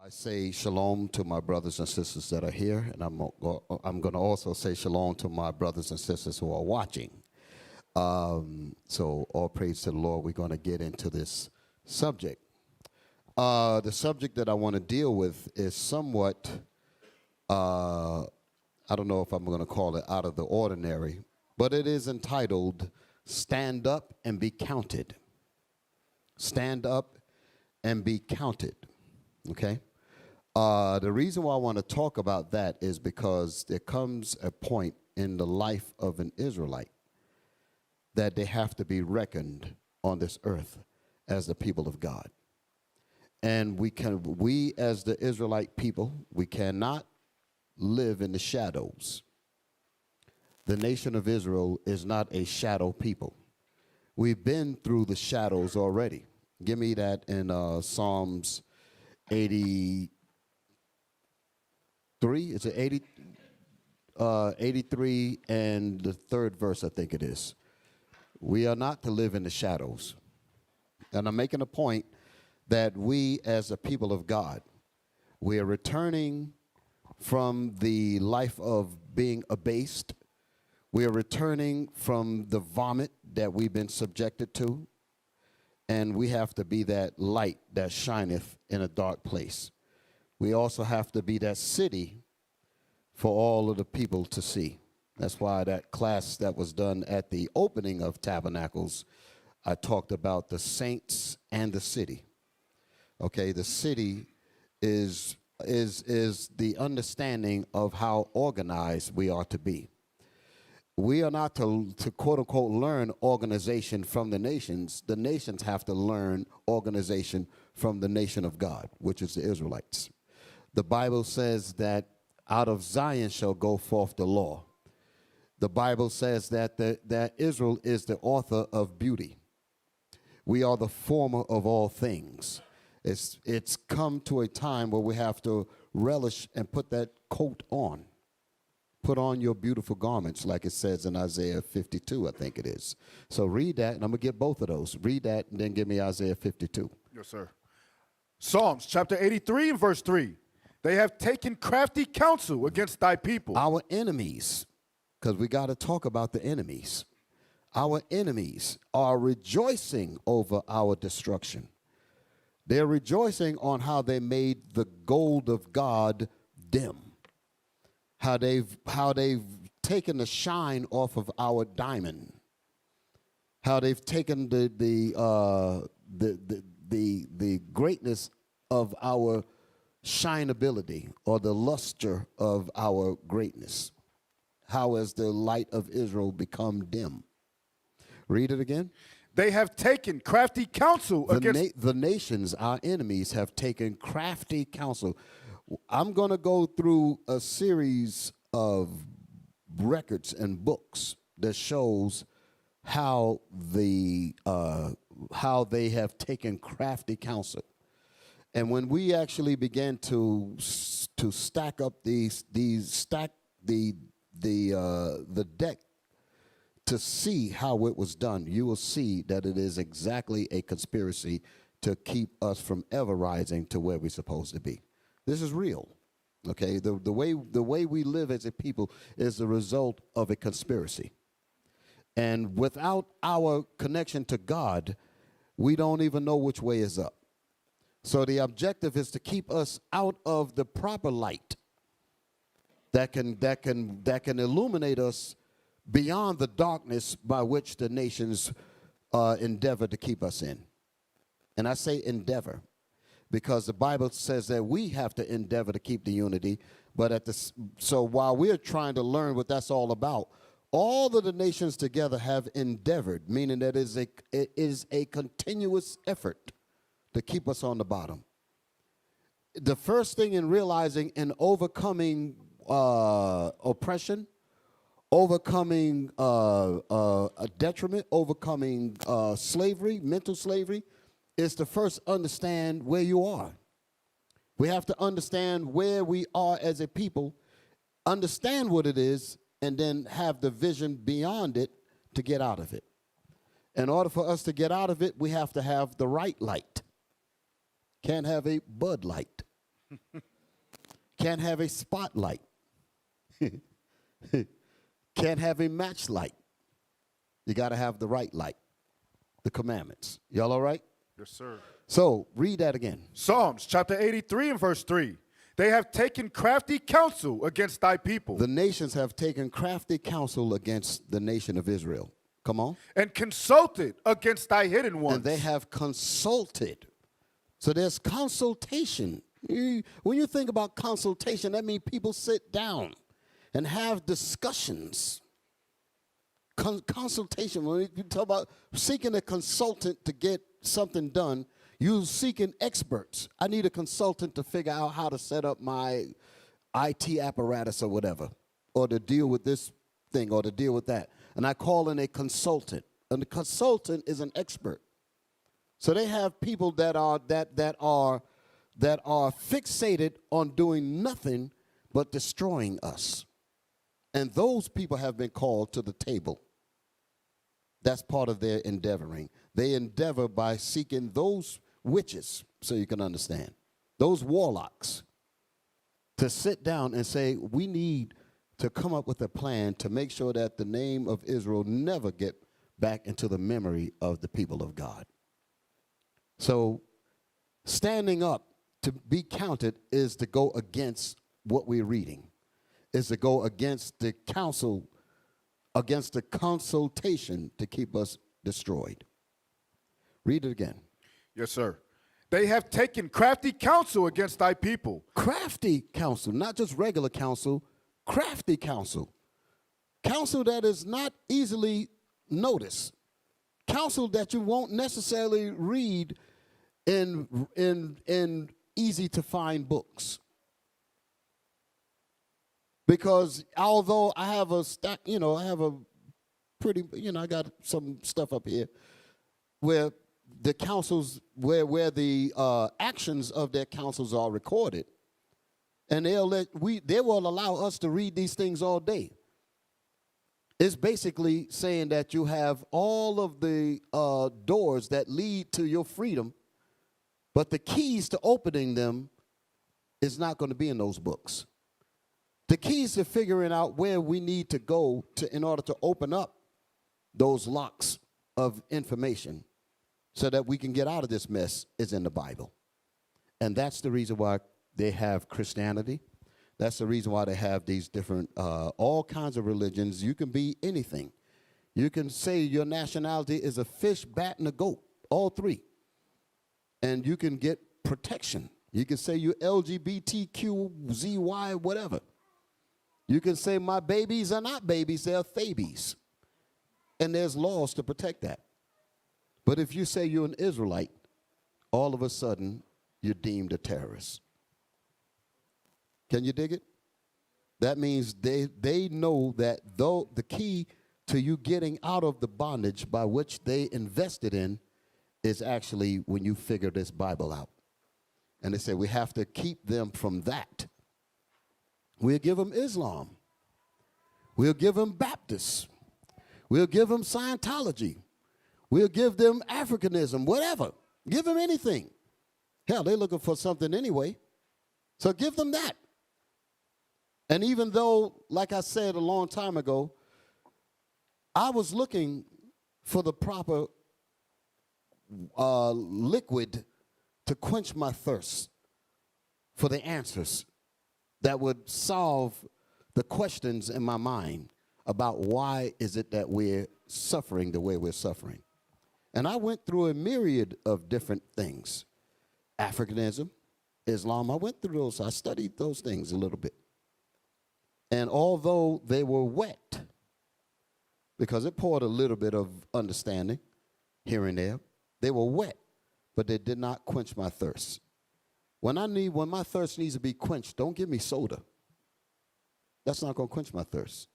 I say shalom to my brothers and sisters that are here, and I'm going to also say shalom to my brothers and sisters who are watching. So all praise to the Lord. We're going to get into this subject. The subject that I want to deal with is somewhat, I don't know if I'm going to call it out of the ordinary, but it is entitled, Stand Up and Be Counted. Stand up and be counted, okay? The reason why I want to talk about that is because there comes a point in the life of an Israelite that they have to be reckoned on this earth as the people of God. And we as the Israelite people, we cannot live in the shadows. The nation of Israel is not a shadow people. We've been through the shadows already. Give me that in Psalms 83. Is it 83 and the third verse, I think it is. We are not to live in the shadows. And I'm making a point that we as a people of God, we are returning from the life of being abased. We are returning from the vomit that we've been subjected to. And we have to be that light that shineth in a dark place. We also have to be that city for all of the people to see. That's why that class that was done at the opening of Tabernacles, I talked about the saints and the city. Okay, the city is the understanding of how organized we are to be. We are not to quote unquote learn organization from the nations. The nations have to learn organization from the nation of God, which is the Israelites. The Bible says that out of Zion shall go forth the law. The Bible says that Israel is the author of beauty. We are the former of all things. It's come to a time where we have to relish and put that coat on. Put on your beautiful garments, like it says in Isaiah 52, I think it is. So read that, and I'm going to get both of those. Read that, and then give me Isaiah 52. Yes, sir. Psalms chapter 83 and verse 3. They have taken crafty counsel against thy people. Our enemies, because we got to talk about the enemies. Our enemies are rejoicing over our destruction. They're rejoicing on how they made the gold of God dim. How they've taken the shine off of our diamond. How they've taken the greatness of our shineability or the luster of our greatness. How has the light of Israel become dim? Read it again. They have taken crafty counsel against the nations, our enemies, have taken crafty counsel. I'm going to go through a series of records and books that shows how they have taken crafty counsel. And when we actually began to stack up the deck to see how it was done, you will see that it is exactly a conspiracy to keep us from ever rising to where we're supposed to be. This is real, okay? The way we live as a people is the result of a conspiracy. And without our connection to God, we don't even know which way is up. So the objective is to keep us out of the proper light that can illuminate us beyond the darkness by which the nations endeavor to keep us in. And I say endeavor, because the Bible says that we have to endeavor to keep the unity. But so while we're trying to learn what that's all about, all of the nations together have endeavored, meaning that it is a continuous effort to keep us on the bottom. The first thing in realizing and overcoming oppression, overcoming a detriment, overcoming slavery, mental slavery, is to first understand where you are. We have to understand where we are as a people, understand what it is, and then have the vision beyond it to get out of it. In order for us to get out of it, we have to have the right light. Can't have a Bud Light. Can't have a spotlight. Can't have a match light. You got to have the right light, the commandments. Y'all all right? Yes, sir. So read that again. Psalms chapter 83 and verse 3. They have taken crafty counsel against thy people. The nations have taken crafty counsel against the nation of Israel. Come on. And consulted against thy hidden ones. And they have consulted. So there's consultation. When you think about consultation, that means people sit down and have discussions. Consultation, when you talk about seeking a consultant to get something done, you're seeking experts. I need a consultant to figure out how to set up my IT apparatus or whatever, or to deal with this thing or to deal with that. And I call in a consultant. And the consultant is an expert. So they have people that are fixated on doing nothing but destroying us. And those people have been called to the table. That's part of their endeavoring. They endeavor by seeking those witches, so you can understand, those warlocks, to sit down and say, we need to come up with a plan to make sure that the name of Israel never get back into the memory of the people of God. So standing up to be counted is to go against what we're reading, is to go against the counsel, against the consultation to keep us destroyed. Read it again. Yes, sir. They have taken crafty counsel against thy people. Crafty counsel, not just regular counsel, crafty counsel. Counsel that is not easily noticed. Counsel that you won't necessarily read in easy to find books. Because although I have a stack, I have a pretty, I got some stuff up here where the councils, where the actions of their councils are recorded, and they will allow us to read these things all day. It's basically saying that you have all of the doors that lead to your freedom, but the keys to opening them is not going to be in those books. The keys to figuring out where we need to go in order to open up those locks of information so that we can get out of this mess is in the Bible. And that's the reason why they have Christianity. That's the reason why they have these different, all kinds of religions. You can be anything. You can say your nationality is a fish, bat, and a goat, all three. And you can get protection. You can say you're LGBTQZY, whatever. You can say my babies are not babies, they're babies. And there's laws to protect that. But if you say you're an Israelite, all of a sudden you're deemed a terrorist. Can you dig it? That means they know that though the key to you getting out of the bondage by which they invested in is actually when you figure this Bible out. And they say we have to keep them from that. We'll give them Islam. We'll give them Baptists. We'll give them Scientology. We'll give them Africanism, whatever. Give them anything. Hell, they're looking for something anyway. So give them that. And even though, like I said a long time ago, I was looking for the proper liquid to quench my thirst for the answers that would solve the questions in my mind about why is it that we're suffering the way we're suffering. And I went through a myriad of different things. Africanism, Islam, I went through those. I studied those things a little bit. And although they were wet, because it poured a little bit of understanding here and there, they were wet, but they did not quench my thirst. When my thirst needs to be quenched, don't give me soda. That's not going to quench my thirst.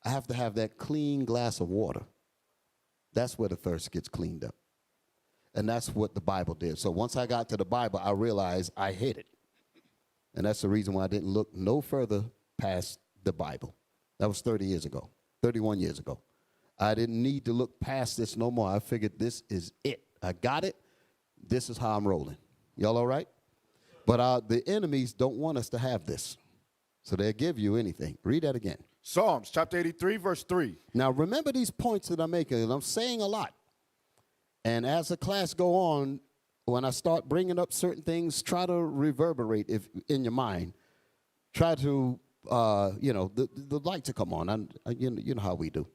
I have to have that clean glass of water. That's where the thirst gets cleaned up. And that's what the Bible did. So once I got to the Bible, I realized I hid it. And that's the reason why I didn't look no further past the Bible. That was 30 years ago, 31 years ago. I didn't need to look past this no more. I figured this is it. I got it. This is how I'm rolling. Y'all all right? But the enemies don't want us to have this. So they'll give you anything. Read that again. Psalms chapter 83, verse 3. Now, remember these points that I'm making, and I'm saying a lot. And as the class go on, when I start bringing up certain things, try to reverberate if in your mind. Try to, the light to come on. You know how we do.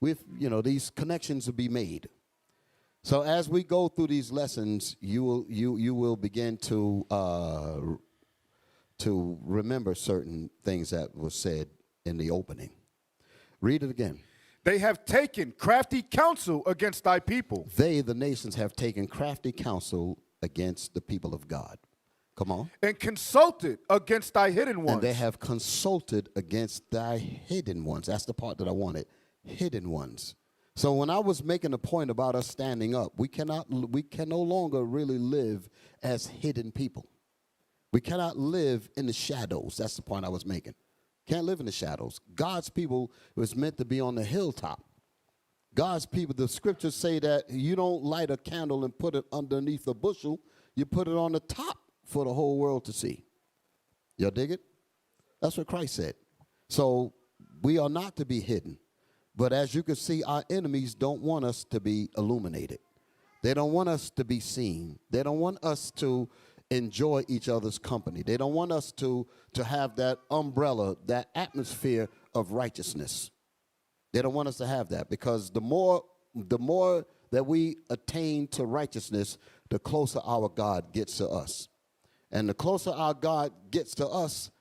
These connections will be made. So as we go through these lessons, you will begin to remember certain things that were said in the opening. Read it again. They have taken crafty counsel against thy people. They, the nations, have taken crafty counsel against the people of God. Come on. And consulted against thy hidden ones. And they have consulted against thy hidden ones. That's the part that I wanted. Hidden ones. So when I was making a point about us standing up, we can no longer really live as hidden people. We cannot live in the shadows. That's the point I was making. Can't live in the shadows. God's people was meant to be on the hilltop. God's people, the scriptures say that you don't light a candle and put it underneath a bushel. You put it on the top for the whole world to see. Y'all dig it? That's what Christ said. So we are not to be hidden. But as you can see, our enemies don't want us to be illuminated. They don't want us to be seen. They don't want us to enjoy each other's company. They don't want us to have that umbrella, that atmosphere of righteousness. They don't want us to have that, because the more that we attain to righteousness, the closer our God gets to us. And the closer our God gets to us,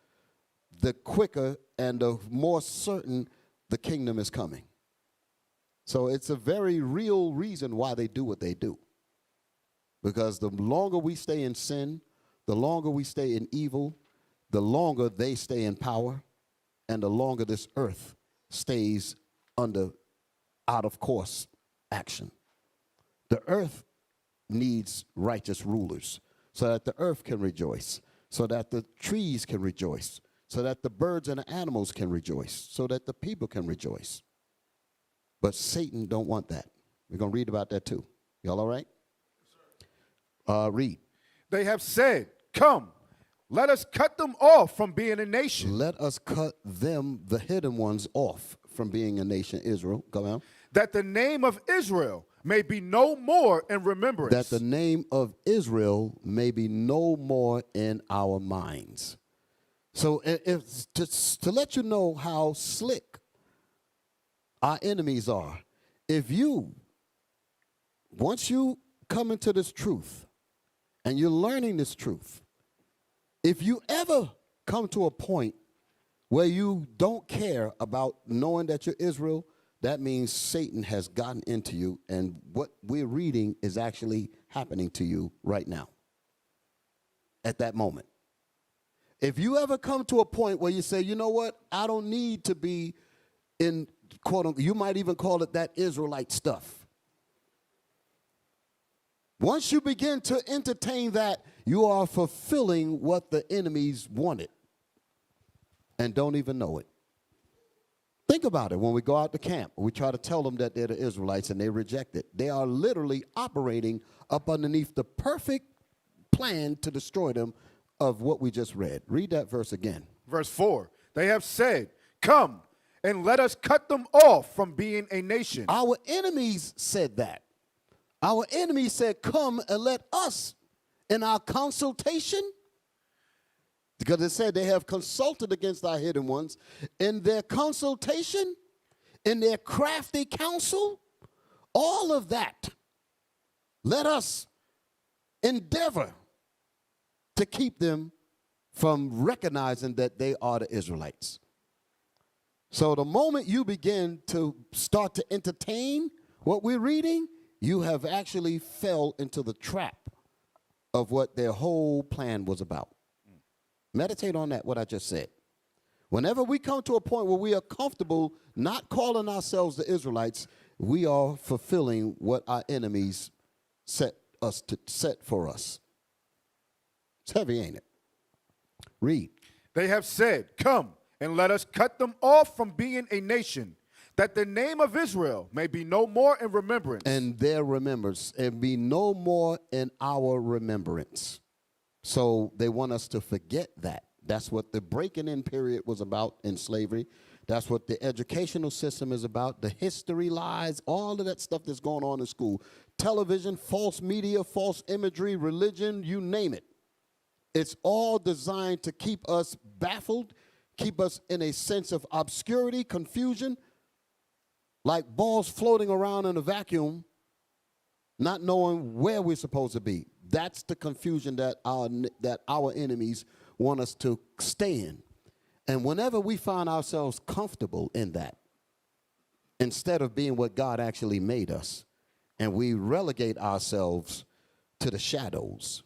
the quicker and the more certain the kingdom is coming. So it's a very real reason why they do what they do. Because the longer we stay in sin, the longer we stay in evil, the longer they stay in power, and the longer this earth stays under out of course action. The earth needs righteous rulers so that the earth can rejoice, so that the trees can rejoice, so that the birds and the animals can rejoice, so that the people can rejoice. But Satan don't want that. We're going to read about that too. Y'all all right? Read. They have said, come, let us cut them off from being a nation. Let us cut them, the hidden ones, off from being a nation, Israel. Come on. That the name of Israel may be no more in remembrance. That the name of Israel may be no more in our minds. So to let you know how slick our enemies are, once you come into this truth, and you're learning this truth, if you ever come to a point where you don't care about knowing that you're Israel, that means Satan has gotten into you, and what we're reading is actually happening to you right now, at that moment. If you ever come to a point where you say, you know what, I don't need to be in, quote unquote, you might even call it that Israelite stuff. Once you begin to entertain that, you are fulfilling what the enemies wanted and don't even know it. Think about it. When we go out to camp, we try to tell them that they're the Israelites and they reject it. They are literally operating up underneath the perfect plan to destroy them of what we just read. Read that verse again. Verse 4, they have said, come and let us cut them off from being a nation. Our enemies said that. Our enemies said, come and let us, in our consultation, because it said they have consulted against our hidden ones, in their consultation, in their crafty counsel, all of that, let us endeavor to keep them from recognizing that they are the Israelites. So the moment you begin to start to entertain what we're reading, you have actually fell into the trap of what their whole plan was about. Meditate on that, what I just said. Whenever we come to a point where we are comfortable not calling ourselves the Israelites, we are fulfilling what our enemies set for us. It's heavy, ain't it? Read. They have said, come and let us cut them off from being a nation, that the name of Israel may be no more in remembrance. And their remembrance, and be no more in our remembrance. So they want us to forget that. That's what the breaking in period was about in slavery. That's what the educational system is about. The history lies, all of that stuff that's going on in school. Television, false media, false imagery, religion, you name it. It's all designed to keep us baffled, keep us in a sense of obscurity, confusion, like balls floating around in a vacuum, not knowing where we're supposed to be. That's the confusion that our enemies want us to stay in. And whenever we find ourselves comfortable in that, instead of being what God actually made us, and we relegate ourselves to the shadows,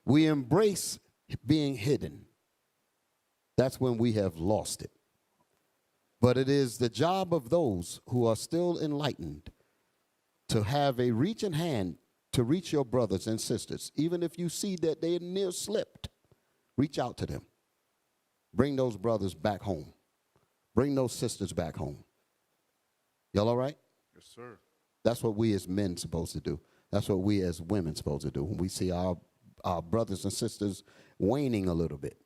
we embrace being hidden, that's when we have lost it. But it is the job of those who are still enlightened to have a reaching hand to reach your brothers and sisters. Even if you see that they're near slipped, reach out to them. Bring those brothers back home. Bring those sisters back home. Y'all all right? Yes, sir. That's what we as men supposed to do. That's what we as women supposed to do. When we see our brothers and sisters waning a little bit,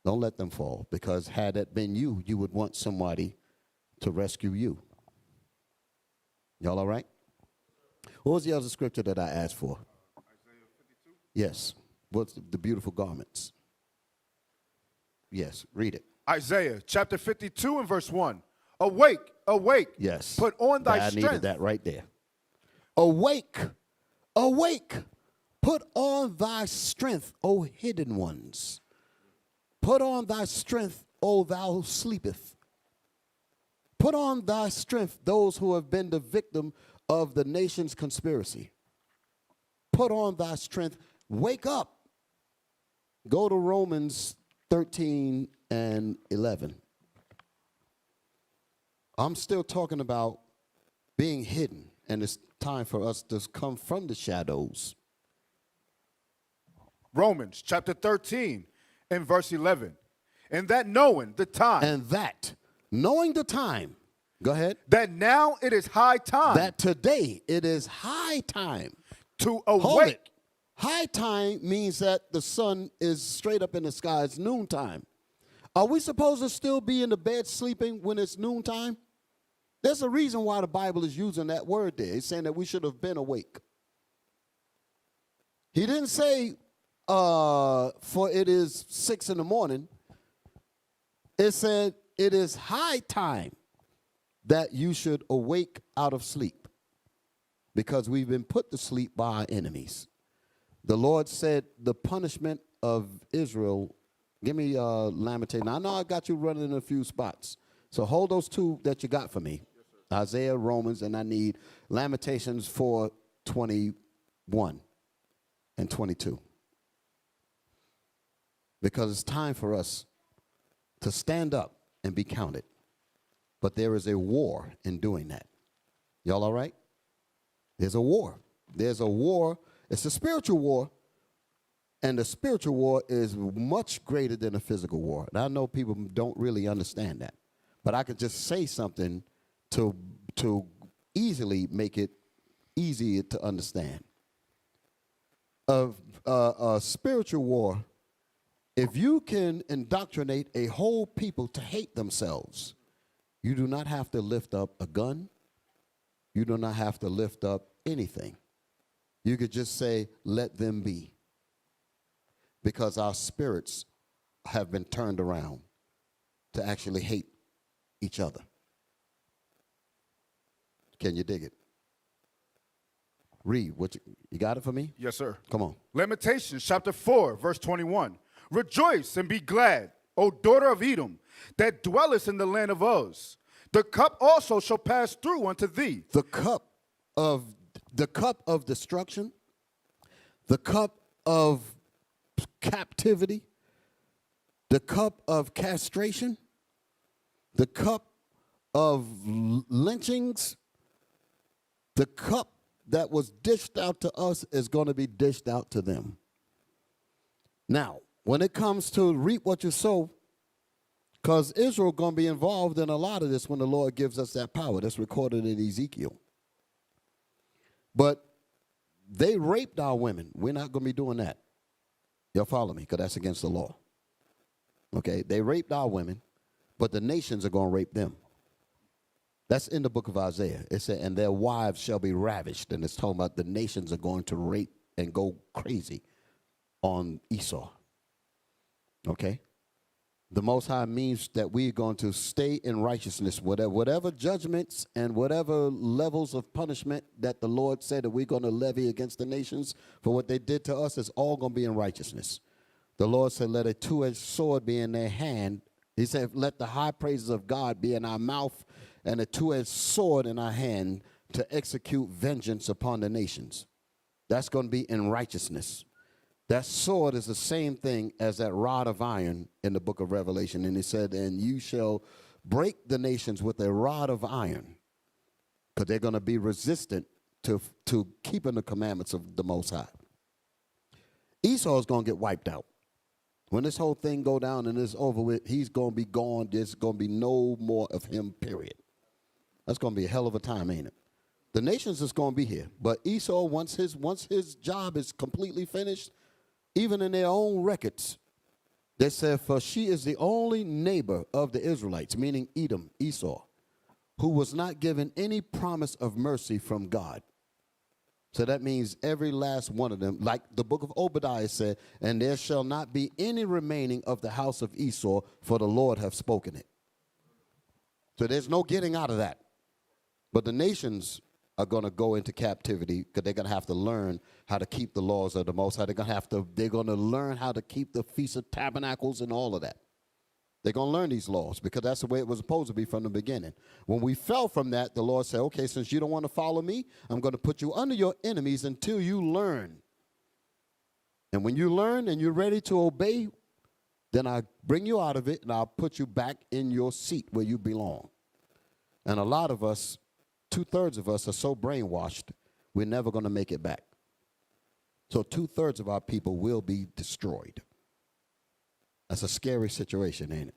don't let them fall, because had that been you, you would want somebody to rescue you. Y'all all right? What was the other scripture that I asked for? Isaiah 52. Yes. What's the beautiful garments? Yes, read it. Isaiah chapter 52 and verse 1. Awake, awake. Yes. Put on thy I strength. needed that right there. Awake, awake. Put on thy strength, O hidden ones. Put on thy strength, O thou sleepeth. Put on thy strength, those who have been the victim of the nation's conspiracy. Put on thy strength. Wake up. Go to Romans 13 and 11. I'm still talking about being hidden, and it's time for us to come from the shadows. Romans chapter 13 and verse 11. And that knowing the time. And that, knowing the time, go ahead. That now it is high time. That today it is high time. To Hold awake. it. High time means that the sun is straight up in the sky. It's noontime. Are we supposed to still be in the bed sleeping when it's noontime? There's a reason why the Bible is using that word there. It's saying that we should have been awake. He didn't say, for it is 6 in the morning. It said it is high time that you should awake out of sleep, because we've been put to sleep by our enemies. The Lord said the punishment of Israel. Give me Lamentation. I know I got you running in a few spots, so hold those two that you got for me. Yes, Isaiah, Romans, and I need Lamentations 4:21 and 22. Because it's time for us to stand up and be counted. But there is a war in doing that. Y'all all right? There's a war. There's a war. It's a spiritual war. And the spiritual war is much greater than a physical war. And I know people don't really understand that. But I could just say something to easily make it easier to understand. A spiritual war, if you can indoctrinate a whole people to hate themselves, you do not have to lift up a gun. You do not have to lift up anything. You could just say, let them be. Because our spirits have been turned around to actually hate each other. Can you dig it? Read. You got it for me? Yes, sir. Come on. Lamentations chapter 4, verse 21. Rejoice and be glad, O daughter of Edom, that dwellest in the land of Uz. The cup also shall pass through unto thee. The cup of destruction, the cup of captivity, the cup of castration, the cup of lynchings, the cup that was dished out to us is going to be dished out to them. Now, when it comes to reap what you sow, because Israel going to be involved in a lot of this when the Lord gives us that power. That's recorded in Ezekiel. But they raped our women. We're not going to be doing that. Y'all follow me? Because that's against the law. Okay? They raped our women, but the nations are going to rape them. That's in the book of Isaiah. It said, and their wives shall be ravished. And it's talking about the nations are going to rape and go crazy on Esau. Okay? The Most High means that we're going to stay in righteousness. Whatever judgments and whatever levels of punishment that the Lord said that we're going to levy against the nations for what they did to us is all going to be in righteousness. The Lord said, let a two-edged sword be in their hand. He said, let the high praises of God be in our mouth and a two-edged sword in our hand to execute vengeance upon the nations. That's going to be in righteousness. That sword is the same thing as that rod of iron in the book of Revelation. And he said, and you shall break the nations with a rod of iron, because they're going to be resistant to keeping the commandments of the Most High. Esau is going to get wiped out. When this whole thing go down and it's over with, he's going to be gone. There's going to be no more of him, period. That's going to be a hell of a time, ain't it? The nations is going to be here. But Esau, once his job is completely finished, even in their own records, they said, for she is the only neighbor of the Israelites, meaning Edom, Esau, who was not given any promise of mercy from God. So that means every last one of them, like the book of Obadiah said, and there shall not be any remaining of the house of Esau, for the Lord hath spoken it. So there's no getting out of that. But the nations are going to go into captivity because they're going to have to learn how to keep the laws of the Most High. They're going to learn how to keep the Feast of Tabernacles and all of that. They're going to learn these laws because that's the way it was supposed to be from the beginning. When we fell from that, the Lord said, okay, since you don't want to follow me, I'm going to put you under your enemies until you learn. And when you learn and you're ready to obey, then I bring you out of it and I'll put you back in your seat where you belong. And a lot of us, 2/3 of us are so brainwashed, we're never going to make it back. So 2/3 of our people will be destroyed. That's a scary situation, ain't it?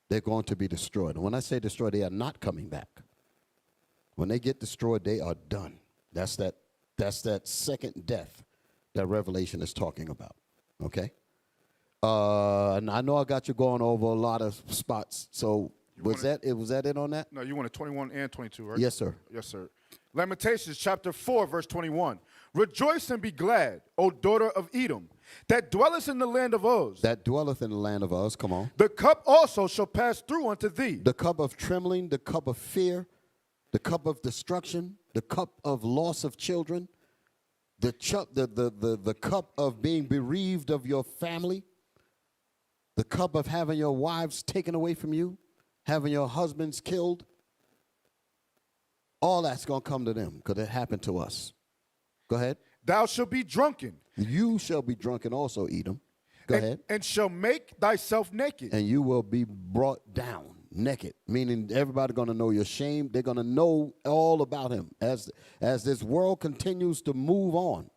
They're going to be destroyed. And when I say destroyed, they are not coming back. When they get destroyed, they are done. That's that second death that Revelation is talking about. Okay? And I know I got you going over a lot of spots. So was that it on that? No, you wanted 21 and 22, right? Yes, sir. Yes, sir. Lamentations chapter 4, verse 21. Rejoice and be glad, O daughter of Edom, that dwellest in the land of Uz. That dwelleth in the land of Uz. Come on. The cup also shall pass through unto thee. The cup of trembling, the cup of fear, the cup of destruction, the cup of loss of children, the cup of being bereaved of your family, the cup of having your wives taken away from you, having your husbands killed. All that's going to come to them because it happened to us. Go ahead. Thou shalt be drunken. You shall be drunken also, Edom. Go ahead. And shall make thyself naked. And you will be brought down naked, meaning everybody going to know your shame. They're going to know all about him. As this world continues to move on,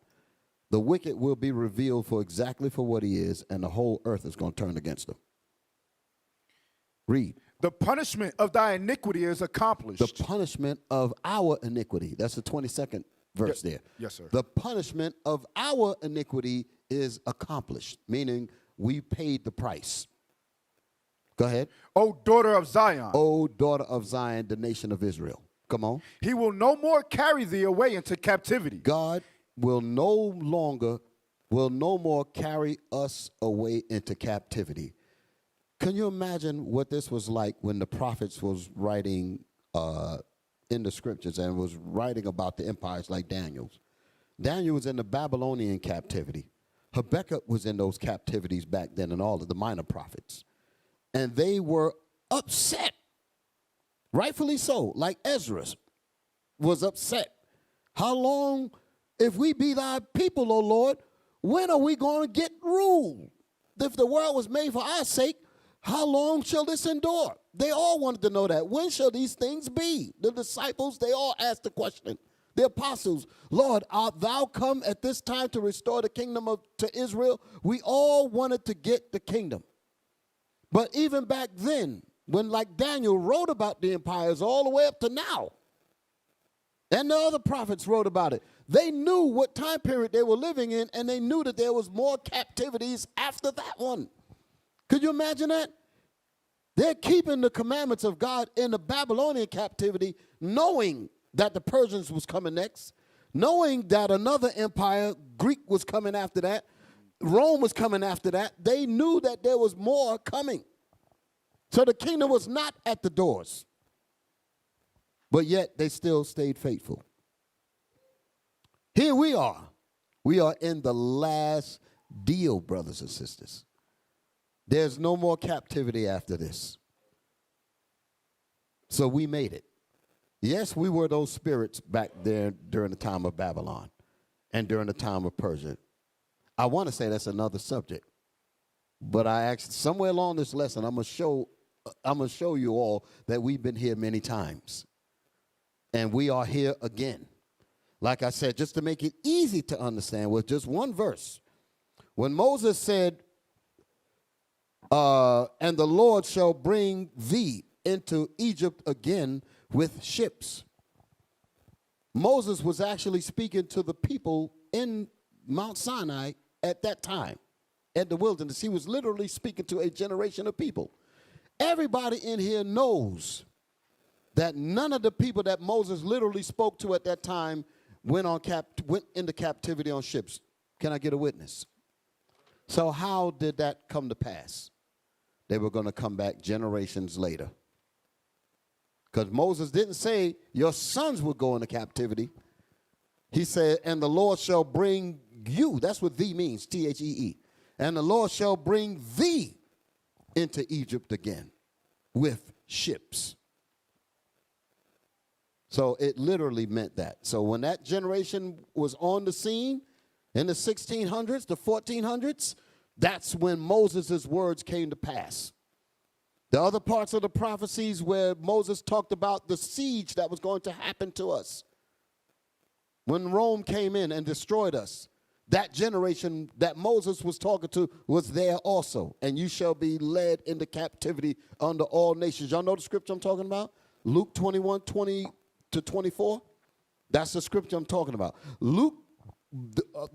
the wicked will be revealed for exactly for what he is, and the whole earth is going to turn against him. Read. The punishment of thy iniquity is accomplished. The punishment of our iniquity. That's the 22nd verse there. Yes, sir. The punishment of our iniquity is accomplished, meaning we paid the price. Go ahead. O daughter of Zion. O daughter of Zion, the nation of Israel. Come on. He will no more carry thee away into captivity. God will no more carry us away into captivity. Can you imagine what this was like when the prophets was writing in the scriptures and was writing about the empires like Daniel's? Daniel was in the Babylonian captivity. Habakkuk was in those captivities back then, and all of the minor prophets. And they were upset, rightfully so, like Ezra was upset. How long, if we be thy people, O Lord, when are we going to get rule? If the world was made for our sake, how long shall this endure? They all wanted to know that. When shall these things be? The disciples, they all asked the question. The apostles, Lord, art thou come at this time to restore the kingdom to Israel? We all wanted to get the kingdom. But even back then, when like Daniel wrote about the empires all the way up to now, and the other prophets wrote about it, They knew what time period they were living in, and they knew that there was more captivities after that one. Could you imagine that? They're keeping the commandments of God in the Babylonian captivity, knowing that the Persians was coming next, knowing that another empire, Greek, was coming after that, Rome was coming after that. They knew that there was more coming. So the kingdom was not at the doors. But yet they still stayed faithful. Here we are. We are in the last deal, brothers and sisters. There's no more captivity after this. So we made it. Yes, we were those spirits back there during the time of Babylon and during the time of Persia. I want to say that's another subject. But I actually, somewhere along this lesson, I'm going to show you all that we've been here many times. And we are here again. Like I said, just to make it easy to understand with just one verse. When Moses said, and the Lord shall bring thee into Egypt again with ships. Moses was actually speaking to the people in Mount Sinai at that time, at the wilderness. He was literally speaking to a generation of people. Everybody in here knows that none of the people that Moses literally spoke to at that time went into captivity on ships. Can I get a witness? So how did that come to pass? They were going to come back generations later. Because Moses didn't say your sons will go into captivity. He said, and the Lord shall bring you. That's what thee means, T-H-E-E. And the Lord shall bring thee into Egypt again with ships. So it literally meant that. So when that generation was on the scene in the 1600s, the 1400s, that's when Moses' words came to pass. The other parts of the prophecies where Moses talked about the siege that was going to happen to us. When Rome came in and destroyed us, that generation that Moses was talking to was there also. And you shall be led into captivity under all nations. Y'all know the scripture I'm talking about? Luke 21, 20 to 24. That's the scripture I'm talking about. Luke,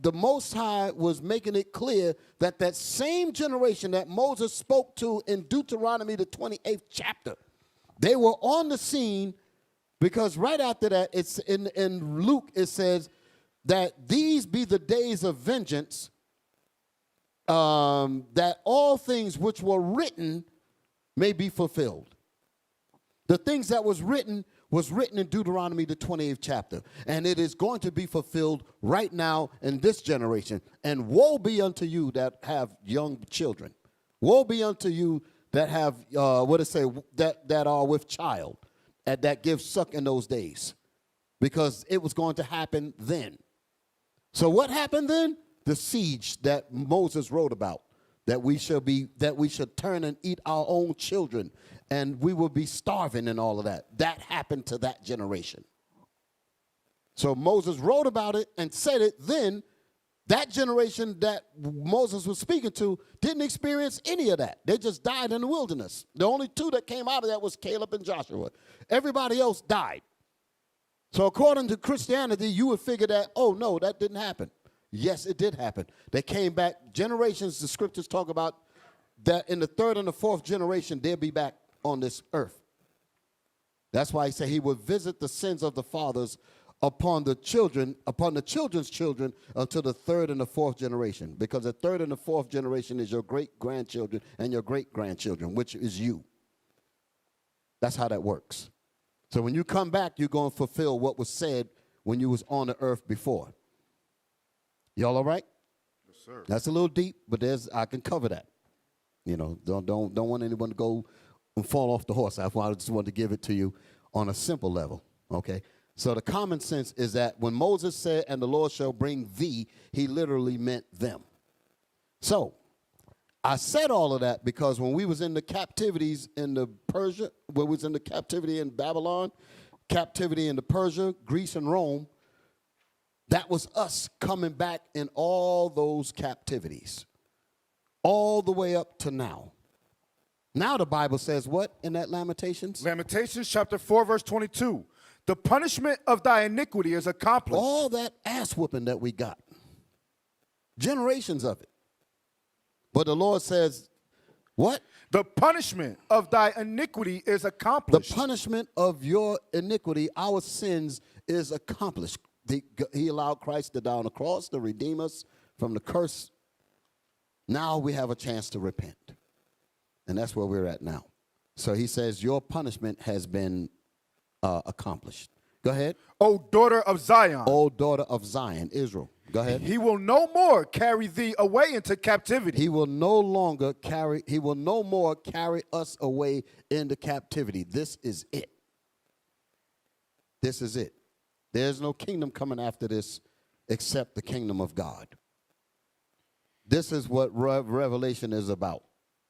the Most High was making it clear that that same generation that Moses spoke to in Deuteronomy, the 28th chapter, they were on the scene because right after that, it's in Luke, it says that these be the days of vengeance, that all things which were written may be fulfilled. The things that was written in Deuteronomy, the 28th chapter. And it is going to be fulfilled right now in this generation. And woe be unto you that have young children. Woe be unto you that have, that are with child, and that give suck in those days. Because it was going to happen then. So what happened then? The siege that Moses wrote about. That we should turn and eat our own children, and we will be starving and all of that. That happened to that generation. So Moses wrote about it and said it then. That generation that Moses was speaking to didn't experience any of that. They just died in the wilderness. The only two that came out of that was Caleb and Joshua. Everybody else died. So according to Christianity, you would figure that, oh, no, that didn't happen. Yes, it did happen. They came back generations. The scriptures talk about that in the third and the fourth generation, they'll be back on this earth. That's why he said he would visit the sins of the fathers upon the children's children until the third and the fourth generation. Because the third and the fourth generation is your great-grandchildren and your great-grandchildren, which is you. That's how that works. So when you come back, you're going to fulfill what was said when you was on the earth before. Y'all all right? Yes, sir. That's a little deep, but I can cover that. You know, don't want anyone to go and fall off the horse. I just wanted to give it to you on a simple level, okay? So the common sense is that when Moses said, and the Lord shall bring thee, he literally meant them. So I said all of that because when we was in the captivities in the Persia, when we was in the captivity in Babylon, captivity in the Persia, Greece, and Rome, that was us coming back in all those captivities, all the way up to now. Now the Bible says what in that Lamentations? Lamentations chapter 4, verse 22. The punishment of thy iniquity is accomplished. All that ass whooping that we got, generations of it. But the Lord says, what? The punishment of thy iniquity is The accomplished. punishment of your iniquity, our sins, is accomplished. He allowed Christ to die on the cross to redeem us from the curse. Now we have a chance to repent. And that's where we're at now. So he says, your punishment has been accomplished. Go ahead. O daughter of Zion, O daughter of Zion, Israel. Go ahead. he will no more carry thee away into captivity. He will no more carry us away into captivity. This is it. This is it. There's no kingdom coming after this except the kingdom of God. This is what Revelation is about.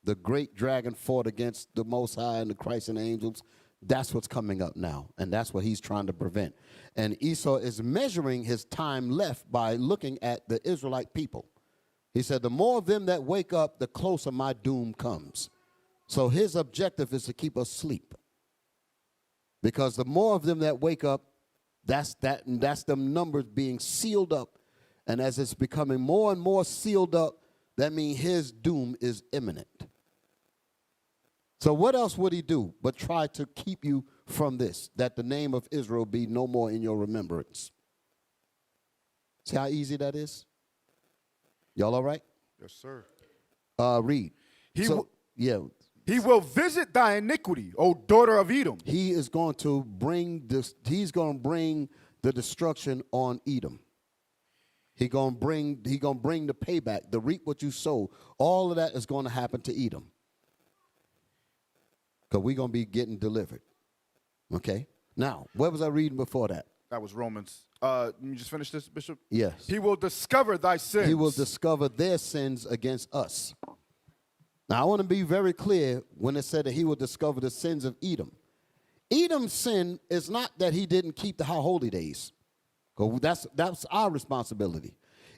The great dragon fought against the Most High and the Christ and the angels. That's what's coming up now, and that's what he's trying to prevent. And Esau is measuring his time left by looking at the Israelite people. He said, the more of them that wake up, the closer my doom comes. So his objective is to keep us asleep. Because the more of them that wake up, that's the numbers being sealed up. And as it's becoming more and more sealed up, that means his doom is imminent. So what else would he do but try to keep you from this, that the name of Israel be no more in your remembrance? See how easy that is? Y'all all right? Yes, sir. Read. He He will visit thy iniquity, O daughter of Edom. He is going to bring this. He's going to bring the destruction on Edom. He's going to bring the payback, the reap what you sow. All of that is going to happen to Edom. Because we're going to be getting delivered. Okay? Now, where was I reading before that? That was Romans. Let me just finish this, Bishop. Yes. He will discover thy sins. He will discover their sins against us. Now, I want to be very clear when it said that he will discover the sins of Edom. Edom's sin is not that he didn't keep the high holy days. Because that's our responsibility.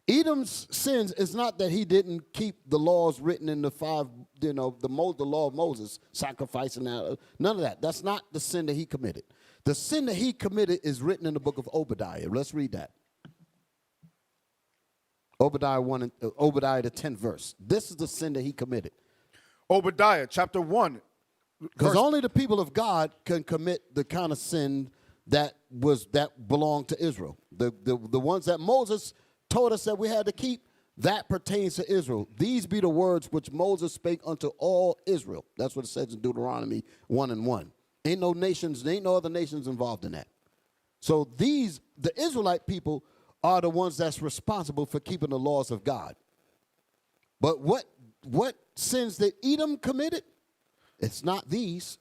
Edom's sins is not that he didn't keep the laws written in the the law of Moses, sacrificing that. None of that. That's not the sin that he committed. The sin that he committed is written in the book of Obadiah. Let's read that. Obadiah the 10th verse. This is the sin that he committed. Obadiah chapter 1. Because only the people of God can commit the kind of sin that belonged to Israel. The ones that Moses told us that we had to keep, that pertains to Israel. These be the words which Moses spake unto all Israel. That's what it says in Deuteronomy 1:1. Ain't no other nations involved in that. So the Israelite people are the ones that's responsible for keeping the laws of God. But what sins that Edom committed? It's not these.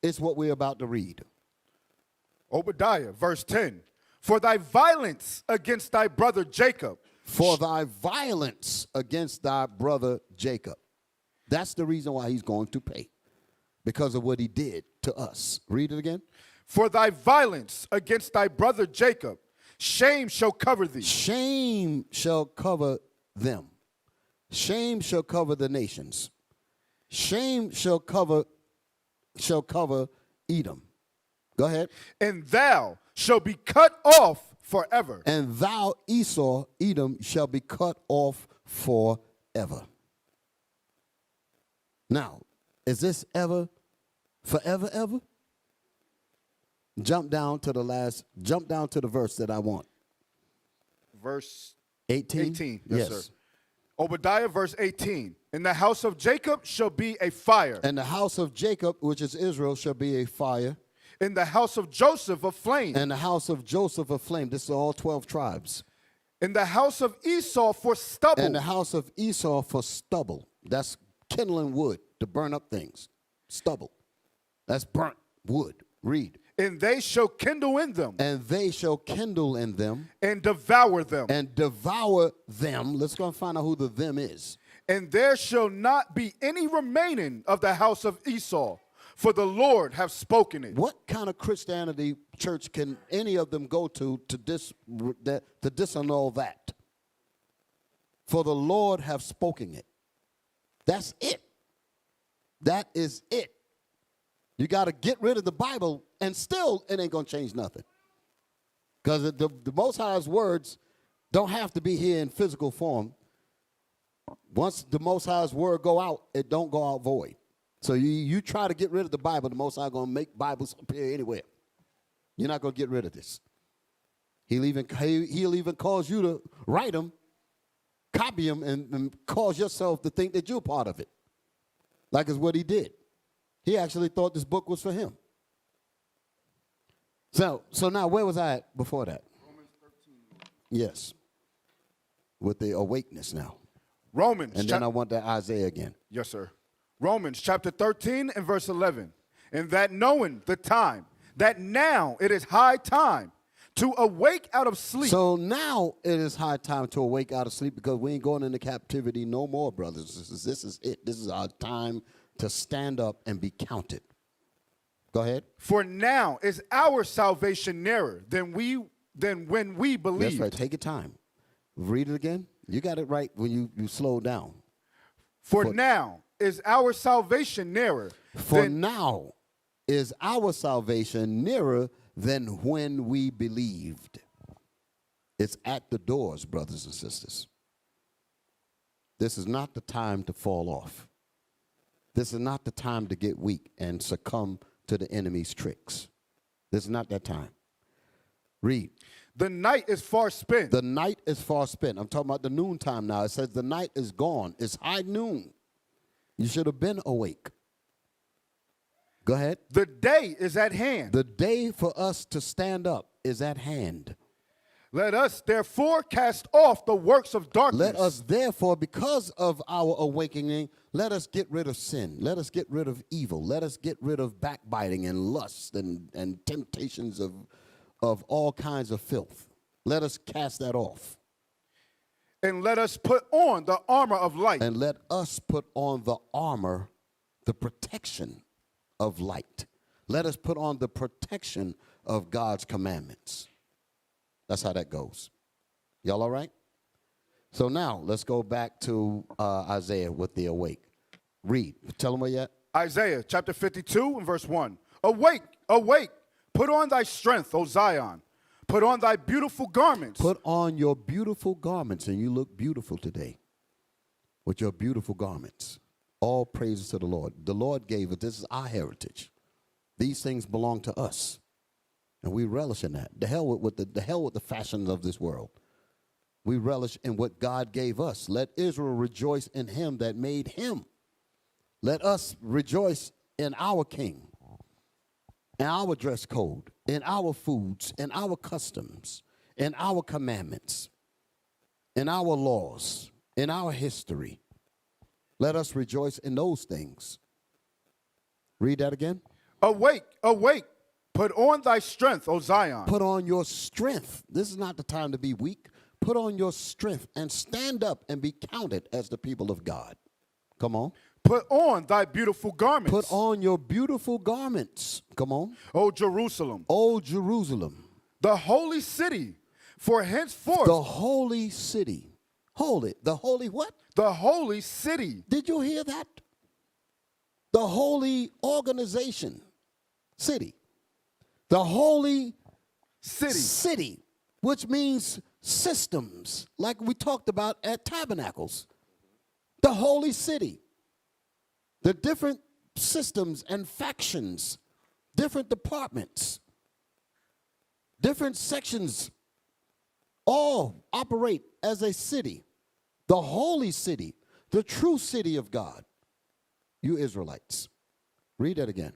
It's what we're about to read. Obadiah, verse 10. For thy violence against thy brother Jacob. For thy violence against thy brother Jacob. That's the reason why he's going to pay. Because of what he did to us. Read it again. For thy violence against thy brother Jacob, shame shall cover thee. Shame shall cover them. Shame shall cover the nations. Shame shall cover Edom. Go ahead. And thou shall be cut off forever. And thou, Esau, Edom, shall be cut off forever. Now, is this ever, forever, ever? Jump down to the verse that I want. Verse 18? 18. Yes, sir. Obadiah, verse 18. In the house of Jacob shall be a fire. And the house of Jacob, which is Israel, shall be a fire. In the house of Joseph a flame. And the house of Joseph a flame. This is all 12 tribes. In the house of Esau for stubble. And the house of Esau for stubble. That's kindling wood to burn up things. Stubble. That's burnt wood. Read. And they shall kindle in them. And they shall kindle in them. And devour them. And devour them. Let's go and find out who the them is. And there shall not be any remaining of the house of Esau, for the Lord hath spoken it. What kind of Christianity church can any of them go to disannul that? For the Lord hath spoken it. That's it. That is it. You got to get rid of the Bible, and still it ain't going to change nothing. Because the Most High's words don't have to be here in physical form. Once the Most High's word go out, it don't go out void. So you try to get rid of the Bible, the Most High going to make Bibles appear anywhere. You're not going to get rid of this. He'll even cause you to write them, copy them, and cause yourself to think that you're part of it. Like it's what he did. He actually thought this book was for him. So now where was I at before that? Romans 13. Yes. With the awakeness now. Romans. And then I want that Isaiah again. Yes, sir. Romans chapter 13 and verse 11. And that knowing the time, that now it is high time to awake out of sleep. So now it is high time to awake out of sleep, because we ain't going into captivity no more, brothers. This is it. This is our time to stand up and be counted. Go ahead. For now is our salvation nearer than when we believe. That's right. Take your time. Read it again. You got it right when you slow down. For now is our salvation nearer. For now is our salvation nearer than when we believed. It's at the doors, brothers and sisters. This is not the time to fall off. This is not the time to get weak and succumb to the enemy's tricks. This is not that time. Read. The night is far spent. The night is far spent. I'm talking about the noontime now. It says the night is gone. It's high noon. You should have been awake. Go ahead. The day is at hand. The day for us to stand up is at hand. Let us therefore cast off the works of darkness. Let us therefore, because of our awakening, let us get rid of sin. Let us get rid of evil. Let us get rid of backbiting and lust and temptations of all kinds of filth. Let us cast that off. And let us put on the armor of light. And let us put on the armor, the protection of light. Let us put on the protection of God's commandments. That's how that goes. Y'all all right? So now let's go back to Isaiah with the awake. Read. Tell them where you at. Isaiah chapter 52 and verse 1. Awake, awake, put on thy strength, O Zion. Put on thy beautiful garments. Put on your beautiful garments, and you look beautiful today with your beautiful garments. All praises to the Lord. The Lord gave it. This is our heritage. These things belong to us, and we relish in that. The hell with the fashions of this world. We relish in what God gave us. Let Israel rejoice in him that made him. Let us rejoice in our king, in our dress code, in our foods, in our customs, in our commandments, in our laws, in our history. Let us rejoice in those things. Read that again. Awake, awake, put on thy strength, O Zion. Put on your strength. This is not the time to be weak. Put on your strength and stand up and be counted as the people of God. Come on. Put on thy beautiful garments. Put on your beautiful garments. Come on. O Jerusalem. O Jerusalem. The holy city. For henceforth. The holy city. Hold it. The holy what? The holy city. Did you hear that? The holy organization. City. The holy city, which means systems, like we talked about at Tabernacles. The holy city. The different systems and factions, different departments, different sections, all operate as a city. The holy city, the true city of God. You Israelites. Read that again.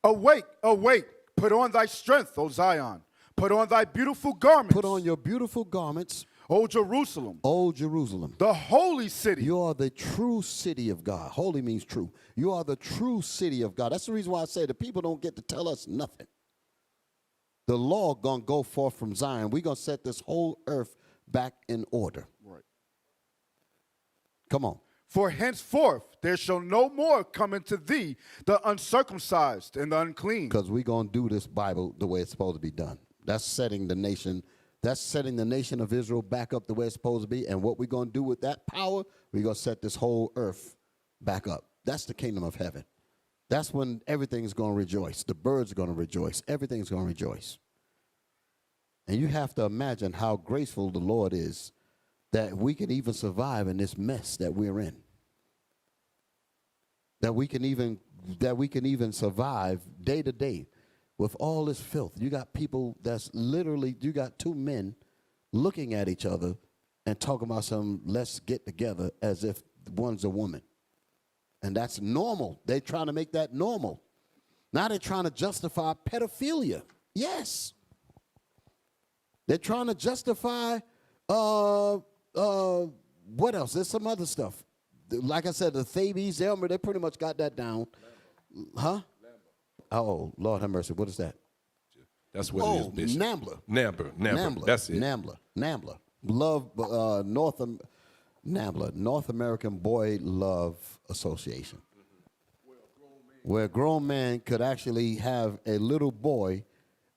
Awake, awake, put on thy strength, O Zion. Put on thy beautiful garments. Put on your beautiful garments, O Jerusalem. O Jerusalem. The holy city. You are the true city of God. Holy means true. You are the true city of God. That's the reason why I say the people don't get to tell us nothing. The law going to go forth from Zion. We're going to set this whole earth back in order. Right. Come on. For henceforth there shall no more come into thee the uncircumcised and the unclean. Because we're going to do this Bible the way it's supposed to be done. That's setting the nation of Israel back up the way it's supposed to be. And what we're going to do with that power, we're going to set this whole earth back up. That's the kingdom of heaven. That's when everything's going to rejoice. The birds are going to rejoice. Everything's going to rejoice. And you have to imagine how graceful the Lord is that we can even survive in this mess that we're in. That we can even survive day to day with all this filth. You got people that's literally, you got two men looking at each other and talking about some let's get together as if one's a woman. And that's normal. They're trying to make that normal. Now they're trying to justify pedophilia. Yes. They're trying to justify, what else? There's some other stuff. Like I said, the Thabies, they pretty much got that down. Huh? Oh, Lord have mercy. What is that? That's what it is, Bishop. NAMBLA. That's it. NAMBLA. North American Boy Love Association. Where a grown man could actually have a little boy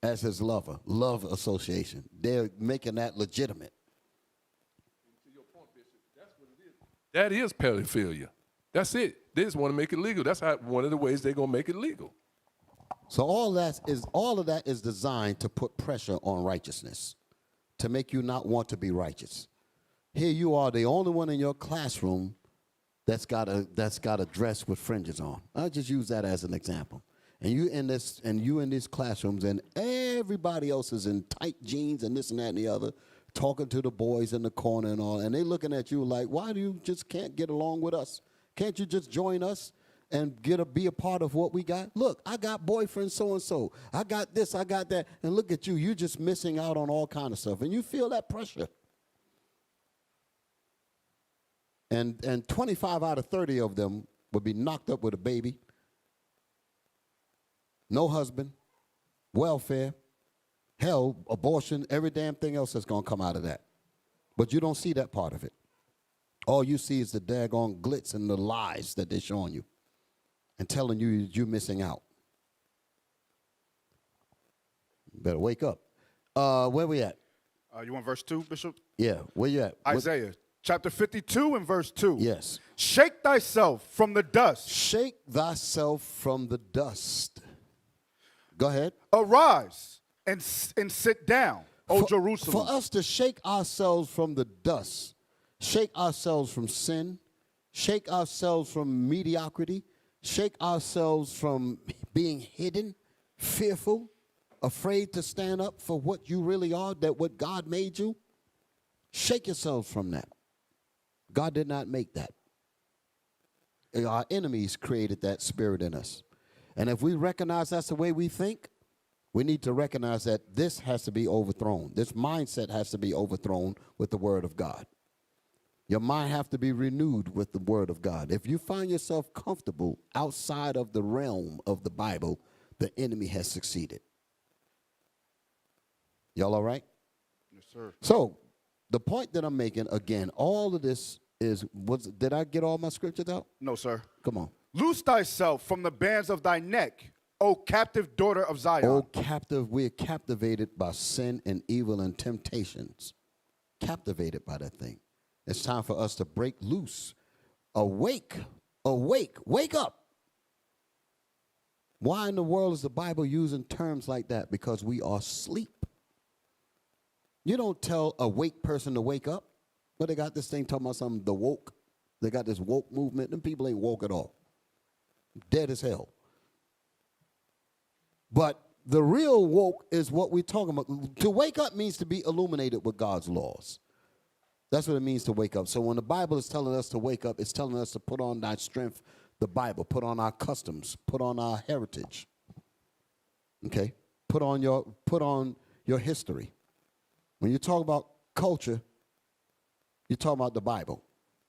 as his lover. Love Association. They're making that legitimate. That is pedophilia. That's it. They just want to make it legal. That's one of the ways they're gonna make it legal. So all of that is designed to put pressure on righteousness, to make you not want to be righteous. Here you are, the only one in your classroom that's got a dress with fringes on. I'll just use that as an example. And you in these classrooms, and everybody else is in tight jeans and this and that and the other, talking to the boys in the corner and all, and they looking at you like, why do you just can't get along with us? Can't you just join us and be a part of what we got? Look, I got boyfriend so-and-so. I got this, I got that. And look at you, you're just missing out on all kind of stuff. And you feel that pressure. And 25 out of 30 of them would be knocked up with a baby, no husband, welfare, hell, abortion, every damn thing else that's going to come out of that. But you don't see that part of it. All you see is the daggone glitz and the lies that they're showing you and telling you you're missing out. Better wake up. Where we at? You want verse 2, Bishop? Yeah, where you at? Isaiah chapter 52 and verse 2. Yes. Shake thyself from the dust. Shake thyself from the dust. Go ahead. Arise and sit down, O Jerusalem. For us to shake ourselves from the dust, shake ourselves from sin, shake ourselves from mediocrity, shake ourselves from being hidden, fearful, afraid to stand up for what you really are, that what God made you. Shake yourselves from that. God did not make that. Our enemies created that spirit in us. And if we recognize that's the way we think, we need to recognize that this has to be overthrown. This mindset has to be overthrown with the word of God. Your mind have to be renewed with the word of God. If you find yourself comfortable outside of the realm of the Bible, the enemy has succeeded. Y'all all right? Yes, sir. So the point that I'm making, again, all of this is, did I get all my scriptures out? No, sir. Come on. Loose thyself from the bands of thy neck, O captive daughter of Zion. Oh, captive, we are captivated by sin and evil and temptations. Captivated by that thing. It's time for us to break loose. Awake, awake, wake up. Why in the world is the Bible using terms like that? Because we are asleep. You don't tell a awake person to wake up. But they got this thing talking about something, the woke. They got this woke movement. Them people ain't woke at all. Dead as hell. But the real woke is what we're talking about. To wake up means to be illuminated with God's laws. That's what it means to wake up. So when the Bible is telling us to wake up, it's telling us to put on thy strength, the Bible, put on our customs, put on our heritage. Okay? Put on your history. When you talk about culture, you're talking about the Bible.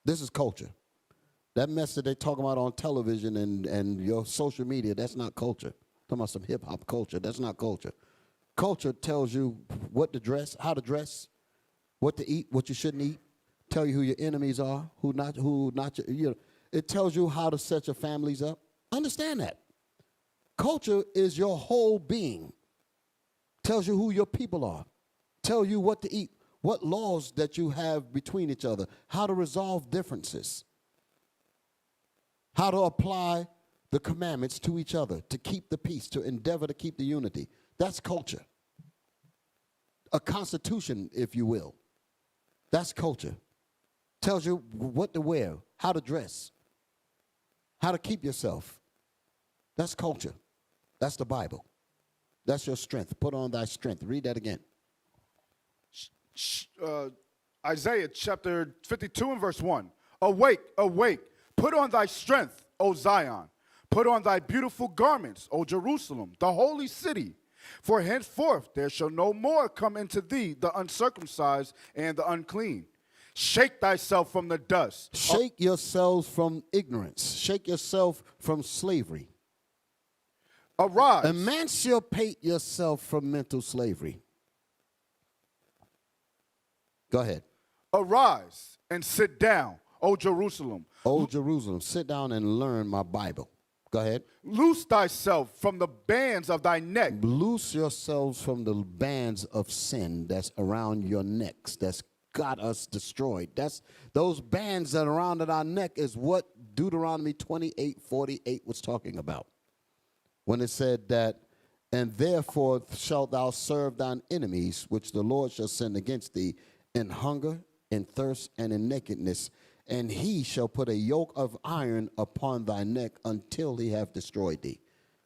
This is culture. That mess that they talk about on television and your social media, that's not culture. Talking about some hip-hop culture, that's not culture. Culture tells you what to dress, how to dress, what to eat, what you shouldn't eat, tell you who your enemies are, who not, you know, it tells you how to set your families up. Understand that. Culture is your whole being. Tells you who your people are. Tell you what to eat, what laws that you have between each other, how to resolve differences, how to apply the commandments to each other, to keep the peace, to endeavor to keep the unity. That's culture. A constitution, if you will. That's culture. Tells you what to wear, how to dress, how to keep yourself. That's culture. That's the Bible. That's your strength. Put on thy strength. Read that again. Isaiah chapter 52 and verse 1. Awake, awake, put on thy strength, O Zion. Put on thy beautiful garments, O Jerusalem, the holy city. For henceforth there shall no more come into thee the uncircumcised and the unclean. Shake thyself from the dust. Shake yourselves from ignorance. Shake yourself from slavery. Arise. Emancipate yourself from mental slavery. Go ahead. Arise and sit down, O Jerusalem. O Jerusalem, sit down and learn my Bible. Go ahead. Loose thyself from the bands of thy neck. Loose yourselves from the bands of sin that's around your necks, that's got us destroyed. That's those bands that are around our neck is what Deuteronomy 28:48 was talking about. When it said that, and therefore shalt thou serve thine enemies, which the Lord shall send against thee, in hunger, in thirst, and in nakedness, and he shall put a yoke of iron upon thy neck until he have destroyed thee.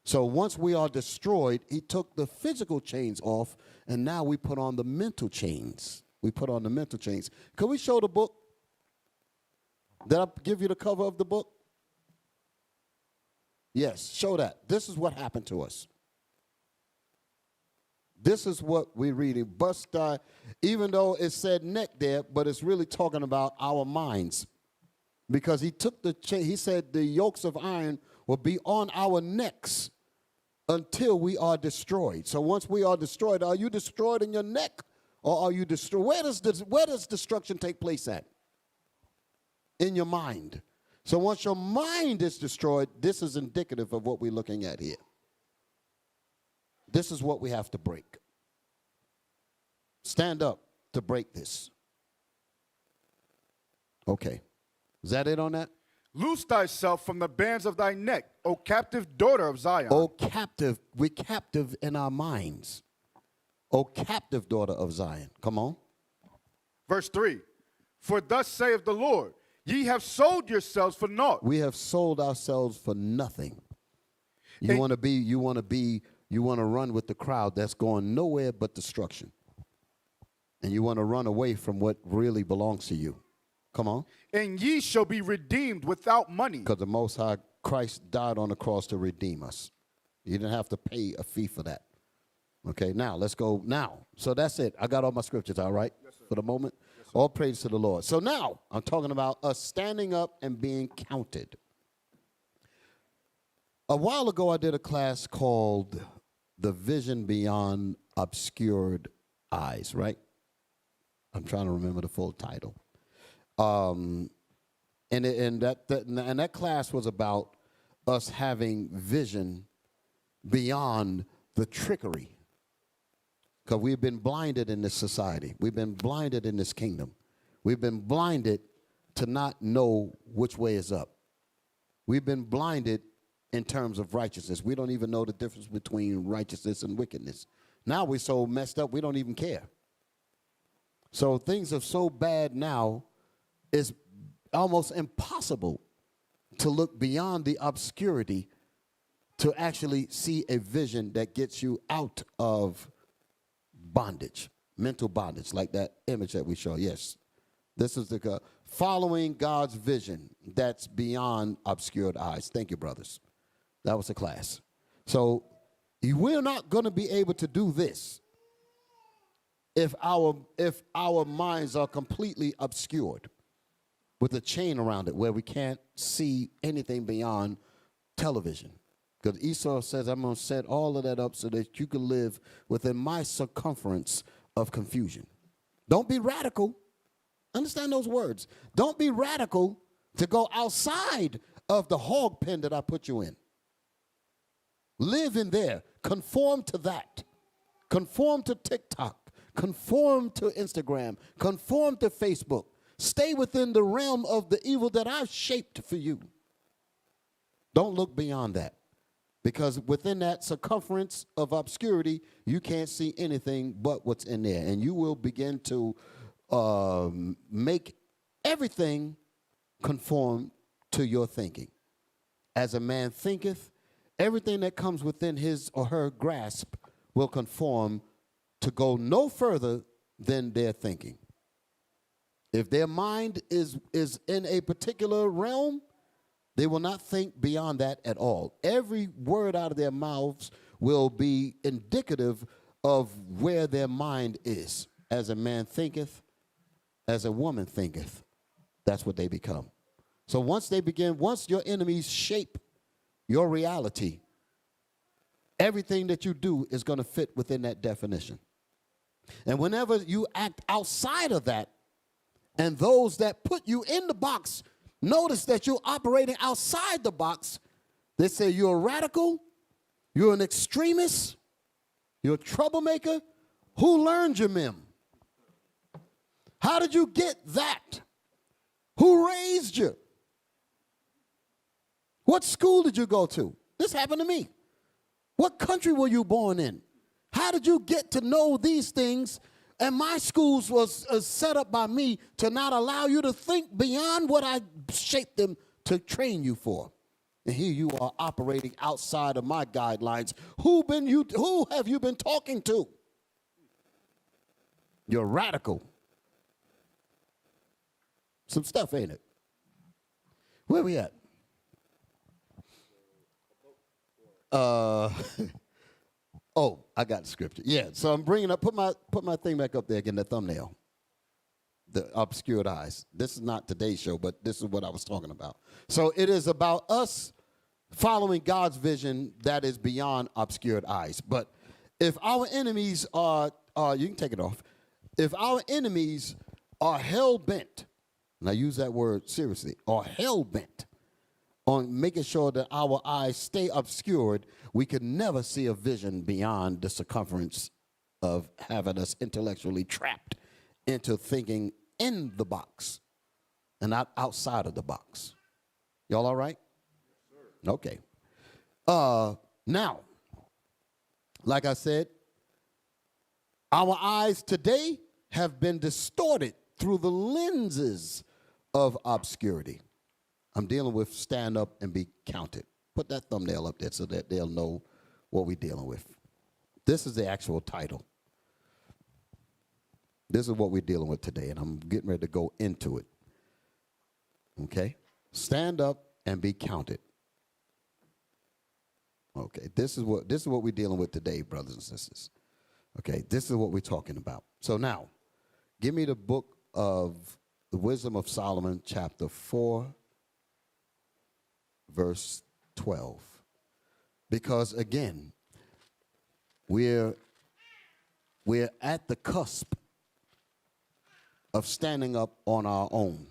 So once we are destroyed, he took the physical chains off, and now we put on the mental chains. We put on the mental chains. Can we show the book? Did I give you the cover of the book? Yes, show that. This is what happened to us. This is what we're reading. Bust, even though it said neck there, but it's really talking about our minds. Because he took the chain, he said the yokes of iron will be on our necks until we are destroyed. So once we are destroyed, are you destroyed in your neck or are you destroyed? Where does destruction take place at? In your mind. So once your mind is destroyed, this is indicative of what we're looking at here. This is what we have to break. Stand up to break this. Okay. Is that it on that? Loose thyself from the bands of thy neck, O captive daughter of Zion. O captive, we're captive in our minds. O captive daughter of Zion. Come on. Verse 3. For thus saith the Lord, ye have sold yourselves for naught. We have sold ourselves for nothing. You want to run with the crowd that's going nowhere but destruction. And you want to run away from what really belongs to you. Come on. And ye shall be redeemed without money. Because the Most High Christ died on the cross to redeem us. You didn't have to pay a fee for that. Okay, now let's go now. So that's it. I got all my scriptures, all right, for the moment. Yes, all praise to the Lord. So now I'm talking about us standing up and being counted. A while ago, I did a class called The Vision Beyond Obscured Eyes, right? I'm trying to remember the full title. And that class was about us having vision beyond the trickery. Because we've been blinded in this society. We've been blinded in this kingdom. We've been blinded to not know which way is up. We've been blinded in terms of righteousness. We don't even know the difference between righteousness and wickedness. Now we're so messed up, we don't even care. So things are so bad now, it's almost impossible to look beyond the obscurity to actually see a vision that gets you out of bondage, mental bondage, like that image that we show. Yes, this is the following God's vision that's beyond obscured eyes. Thank you, brothers. That was the class. So we're not going to be able to do this if our minds are completely obscured with a chain around it where we can't see anything beyond television. Because Esau says, I'm going to set all of that up so that you can live within my circumference of confusion. Don't be radical. Understand those words. Don't be radical to go outside of the hog pen that I put you in. Live in there. Conform to that. Conform to TikTok. Conform to Instagram. Conform to Facebook. Stay within the realm of the evil that I've shaped for you. Don't look beyond that. Because within that circumference of obscurity, you can't see anything but what's in there. And you will begin to make everything conform to your thinking. As a man thinketh, everything that comes within his or her grasp will conform to go no further than their thinking. If their mind is in a particular realm, they will not think beyond that at all. Every word out of their mouths will be indicative of where their mind is. As a man thinketh, as a woman thinketh, that's what they become. So once your enemies shape your reality, everything that you do is going to fit within that definition. And whenever you act outside of that, and those that put you in the box notice that you're operating outside the box, they say you're a radical, you're an extremist, you're a troublemaker. Who learned your mem? How did you get that? Who raised you? What school did you go to? This happened to me. What country were you born in? How did you get to know these things? And my schools was set up by me to not allow you to think beyond what I shaped them to train you for. And here you are operating outside of my guidelines. Who have you been talking to? You're radical. Some stuff, ain't it? Where we at? Oh, I got the scripture. Yeah, so I'm bringing up, put my thing back up there again, the thumbnail. The obscured eyes. This is not today's show, but this is what I was talking about. So it is about us following God's vision that is beyond obscured eyes. But if our enemies are you can take it off. If our enemies are hell-bent, and I use that word seriously, are hell-bent on making sure that our eyes stay obscured, we can never see a vision beyond the circumference of having us intellectually trapped into thinking in the box and not outside of the box. Y'all all right? Yes, sir. Okay. Now, like I said, our eyes today have been distorted through the lenses of obscurity. I'm dealing with stand up and be counted. Put that thumbnail up there so that they'll know what we're dealing with. This is the actual title. This is what we're dealing with today, and I'm getting ready to go into it. Okay? Stand up and be counted. Okay, this is what we're dealing with today, brothers and sisters. Okay, this is what we're talking about. So now, give me the book of the Wisdom of Solomon, chapter 4, verse 12. Because again, we're at the cusp of standing up on our own.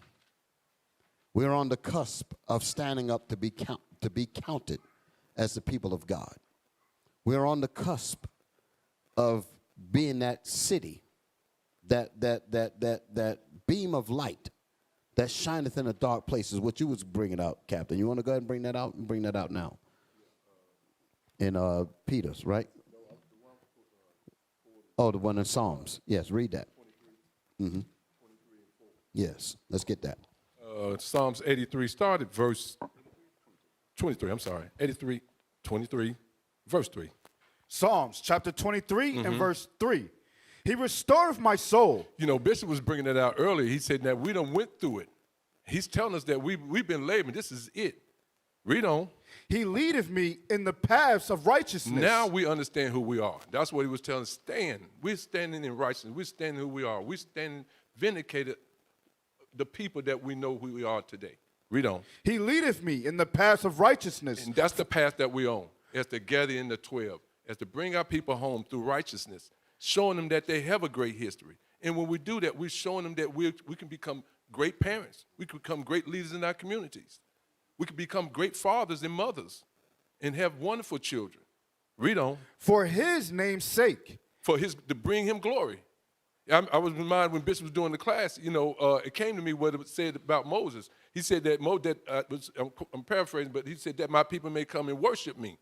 We're on the cusp of standing up to be counted as the people of God. We're on the cusp of being that city, that beam of light that shineth in the dark places, what you was bringing out, Captain. You want to go ahead and bring that out? And bring that out now. In Peter's, right? Oh, the one in Psalms. Yes, read that. Mm-hmm. Yes, let's get that. Psalms 83 started verse 23. I'm sorry. 83, 23, verse 3. Psalms chapter 23 and verse 3. He restoreth my soul. You know, Bishop was bringing that out earlier. He said that we done went through it. He's telling us that we've been laboring. This is it. Read on. He leadeth me in the paths of righteousness. Now we understand who we are. That's what he was telling us. Stand. We're standing in righteousness. We're standing who we are. We're standing vindicated the people that we know who we are today. Read on. He leadeth me in the paths of righteousness. And that's the path that we on, as to gather in the 12, as to bring our people home through righteousness, showing them that they have a great history. And when we do that, we're showing them that we can become great parents. We can become great leaders in our communities. We can become great fathers and mothers and have wonderful children. Read on. For his name's sake. To bring him glory. I was reminded when Bishop was doing the class, it came to me what it said about Moses. He said that, I'm paraphrasing, but he said that my people may come and worship me.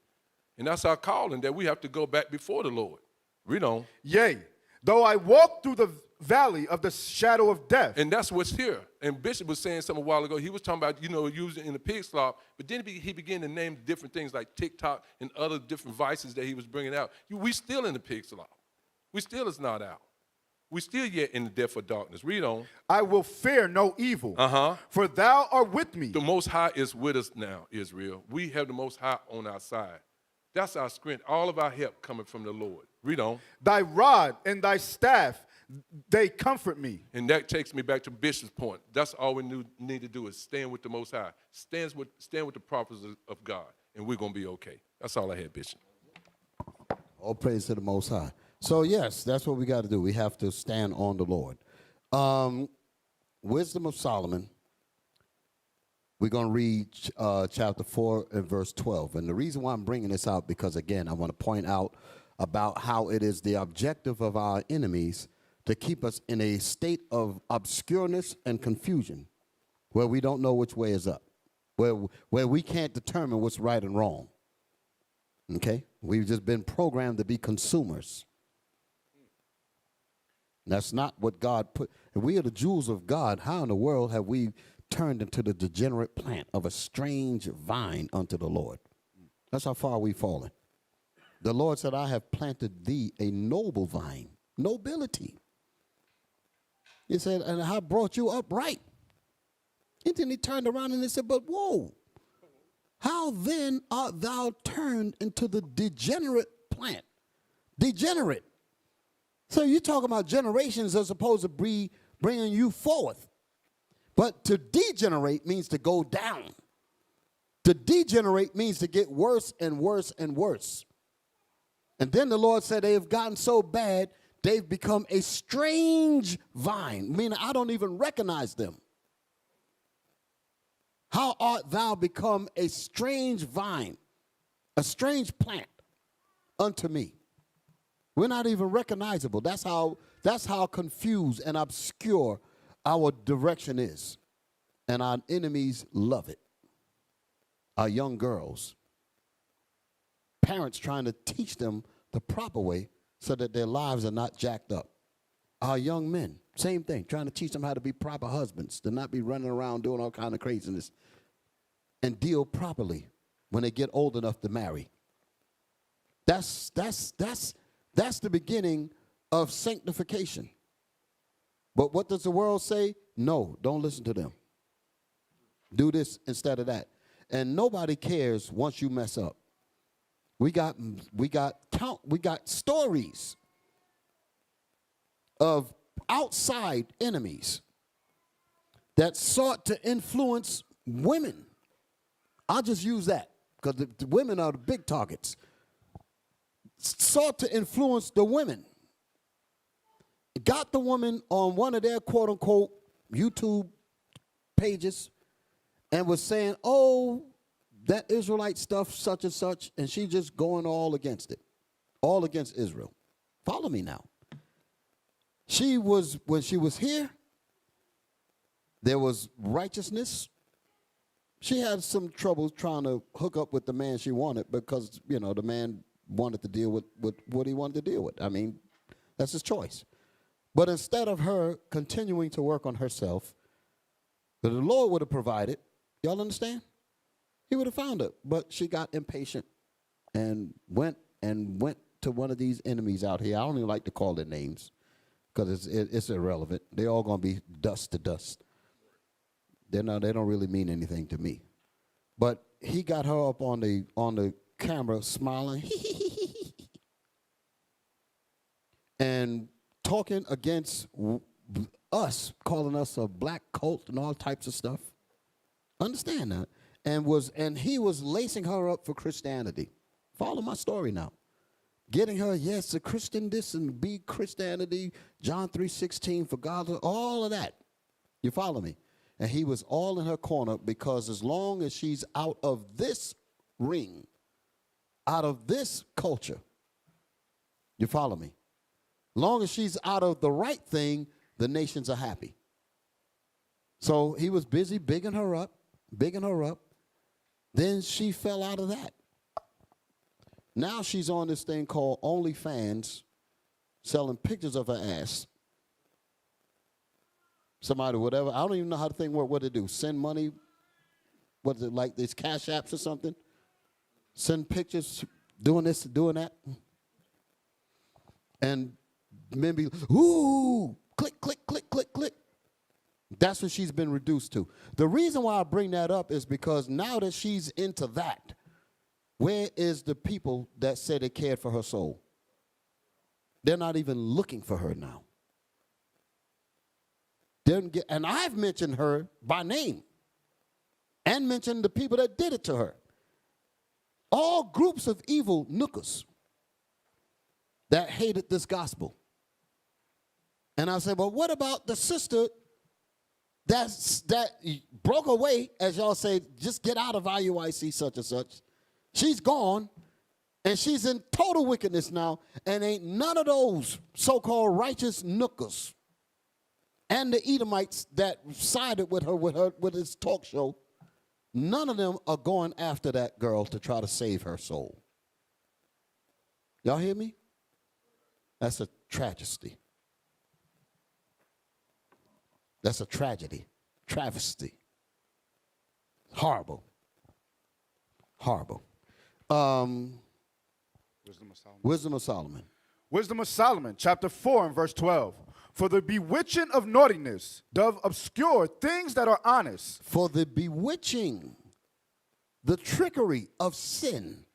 And that's our calling, that we have to go back before the Lord. Read on. Yea, though I walk through the valley of the shadow of death. And that's what's here. And Bishop was saying something a while ago. He was talking about, using in the pig slop, but then he began to name different things like TikTok and other different vices that he was bringing out. We still in the pig slop. We still is not out. We still yet in the depth of darkness. Read on. I will fear no evil, for thou art with me. The Most High is with us now, Israel. We have the Most High on our side. That's our strength. All of our help coming from the Lord. Read on. Thy rod and thy staff, they comfort me. And that takes me back to Bishop's point. That's all we need to do is stand with the Most High. Stand with the prophets of God, and we're going to be okay. That's all I had, Bishop. All praise to the Most High. So, yes, that's what we got to do. We have to stand on the Lord. Wisdom of Solomon. We're going to read chapter 4 and verse 12. And the reason why I'm bringing this out, because, again, I want to point out about how it is the objective of our enemies to keep us in a state of obscureness and confusion, where we don't know which way is up, where we can't determine what's right and wrong. Okay? We've just been programmed to be consumers. That's not what God put. If we are the jewels of God, how in the world have we turned into the degenerate plant of a strange vine unto the Lord? That's how far we've fallen. The Lord said, I have planted thee a noble vine, nobility. He said, and I brought you upright. And then he turned around and he said, but whoa, how then art thou turned into the degenerate plant? Degenerate. So you're talking about generations are supposed to be bringing you forth. But to degenerate means to go down. To degenerate means to get worse and worse and worse. And then the Lord said they have gotten so bad, they've become a strange vine, meaning I don't even recognize them. How art thou become a strange vine, a strange plant unto me? We're not even recognizable. That's how confused and obscure our direction is. And our enemies love it. Our young girls, parents trying to teach them the proper way so that their lives are not jacked up. Our young men, same thing, trying to teach them how to be proper husbands, to not be running around doing all kind of craziness, and deal properly when they get old enough to marry. That's the beginning of sanctification. But what does the world say? No, don't listen to them. Do this instead of that. And nobody cares once you mess up. We got stories of outside enemies that sought to influence women. I'll just use that because the women are the big targets. Sought to influence the women. Got the woman on one of their quote-unquote YouTube pages and was saying, oh, that Israelite stuff, such and such, and she just going all against it, all against Israel. Follow me now. When she was here, there was righteousness. She had some trouble trying to hook up with the man she wanted because, the man wanted to deal with what he wanted to deal with. I mean, that's his choice. But instead of her continuing to work on herself, the Lord would have provided. Y'all understand? He would have found her. But she got impatient and went to one of these enemies out here. I don't even like to call their names because it's irrelevant. They're all going to be dust to dust. They don't really mean anything to me. But he got her up on the camera smiling and talking against us, calling us a black cult and all types of stuff. Understand that? And he was lacing her up for Christianity. Follow my story now. Getting her, yes, a Christian this and be Christianity, John 3:16 for God, all of that. You follow me? And he was all in her corner because as long as she's out of this ring, out of this culture, you follow me? Long as she's out of the right thing, the nations are happy. So he was busy bigging her up, bigging her up. Then she fell out of that. Now she's on this thing called OnlyFans, selling pictures of her ass. Somebody, whatever. I don't even know how to think what they do. Send money. What is it, like these cash apps or something? Send pictures, doing this, doing that. And men be, ooh, click, click, click, click, click. That's what she's been reduced to. The reason why I bring that up is because now that she's into that, where is the people that said they cared for her soul? They're not even looking for her now. And I've mentioned her by name and mentioned the people that did it to her. All groups of evil nookers that hated this gospel. And I said, well, what about the sister that broke away, as y'all say, just get out of IUIC such and such. She's gone, and she's in total wickedness now, and ain't none of those so-called righteous nookers and the Edomites that sided with her with his talk show, none of them are going after that girl to try to save her soul. Y'all hear me? That's a tragedy. That's a tragedy, travesty. Horrible. Horrible. Wisdom of Solomon. Wisdom of Solomon. Wisdom of Solomon, chapter 4 and verse 12. For the bewitching of naughtiness doth obscure things that are honest. For the bewitching, the trickery of sin.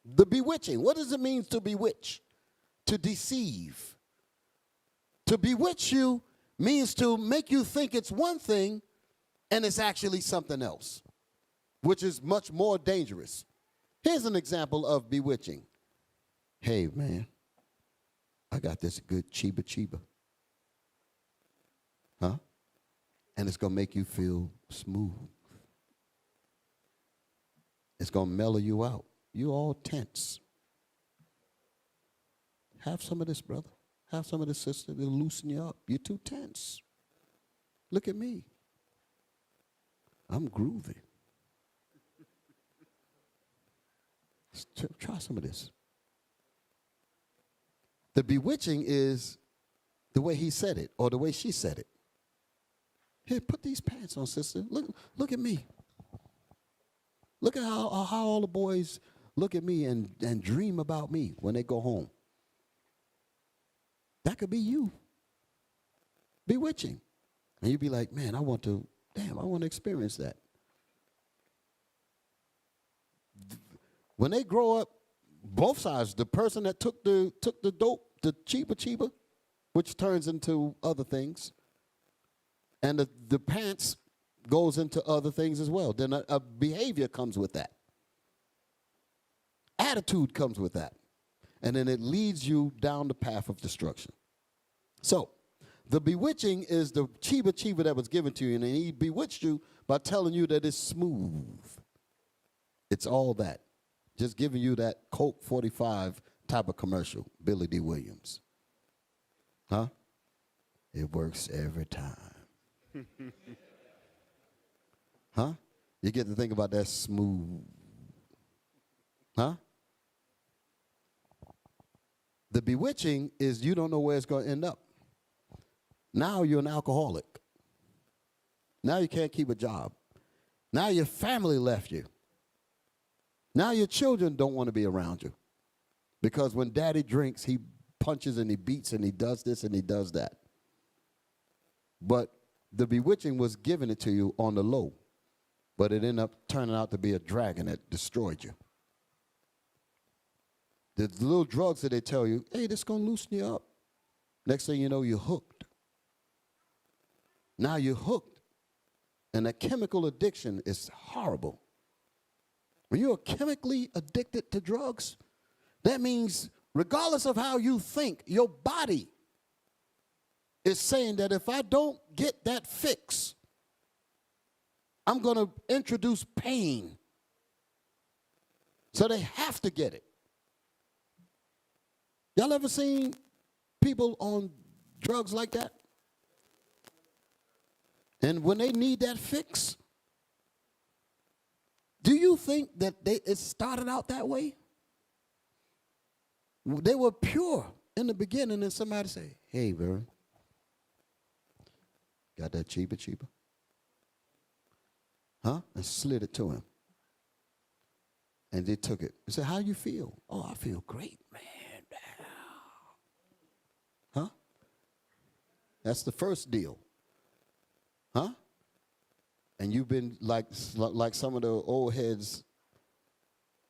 The bewitching. What does it mean to bewitch? To deceive. To bewitch you means to make you think it's one thing and it's actually something else, which is much more dangerous. Here's an example of bewitching. Hey, man, I got this good Chiba Chiba. Huh? And it's going to make you feel smooth. It's going to mellow you out. You all tense. Have some of this, brother. Have some of this, sister. It'll loosen you up. You're too tense. Look at me. I'm groovy. Try some of this. The bewitching is the way he said it or the way she said it. Here, put these pants on, sister. Look at me. Look at how all the boys look at me and dream about me when they go home. That could be you. Bewitching. And you'd be like, man, I want to experience that. When they grow up, both sides, the person that took the dope, the chiba, which turns into other things, and the pants goes into other things as well. Then a behavior comes with that. Attitude comes with that. And then it leads you down the path of destruction. So, the bewitching is the chiba that was given to you, and he bewitched you by telling you that it's smooth. It's all that. Just giving you that Coke 45 type of commercial, Billy D. Williams. Huh? It works every time. Huh? You get to think about that smooth. Huh? The bewitching is you don't know where it's going to end up. Now you're an alcoholic. Now you can't keep a job. Now your family left you. Now your children don't want to be around you. Because when daddy drinks, he punches and he beats and he does this and he does that. But the bewitching was giving it to you on the low. But it ended up turning out to be a dragon that destroyed you. The little drugs that they tell you, hey, this is going to loosen you up. Next thing you know, you're hooked. Now you're hooked. And that chemical addiction is horrible. When you're chemically addicted to drugs, that means regardless of how you think, your body is saying that if I don't get that fix, I'm going to introduce pain. So they have to get it. Y'all ever seen people on drugs like that? And when they need that fix, do you think that it started out that way? They were pure in the beginning, and somebody say, hey, bro, got that cheaper? Huh? And slid it to him. And they took it. He said, how you feel? Oh, I feel great, man. Huh? That's the first deal. Huh? And you've been like some of the old heads.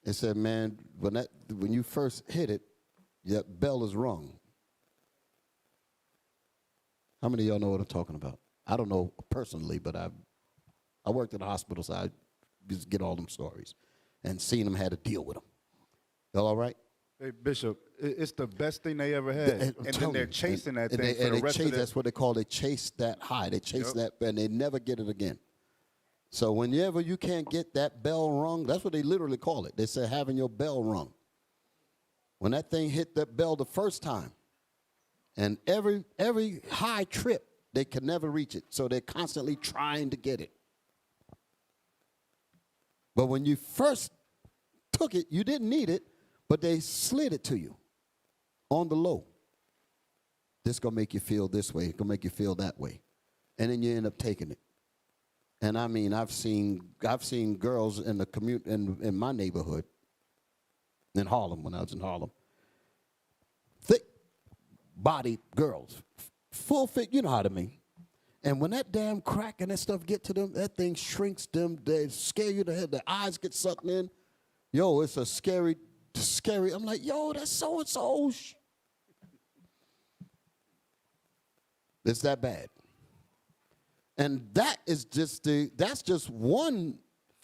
They said, man, when you first hit it, that bell is rung. How many of y'all know what I'm talking about? I don't know personally, but I worked in the hospital, so I just get all them stories and seen them had to deal with them. Y'all all right? Hey, Bishop, it's the best thing they ever had. And then they're chasing that thing for the rest of their... That's what they call, they chase that high. They chase that, and they never get it again. So whenever you can't get that bell rung, that's what they literally call it. They say having your bell rung. When that thing hit that bell the first time, and every high trip, they can never reach it. So they're constantly trying to get it. But when you first took it, you didn't need it, but they slid it to you on the low. This going to make you feel this way. It's going to make you feel that way. And then you end up taking it. And I mean, I've seen girls in the in my neighborhood, in Harlem, when I was in Harlem, thick-bodied girls, full fit, you know what I mean. And when that damn crack and that stuff get to them, that thing shrinks them. They scare you to hell. Their eyes get sucked in. Yo, it's a scary. I'm like, yo, that's so-and-so. It's that bad. And that's just one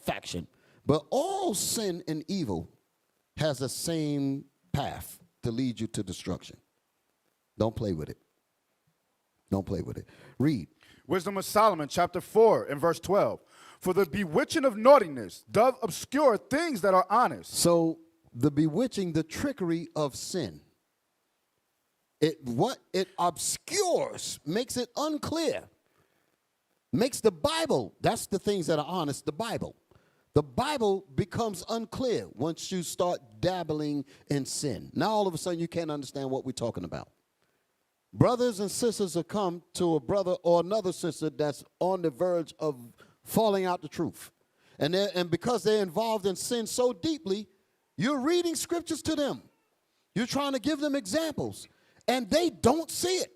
faction. But all sin and evil has the same path to lead you to destruction. Don't play with it. Don't play with it. Read. Wisdom of Solomon, chapter 4, and verse 12. For the bewitching of naughtiness doth obscure things that are honest. So the bewitching, the trickery of sin, it obscures, makes it unclear, makes the Bible, that's the things that are honest, the Bible. The Bible becomes unclear once you start dabbling in sin. Now all of a sudden you can't understand what we're talking about. Brothers and sisters will come to a brother or another sister that's on the verge of falling out the truth. And because they're involved in sin so deeply, you're reading scriptures to them. You're trying to give them examples. And they don't see it.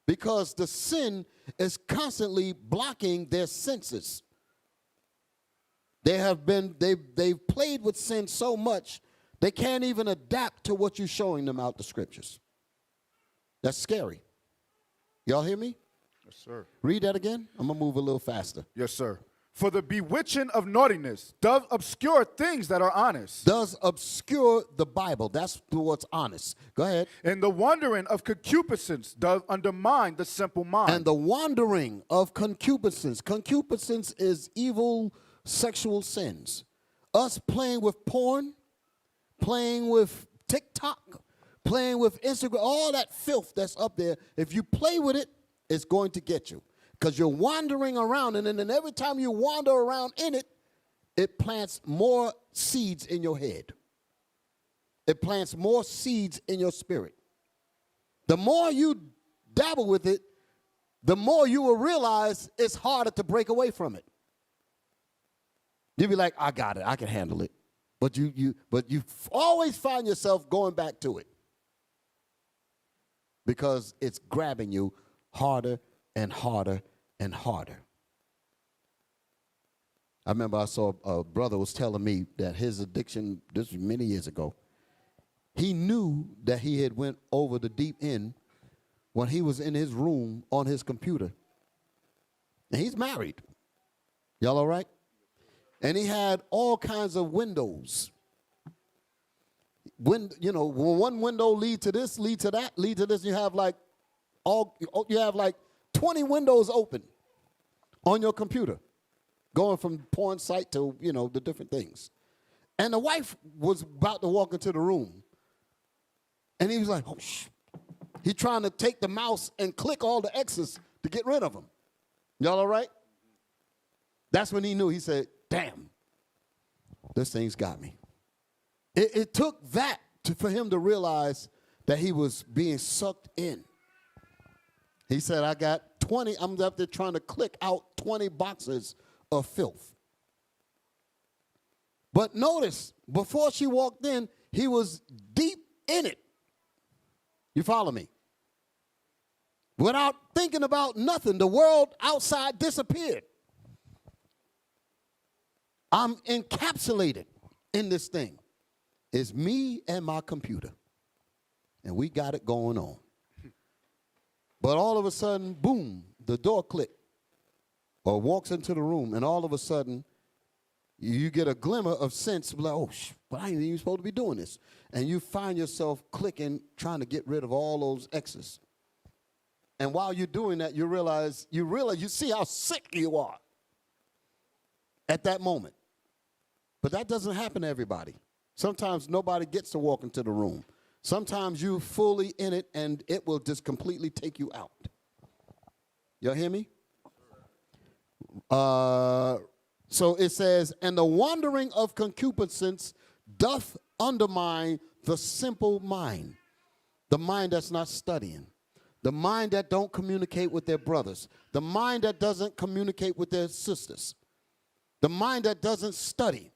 Because the sin is constantly blocking their senses. They've played with sin so much, they can't even adapt to what you're showing them out the scriptures. That's scary. Y'all hear me? Yes, sir. Read that again. I'm going to move a little faster. Yes, sir. For the bewitching of naughtiness doth obscure things that are honest. Does obscure the Bible. That's what's honest. Go ahead. And the wandering of concupiscence doth undermine the simple mind. And the wandering of concupiscence. Concupiscence is evil sexual sins. Us playing with porn, playing with TikTok, playing with Instagram, all that filth that's up there, if you play with it, it's going to get you. Because you're wandering around, and then every time you wander around in it, it plants more seeds in your head. It plants more seeds in your spirit. The more you dabble with it, the more you will realize it's harder to break away from it. You'll be like, I got it, I can handle it. But you always find yourself going back to it. Because it's grabbing you harder and harder and harder. I remember I saw a brother was telling me that his addiction, this was many years ago, he knew that he had went over the deep end when he was in his room on his computer. And he's married. Y'all all right? And he had all kinds of windows. When one window lead to this, lead to that, lead to this, you have like 20 windows open on your computer, going from porn site to, the different things. And the wife was about to walk into the room. And he was like, oh, shh. He trying to take the mouse and click all the X's to get rid of them. Y'all all right? That's when he knew. He said, damn, this thing's got me. It took that for him to realize that he was being sucked in. He said, I got 20, I'm up there trying to click out 20 boxes of filth. But notice, before she walked in, he was deep in it. You follow me? Without thinking about nothing, the world outside disappeared. I'm encapsulated in this thing. It's me and my computer. And we got it going on. But all of a sudden, boom, the door clicked or walks into the room, and all of a sudden, you get a glimmer of sense, like, oh, but I ain't even supposed to be doing this. And you find yourself clicking, trying to get rid of all those X's. And while you're doing that, you realize, you see how sick you are at that moment. But that doesn't happen to everybody. Sometimes nobody gets to walk into the room. Sometimes you fully in it, and it will just completely take you out. Y'all hear me? So it says, and the wandering of concupiscence doth undermine the simple mind, the mind that's not studying, the mind that don't communicate with their brothers, the mind that doesn't communicate with their sisters, the mind that doesn't study,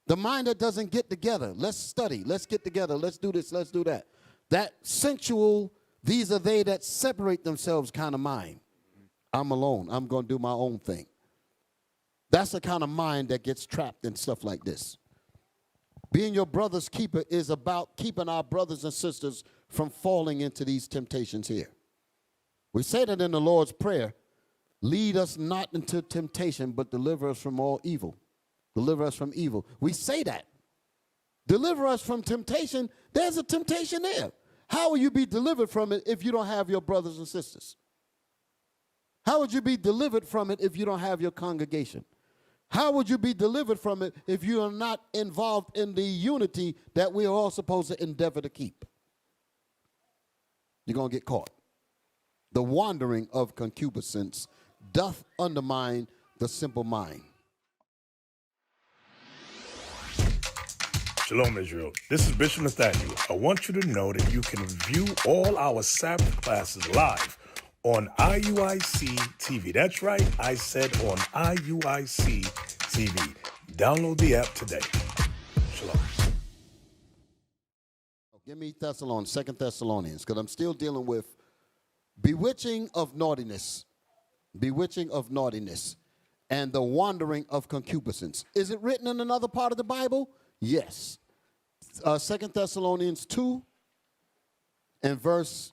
the mind that doesn't get together. Let's study. Let's get together. Let's do this. Let's do that. That sensual, these are they that separate themselves kind of mind. I'm alone. I'm going to do my own thing. That's the kind of mind that gets trapped in stuff like this. Being your brother's keeper is about keeping our brothers and sisters from falling into these temptations here. We say that in the Lord's Prayer, lead us not into temptation, but deliver us from all evil. Deliver us from evil. We say that. Deliver us from temptation. There's a temptation there. How will you be delivered from it if you don't have your brothers and sisters? How would you be delivered from it if you don't have your congregation? How would you be delivered from it if you are not involved in the unity that we are all supposed to endeavor to keep? You're going to get caught. The wandering of concupiscence doth undermine the simple mind. Shalom, Israel. This is Bishop Nathaniel. I want you to know that you can view all our Sabbath classes live on IUIC TV. That's right, I said on IUIC TV. Download the app today. Shalom. Give me Thessalonians, 2 Thessalonians, because I'm still dealing with bewitching of naughtiness, and the wandering of concupiscence. Is it written in another part of the Bible? Yes. 2 Thessalonians 2 and verse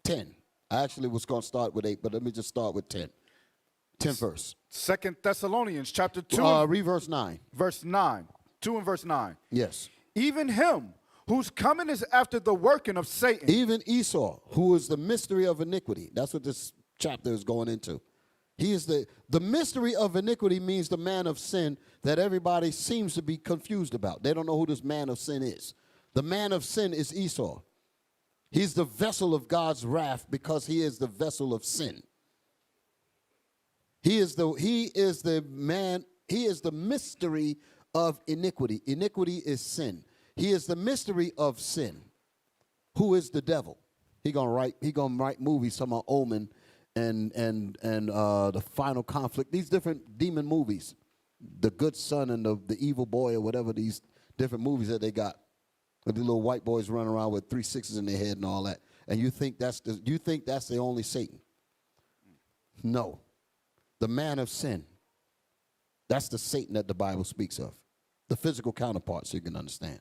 10. I actually was going to start with 8, but let me just start with 10. 10 verse. 2 Thessalonians chapter 2. Read verse 9. Verse 9. 2 and verse 9. Yes. Even him whose coming is after the working of Satan. Even Esau, who is the mystery of iniquity. That's what this chapter is going into. He is the mystery of iniquity means the man of sin that everybody seems to be confused about. They don't know who this man of sin is. The man of sin is Esau. He's the vessel of God's wrath because he is the vessel of sin. He is the mystery of iniquity. Iniquity is sin. He is the mystery of sin. Who is the devil? He gonna write movies talking about Omen and the Final Conflict. These different demon movies, the good son and the evil boy, or whatever, these different movies that they got. With the little white boys running around with 3 6s in their head and all that. And you think that's the only Satan. No. The man of sin. That's the Satan that the Bible speaks of. The physical counterpart, so you can understand.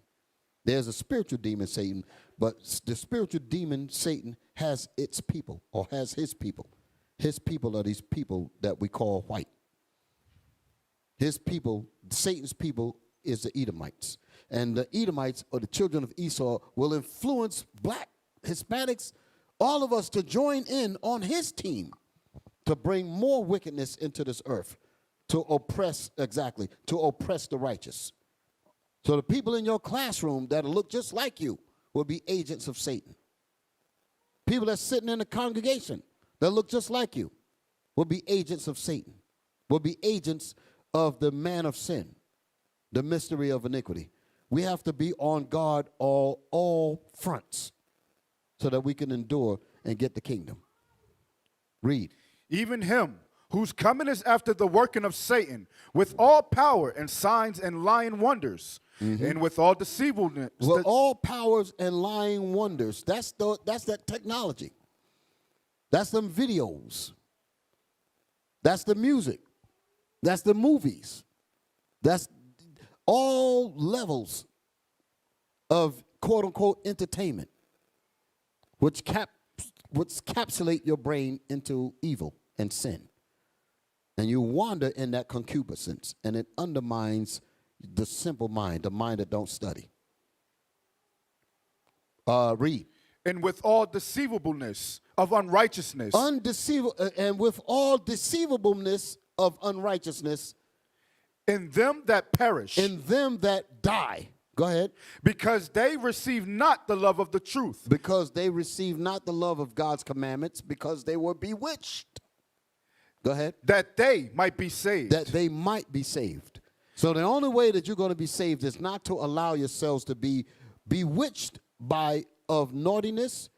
There's a spiritual demon, Satan, but the spiritual demon, Satan, has its people, or has his people. His people are these people that we call white. His people, Satan's people, is the Edomites. And the Edomites, or the children of Esau, will influence black, Hispanics, all of us to join in on his team to bring more wickedness into this earth, to oppress the righteous. So the people in your classroom that look just like you will be agents of Satan. People that's sitting in the congregation that look just like you will be agents of Satan, will be agents of the man of sin, the mystery of iniquity. We have to be on guard all fronts so that we can endure and get the kingdom. Read. Even him whose coming is after the working of Satan, with all power and signs and lying wonders, and with all deceivableness. With all powers and lying wonders. That's that technology. That's them videos. That's the music. That's the movies. That's all levels of quote-unquote entertainment, which capsulate your brain into evil and sin. And you wander in that concupiscence, and it undermines the simple mind, the mind that don't study. Read. And with all deceivableness of unrighteousness. And with all deceivableness of unrighteousness. In them that perish. In them that die. Go ahead. Because they receive not the love of the truth. Because they receive not the love of God's commandments, because they were bewitched. Go ahead. That they might be saved. That they might be saved. So the only way that you're going to be saved is not to allow yourselves to be bewitched of naughtiness,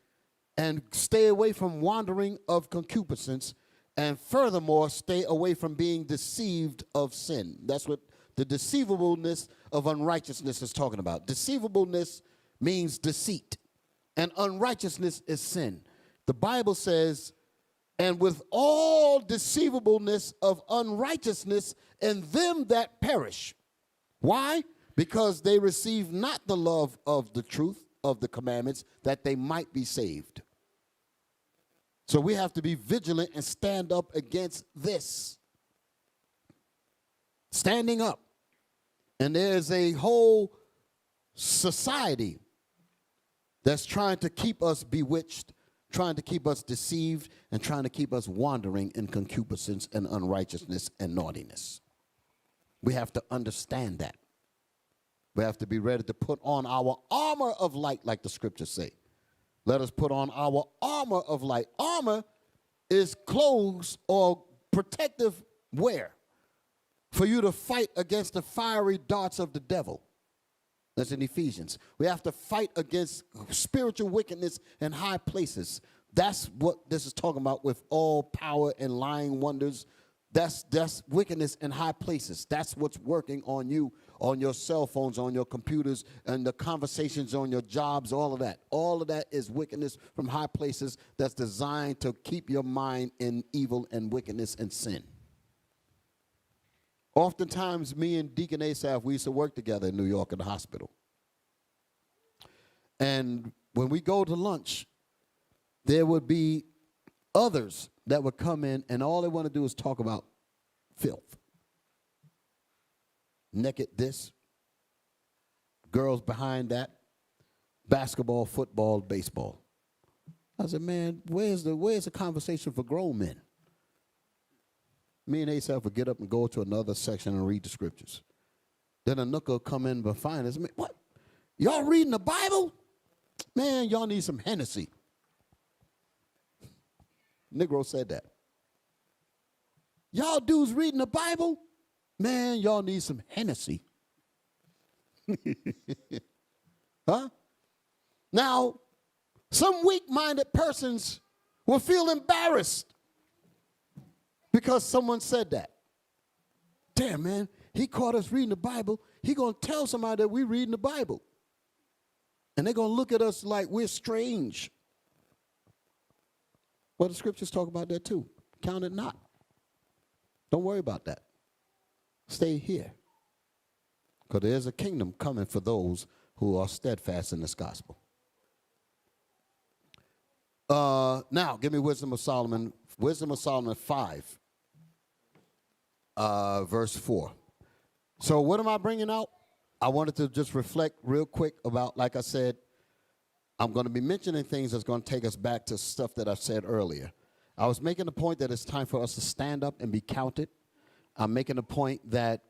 and stay away from wandering of concupiscence, and furthermore, stay away from being deceived of sin. That's what the deceivableness of unrighteousness is talking about. Deceivableness means deceit, and unrighteousness is sin. The Bible says, and with all deceivableness of unrighteousness in them that perish. Why? Because they receive not the love of the truth of the commandments, that they might be saved. So we have to be vigilant and stand up against this. Standing up. And there's a whole society that's trying to keep us bewitched, trying to keep us deceived, and trying to keep us wandering in concupiscence and unrighteousness and naughtiness. We have to understand that. We have to be ready to put on our armor of light, like the scriptures say. Let us put on our armor of light. Armor is clothes or protective wear for you to fight against the fiery darts of the devil. That's in Ephesians. We have to fight against spiritual wickedness in high places. That's what this is talking about with all power and lying wonders. That's wickedness in high places. That's what's working on you, on your cell phones, on your computers, and the conversations on your jobs, all of that. All of that is wickedness from high places that's designed to keep your mind in evil and wickedness and sin. Oftentimes, me and Deacon Asaph, we used to work together in New York at the hospital. And when we go to lunch, there would be others that would come in, and all they want to do is talk about filth. Naked this, girls behind that, basketball, football, baseball. I said, man, where's the conversation for grown men? Me and Asaph would get up and go to another section and read the scriptures. Then a nook will come in behind us. What? Y'all reading the Bible? Man, y'all need some Hennessy. Negro said that. Y'all dudes reading the Bible? Man, y'all need some Hennessy. Huh? Now, some weak-minded persons will feel embarrassed because someone said that. Damn, man, he caught us reading the Bible. He going to tell somebody that we're reading the Bible. And they're going to look at us like we're strange. Well, the scriptures talk about that too. Count it not. Don't worry about that. Stay here. Because there's a kingdom coming for those who are steadfast in this gospel. Now, give me Wisdom of Solomon. Wisdom of Solomon 5, verse 4. So what am I bringing out? I wanted to just reflect real quick about, like I said, I'm going to be mentioning things that's going to take us back to stuff that I said earlier. I was making the point that it's time for us to stand up and be counted. I'm making the point that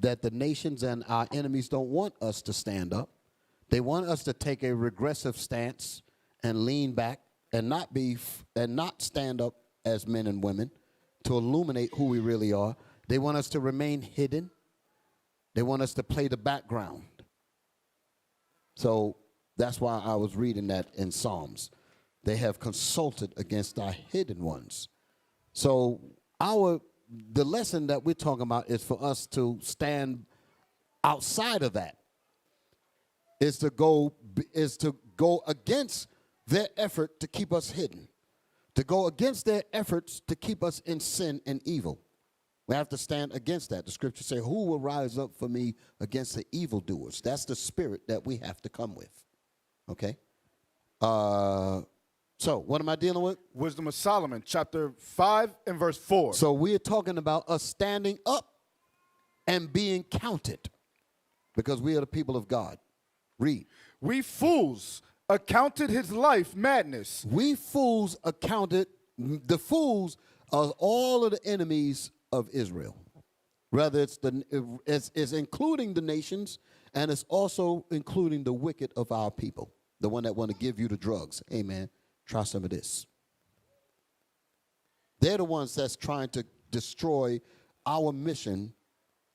the nations and our enemies don't want us to stand up They want us to take a regressive stance and lean back and not stand up as men and women to illuminate who we really are. They want us to remain hidden. They want us to play the background. So that's why I was reading that in Psalms. They have consulted against our hidden ones. So the lesson that we're talking about is for us to stand outside of that. Is to go against their effort to keep us hidden, to go against their efforts to keep us in sin and evil. We have to stand against that. The scriptures say, who will rise up for me against the evildoers? That's the spirit that we have to come with. Okay? So what am I dealing with? Wisdom of Solomon, chapter 5 and verse 4. So we're talking about us standing up and being counted because we are the people of God. Read. We fools accounted his life madness. We fools accounted, the fools are all of the enemies of Israel. Rather, it's including the nations, and it's also including the wicked of our people, the one that want to give you the drugs. Amen. Try some of this. They're the ones that's trying to destroy our mission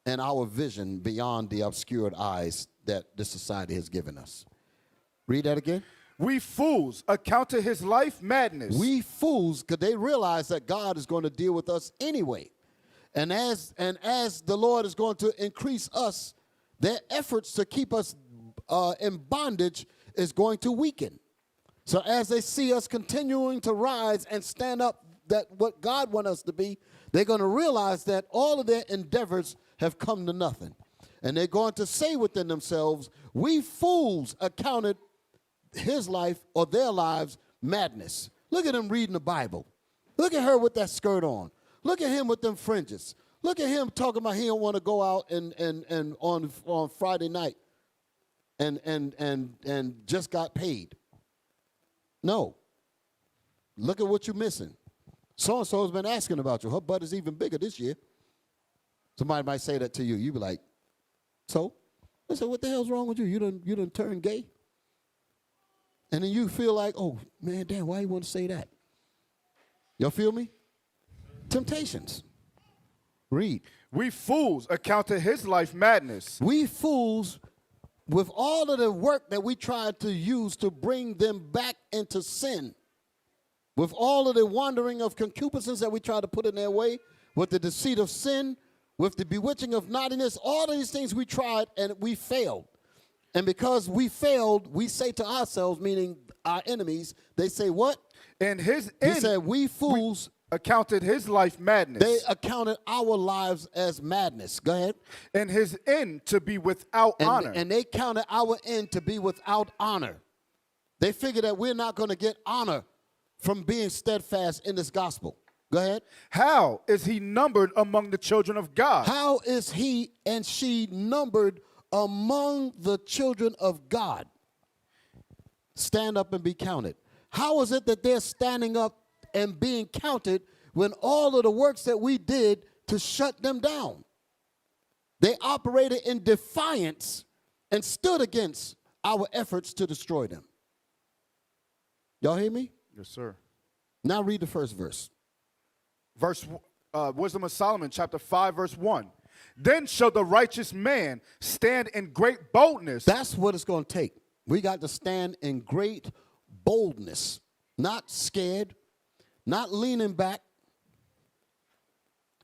and our vision beyond the obscured eyes that this society has given us. Read that again. We fools accounted his life madness. We fools, because they realize that God is going to deal with us anyway. And as the Lord is going to increase us, their efforts to keep us in bondage is going to weaken. So as they see us continuing to rise and stand up that what God wants us to be, they're going to realize that all of their endeavors have come to nothing. And they're going to say within themselves, we fools accounted his life or their lives madness. Look at him reading the Bible. Look at her with that skirt on. Look at him with them fringes. Look at him talking about he don't want to go out and on Friday night and just got paid. No. Look at what you're missing. So-and-so has been asking about you. Her butt is even bigger this year. Somebody might say that to you. You be like, so? I said, what the hell's wrong with you? You done turned gay? And then you feel like, oh, man, damn, why you want to say that? Y'all feel me? Temptations. Read. We fools accounted his life madness. We fools, with all of the work that we tried to use to bring them back into sin, with all of the wandering of concupiscence that we tried to put in their way, with the deceit of sin, with the bewitching of naughtiness, all of these things we tried and we failed. And because we failed, we say to ourselves, meaning our enemies, they say what? And his He end said, we fools, accounted his life madness. they accounted our lives as madness. Go ahead. And his end to be without honor. And they counted our end to be without honor. They figured that we're not going to get honor from being steadfast in this gospel. Go ahead. How is he numbered among the children of God? How is he and she numbered among the children of God? Stand up and be counted. How is it that they're standing up and being counted when all of the works that we did to shut them down? They operated in defiance and stood against our efforts to destroy them. Y'all hear me? Yes, sir. Now read the first verse. Wisdom of Solomon, chapter 5, verse 1. Then shall the righteous man stand in great boldness. That's what it's going to take. We got to stand in great boldness, not scared, not leaning back,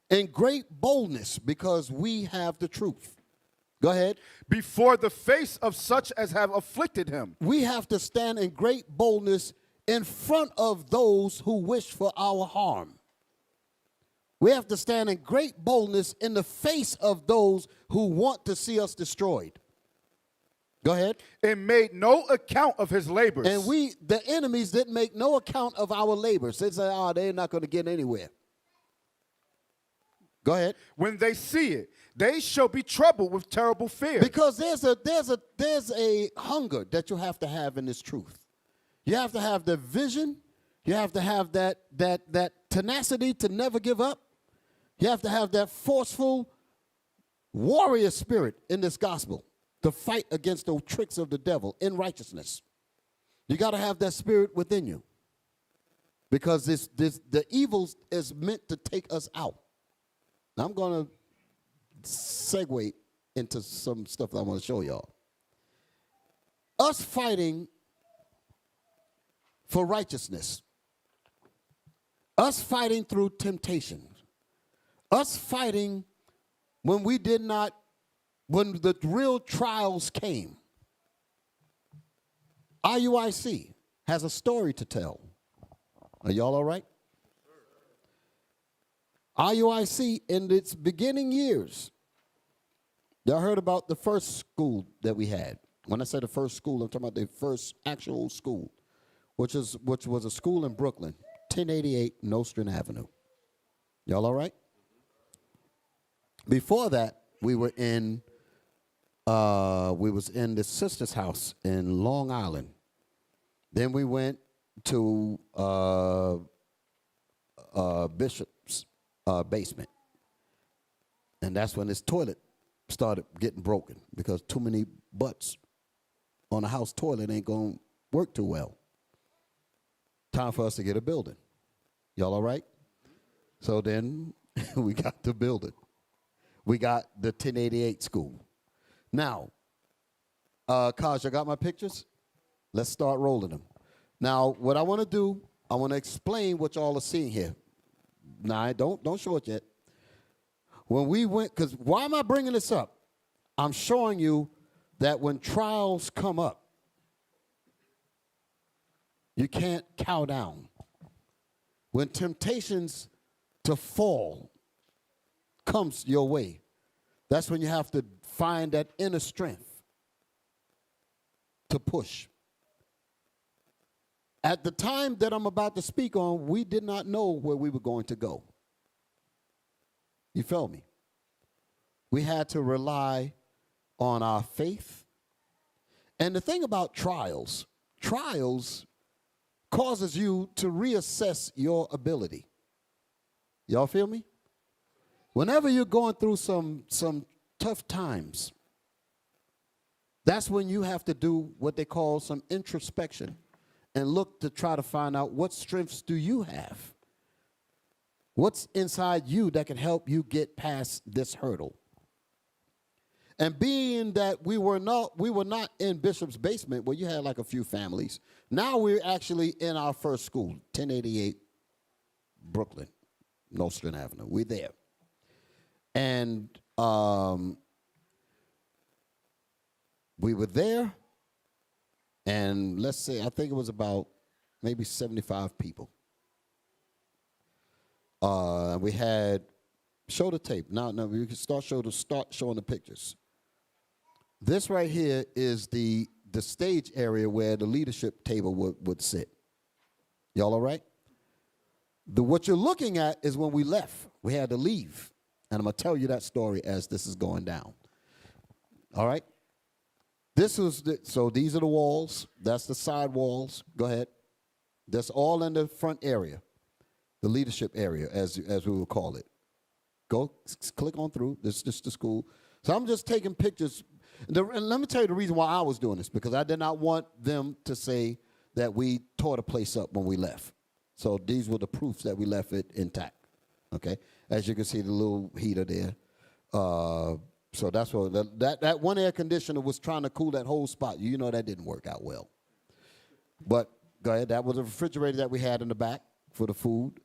in great boldness because we have the truth. Go ahead. Before the face of such as have afflicted him. We have to stand in great boldness in front of those who wish for our harm. We have to stand in great boldness in the face of those who want to see us destroyed. Go ahead. And made no account of his labors. And the enemies, didn't make no account of our labors. They said, oh, they're not going to get anywhere. Go ahead. When they see it, they shall be troubled with terrible fear. Because there's a hunger that you have to have in this truth. You have to have the vision. You have to have that tenacity to never give up. You have to have that forceful warrior spirit in this gospel to fight against the tricks of the devil in righteousness. You got to have that spirit within you, because the evil is meant to take us out. Now I'm going to segue into some stuff that I want to show y'all. Us fighting for righteousness, us fighting through temptation, us fighting when when the real trials came. IUIC has a story to tell. Are y'all all right? IUIC, in its beginning years, y'all heard about the first school that we had. When I say the first school, I'm talking about the first actual school, which was a school in Brooklyn, 1088 Nostrand Avenue. Y'all all right? Before that, we was in the sister's house in Long Island. Then we went to Bishop's basement. And that's when his toilet started getting broken, because too many butts on a house toilet ain't going to work too well. Time for us to get a building. Y'all all right? So then we got the building. We got the 1088 school. Now, Kaj, I got my pictures? Let's start rolling them. Now, what I want to do, I want to explain what y'all are seeing here. Now, don't show it yet. When we went, because why am I bringing this up? I'm showing you that when trials come up, you can't cow down. When temptations to fall comes your way, that's when you have to find that inner strength to push. At the time that I'm about to speak on, we did not know where we were going to go. You felt me? We had to rely on our faith. And the thing about trials causes you to reassess your ability. Y'all feel me? Whenever you're going through some tough times, that's when you have to do what they call some introspection and look to try to find out what strengths do you have. What's inside you that can help you get past this hurdle? And being that we were not in Bishop's basement where you had like a few families, now we're actually in our first school, 1088 Brooklyn, Nostrand Avenue. We're there. And we were there, and let's say, I think it was about maybe 75 people. We had, show the tape. Now we can start showing the pictures. This right here is the stage area where the leadership table would sit. Y'all all right? What you're looking at is when we left. We had to leave. And I'm going to tell you that story as this is going down. All right? So these are the walls. That's the side walls. Go ahead. That's all in the front area. The leadership area, as we would call it. Go click on through. This is just the school. So I'm just taking pictures. And let me tell you the reason why I was doing this, because I did not want them to say that we tore the place up when we left. So these were the proofs that we left it intact. Okay? As you can see, the little heater there. So that's what that one air conditioner was trying to cool that whole spot. You know that didn't work out well. But go ahead. That was a refrigerator that we had in the back for the food.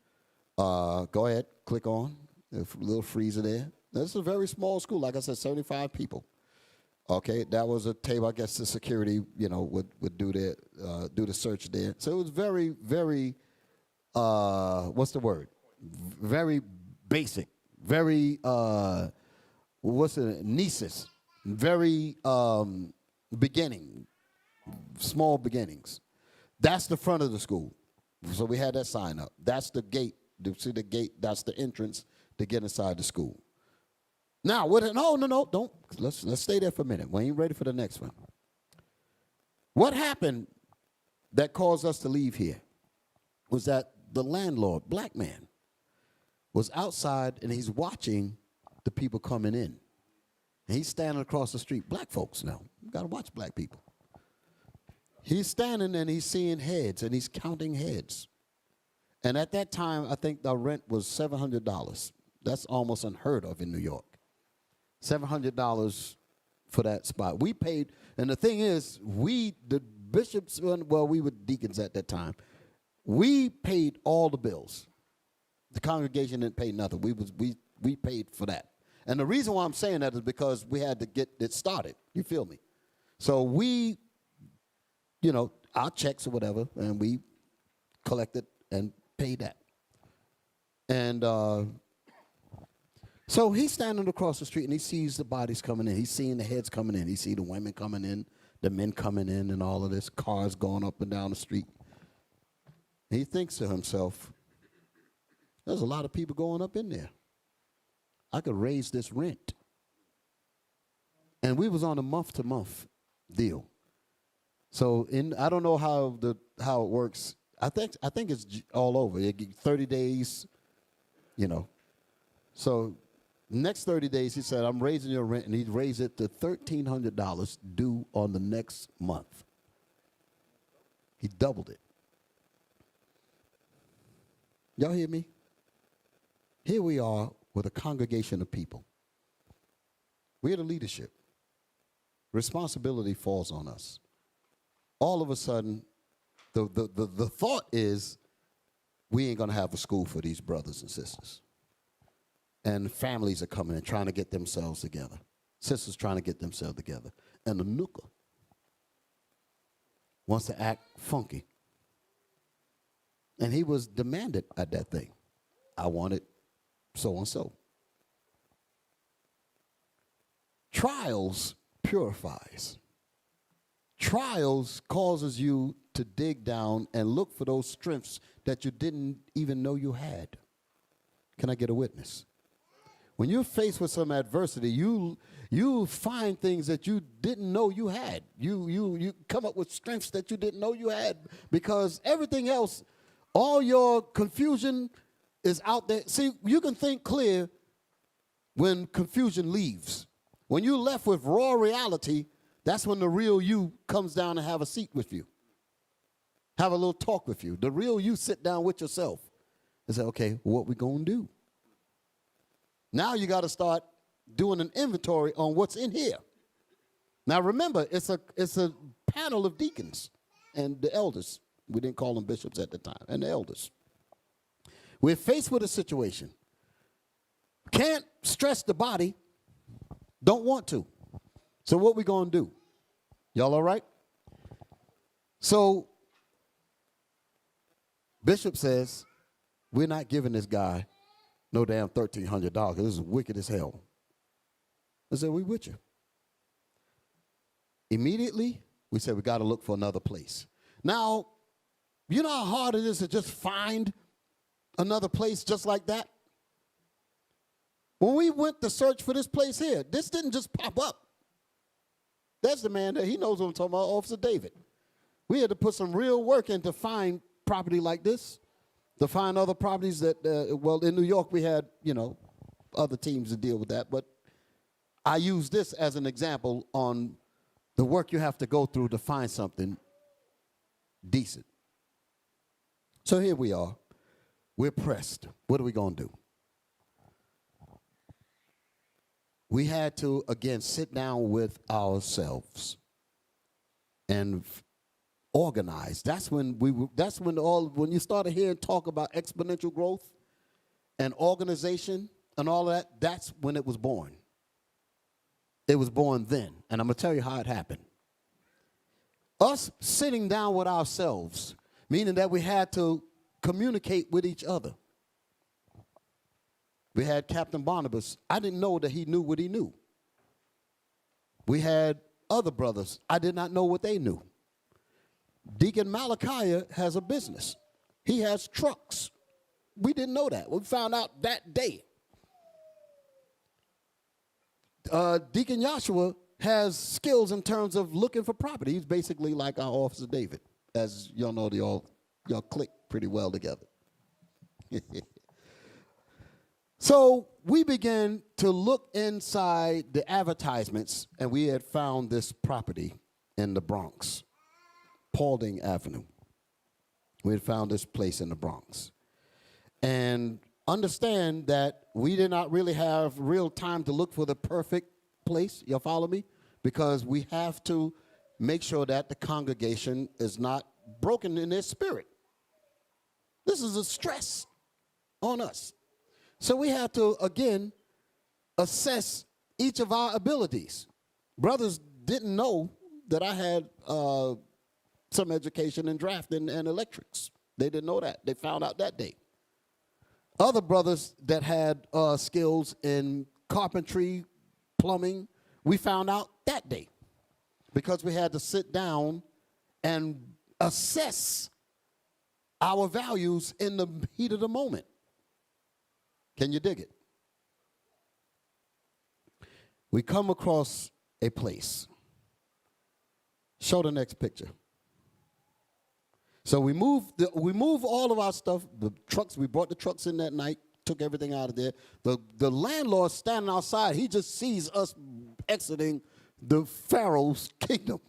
Go ahead. Click on. A little freezer there. This is a very small school. Like I said, 75 people. Okay, that was a table. I guess the security, would do the search there. So it was very, very, what's the word? Very basic. Very, Nieces. Very beginning, small beginnings. That's the front of the school. So we had that sign up. That's the gate. You see the gate? That's the entrance to get inside the school. Now, no, don't. Let's stay there for a minute. We ain't ready for the next one. What happened that caused us to leave here was that the landlord, black man, was outside and he's watching the people coming in. And he's standing across the street. Black folks now. You got to watch black people. He's standing and he's seeing heads and he's counting heads. And at that time, I think the rent was $700. That's almost unheard of in New York. $700 for that spot. We paid, and the thing is, the bishops, well, we were deacons at that time. We paid all the bills. The congregation didn't pay nothing. We paid for that. And the reason why I'm saying that is because we had to get it started. You feel me? So we, our checks or whatever, and we collected and paid that. And so he's standing across the street and he sees the bodies coming in. He's seeing the heads coming in. He sees the women coming in, the men coming in, and all of this, cars going up and down the street. He thinks to himself, there's a lot of people going up in there. I could raise this rent. And we was on a month-to-month deal. So I don't know how it works. I think it's all over. 30 days, So next 30 days, he said, I'm raising your rent, and he raised it to $1,300 due on the next month. He doubled it. Y'all hear me? Here we are with a congregation of people. We're the leadership. Responsibility falls on us. All of a sudden, the thought is we ain't going to have a school for these brothers and sisters. And families are coming and trying to get themselves together. Sisters trying to get themselves together. And the nooker wants to act funky. And he was demanded at that thing. I want it so and so. Trials purifies. Trials causes you to dig down and look for those strengths that you didn't even know you had. Can I get a witness? When you're faced with some adversity, you find things that you didn't know you had. You come up with strengths that you didn't know you had, because everything else, all your confusion is out there. See, you can think clear when confusion leaves. When you're left with raw reality, that's when the real you comes down and have a seat with you. Have a little talk with you. The real you sit down with yourself and say, okay, what we gonna do? Now you got to start doing an inventory on what's in here. Now remember, it's a panel of deacons and the elders. We didn't call them bishops at the time, and the elders. We're faced with a situation. Can't stress the body. Don't want to. So what we going to do? Y'all all right? So Bishop says, we're not giving this guy no damn $1,300. This is wicked as hell. I said, we with you. Immediately, we said, we got to look for another place. Now, you know how hard it is to just find another place just like that? When we went to search for this place here, this didn't just pop up. That's the man that he knows what I'm talking about, Officer David. We had to put some real work in to find property like this, to find other properties that, in New York we had, other teams to deal with that. But I use this as an example on the work you have to go through to find something decent. So here we are. We're pressed. What are we going to do? We had to, again, sit down with ourselves and organize. That's when when you started hearing talk about exponential growth and organization and all of that, that's when it was born. It was born then. And I'm going to tell you how it happened. Us sitting down with ourselves, meaning that we had to communicate with each other. We had Captain Barnabas. I didn't know that he knew what he knew. We had other brothers. I did not know what they knew. Deacon Malachi has a business. He has trucks. We didn't know that. We found out that day. Deacon Joshua has skills in terms of looking for property. He's basically like our Officer David. As y'all know, y'all click pretty well together. So we began to look inside the advertisements, and we had found this property in the Bronx, Paulding Avenue. We had found this place in the Bronx. And understand that we did not really have real time to look for the perfect place. Y'all follow me? Because we have to make sure that the congregation is not broken in their spirit. This is a stress on us. So we have to, again, assess each of our abilities. Brothers didn't know that I had some education in drafting and electrics. They didn't know that. They found out that day. Other brothers that had skills in carpentry, plumbing, we found out that day because we had to sit down and assess our values in the heat of the moment. Can you dig it? We come across a place. Show the next picture. So we move all of our stuff, the trucks, we brought the trucks in that night, took everything out of there. The landlord standing outside, he just sees us exiting the Pharaoh's kingdom.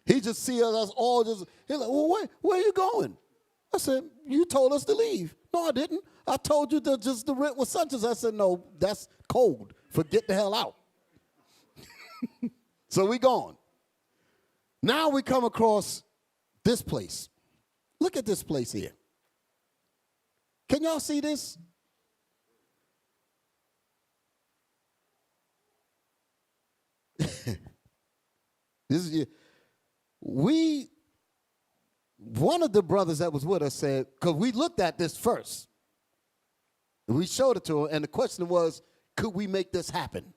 He just sees us all just, he's like, well, where are you going? I said, you told us to leave. No, I didn't. I told you that just the rent was such as. I said, no, that's cold. Forget the hell out. So we gone. Now we come across this place. Look at this place here. Can y'all see this? One of the brothers that was with us said, because we looked at this first. We showed it to him, and the question was, could we make this happen?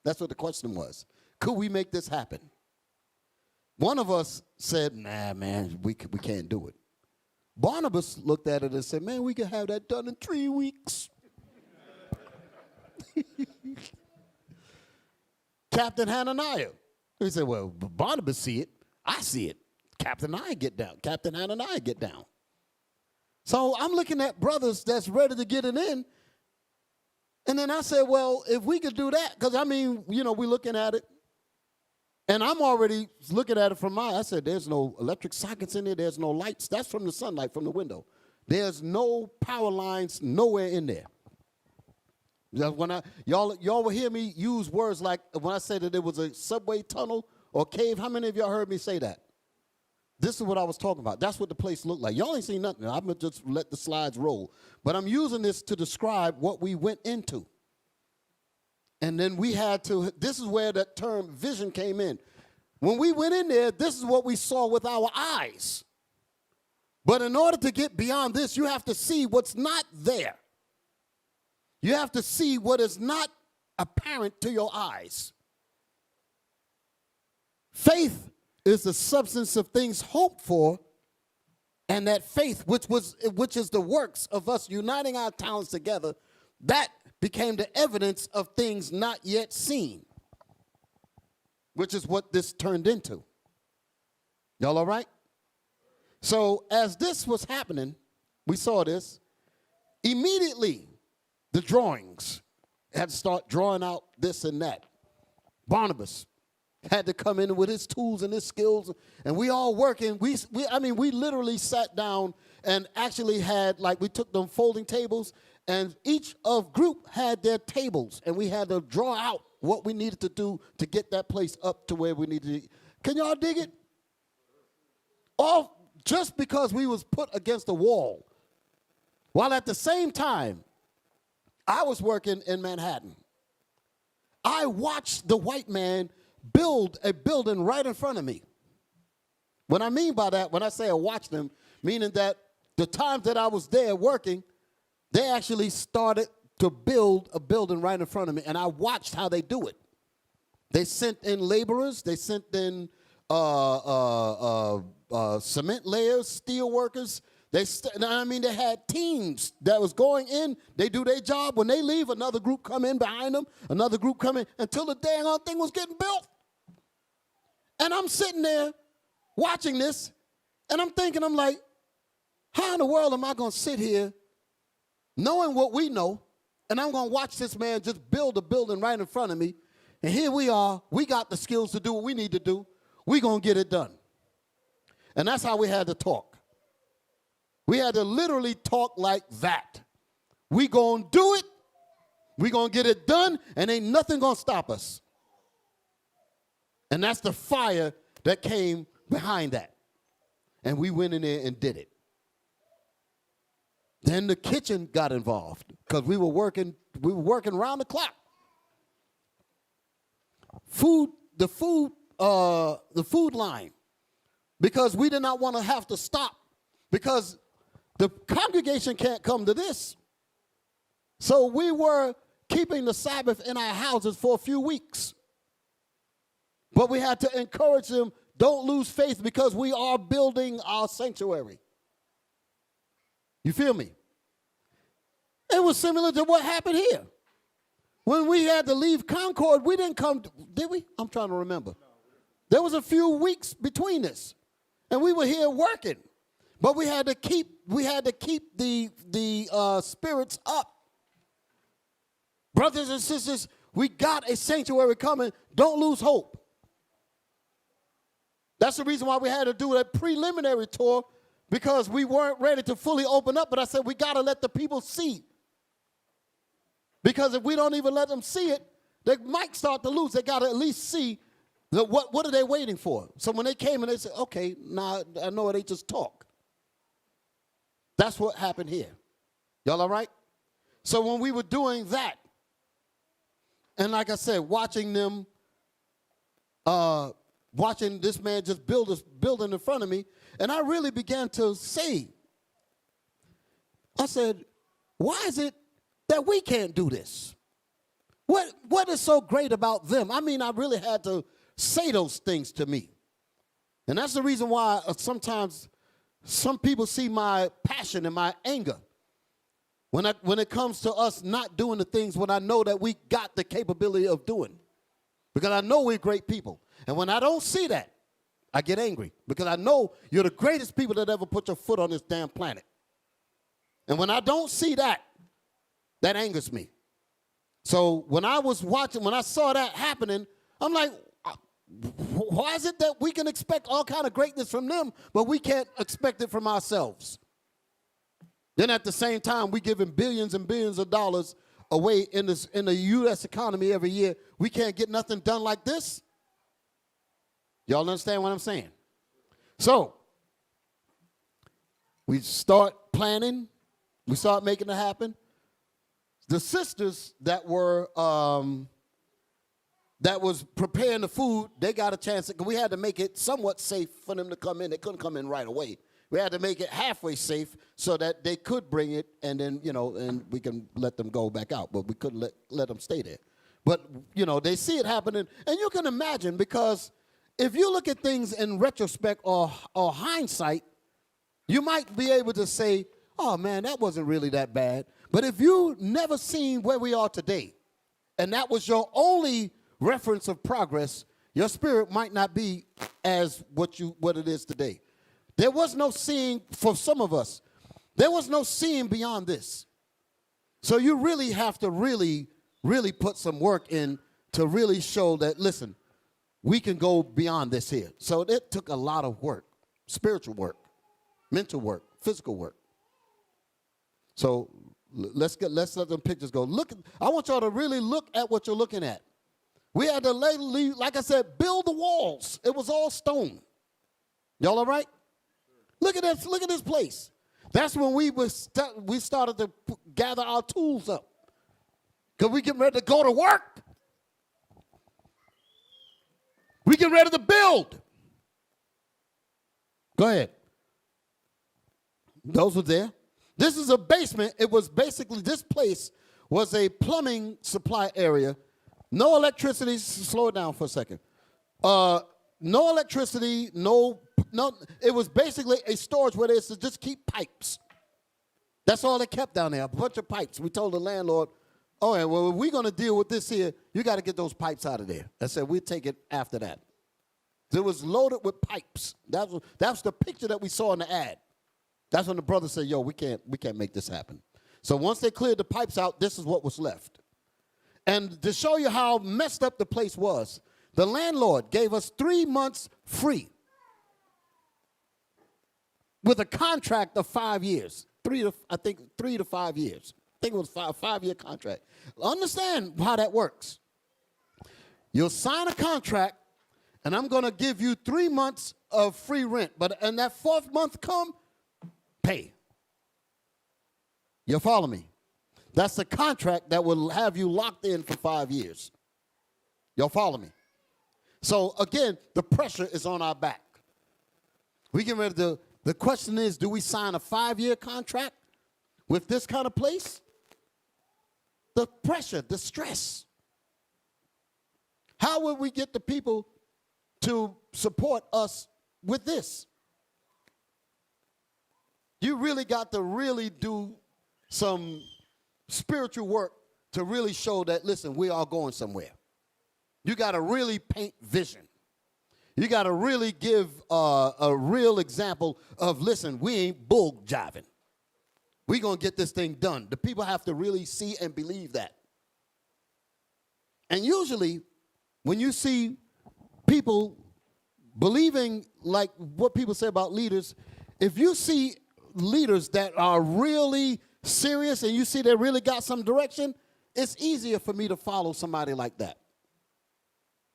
That's what the question was. Could we make this happen? One of us said, nah, man, we can't do it. Barnabas looked at it and said, man, we can have that done in 3 weeks. Captain Hananiah. He said, well, Barnabas see it. I see it. Captain Hananiah get down. So I'm looking at brothers that's ready to get it in. And then I said, well, if we could do that, because, I mean, you know, we're looking at it. And I'm already looking at it from I said, there's no electric sockets in there. There's no lights. That's from the sunlight from the window. There's no power lines nowhere in there. When y'all will hear me use words like when I said that there was a subway tunnel or cave. How many of y'all heard me say that? This is what I was talking about. That's what the place looked like. Y'all ain't seen nothing. I'm going to just let the slides roll. But I'm using this to describe what we went into. And then we had to, this is where that term vision came in. When we went in there, this is what we saw with our eyes. But in order to get beyond this, you have to see what's not there. You have to see what is not apparent to your eyes. Faith is the substance of things hoped for, and that faith, which is the works of us uniting our talents together, that became the evidence of things not yet seen, which is what this turned into. Y'all all right? So as this was happening, we saw this. Immediately, the drawings had to start drawing out this and that. Barnabas had to come in with his tools and his skills, and we all working. We literally sat down and actually had, like, we took them folding tables, and each of group had their tables, and we had to draw out what we needed to do to get that place up to where we needed to. Can y'all dig it? All just because we was put against a wall, while at the same time, I was working in Manhattan. I watched the white man build a building right in front of me. What I mean by that, when I say I watched them, meaning that the times that I was there working, they actually started to build a building right in front of me, and I watched how they do it. They sent in laborers. They sent in cement layers, steel workers. They had teams that was going in. They do their job. When they leave, another group come in behind them, another group come in, until the dang on thing was getting built. And I'm sitting there watching this, and I'm thinking, I'm like, how in the world am I going to sit here knowing what we know, and I'm going to watch this man just build a building right in front of me, and here we are. We got the skills to do what we need to do. We're going to get it done. And that's how we had to talk. We had to literally talk like that. We going to do it. We going to get it done, and ain't nothing going to stop us. And that's the fire that came behind that. And we went in there and did it. Then the kitchen got involved because we were working around the clock. The food line, because we did not want to have to stop, because the congregation can't come to this. So we were keeping the Sabbath in our houses for a few weeks. But we had to encourage them, don't lose faith, because we are building our sanctuary. You feel me? It was similar to what happened here. When we had to leave Concord, we didn't come, did we? I'm trying to remember. There was a few weeks between this, and we were here working. But we had to keep the spirits up. Brothers and sisters, we got a sanctuary coming. Don't lose hope. That's the reason why we had to do a preliminary tour, because we weren't ready to fully open up. But I said, we got to let the people see. Because if we don't even let them see it, they might start to lose. They got to at least see what are they waiting for. So when they came and they said, okay, now I know they just talk. That's what happened here. Y'all all right? So when we were doing that, and like I said, watching them, watching this man just build this building in front of me, and I really began to say, I said, why is it that we can't do this? What is so great about them? I mean, I really had to say those things to me. And that's the reason why sometimes some people see my passion and my anger when it comes to us not doing the things when I know that we got the capability of doing. Because I know we're great people. And when I don't see that, I get angry, because I know you're the greatest people that ever put your foot on this damn planet. And when I don't see that, that angers me. So when I was watching, when I saw that happening, I'm like, why is it that we can expect all kind of greatness from them, but we can't expect it from ourselves? Then at the same time, we giving billions and billions of dollars away in the U.S. economy every year. We can't get nothing done like this. Y'all understand what I'm saying? So we start planning. We start making it happen. The sisters that were that was preparing the food, they got a chance. We had to make it somewhat safe for them to come in. They couldn't come in right away. We had to make it halfway safe so that they could bring it, and then, and we can let them go back out. But we couldn't let them stay there. But, they see it happening. And you can imagine, because if you look at things in retrospect or hindsight, you might be able to say, oh, man, that wasn't really that bad. But if you never seen where we are today, and that was your only reference of progress, your spirit might not be as what it is today. There was no seeing, for some of us, there was no seeing beyond this. So you really have to really put some work in to really show that, listen, we can go beyond this here. So it took a lot of work, spiritual work, mental work, physical work. So let's let them pictures go. I want y'all to really look at what you're looking at. We had to, like I said, build the walls. It was all stone. Y'all all right? Look at this. Look at this place. That's when we started to gather our tools up, because we getting ready to go to work. We getting ready to build. Go ahead. Those were there. This is a basement. It was basically, this place was a plumbing supply area. No electricity. Slow it down for a second. No electricity, no, it was basically a storage where they used to just keep pipes. That's all they kept down there, a bunch of pipes. We told the landlord, oh, yeah, well, if we're going to deal with this here, you got to get those pipes out of there. I said, we'll take it after that. It was loaded with pipes. That was the picture that we saw in the ad. That's when the brother said, yo, we can't make this happen. So once they cleared the pipes out, this is what was left. And to show you how messed up the place was, the landlord gave us 3 months free with a contract of 5 years. 3 to 5 years. I think it was a 5-year contract. Understand how that works. You'll sign a contract, and I'm going to give you 3 months of free rent. But and that 4th month come, pay. You follow me? That's the contract that will have you locked in for 5 years. Y'all follow me? So again, the pressure is on our back. We get ready to. The question is, do we sign a 5-year contract with this kind of place? The pressure, the stress. How will we get the people to support us with this? You really got to really do some spiritual work to really show that, listen, we are going somewhere. You got to really paint vision. You got to really give a real example of, listen, we ain't bull jiving. We're going to get this thing done. The people have to really see and believe that. And usually, when you see people believing like what people say about leaders, if you see leaders that are really serious and you see they really got some direction, it's easier for me to follow somebody like that.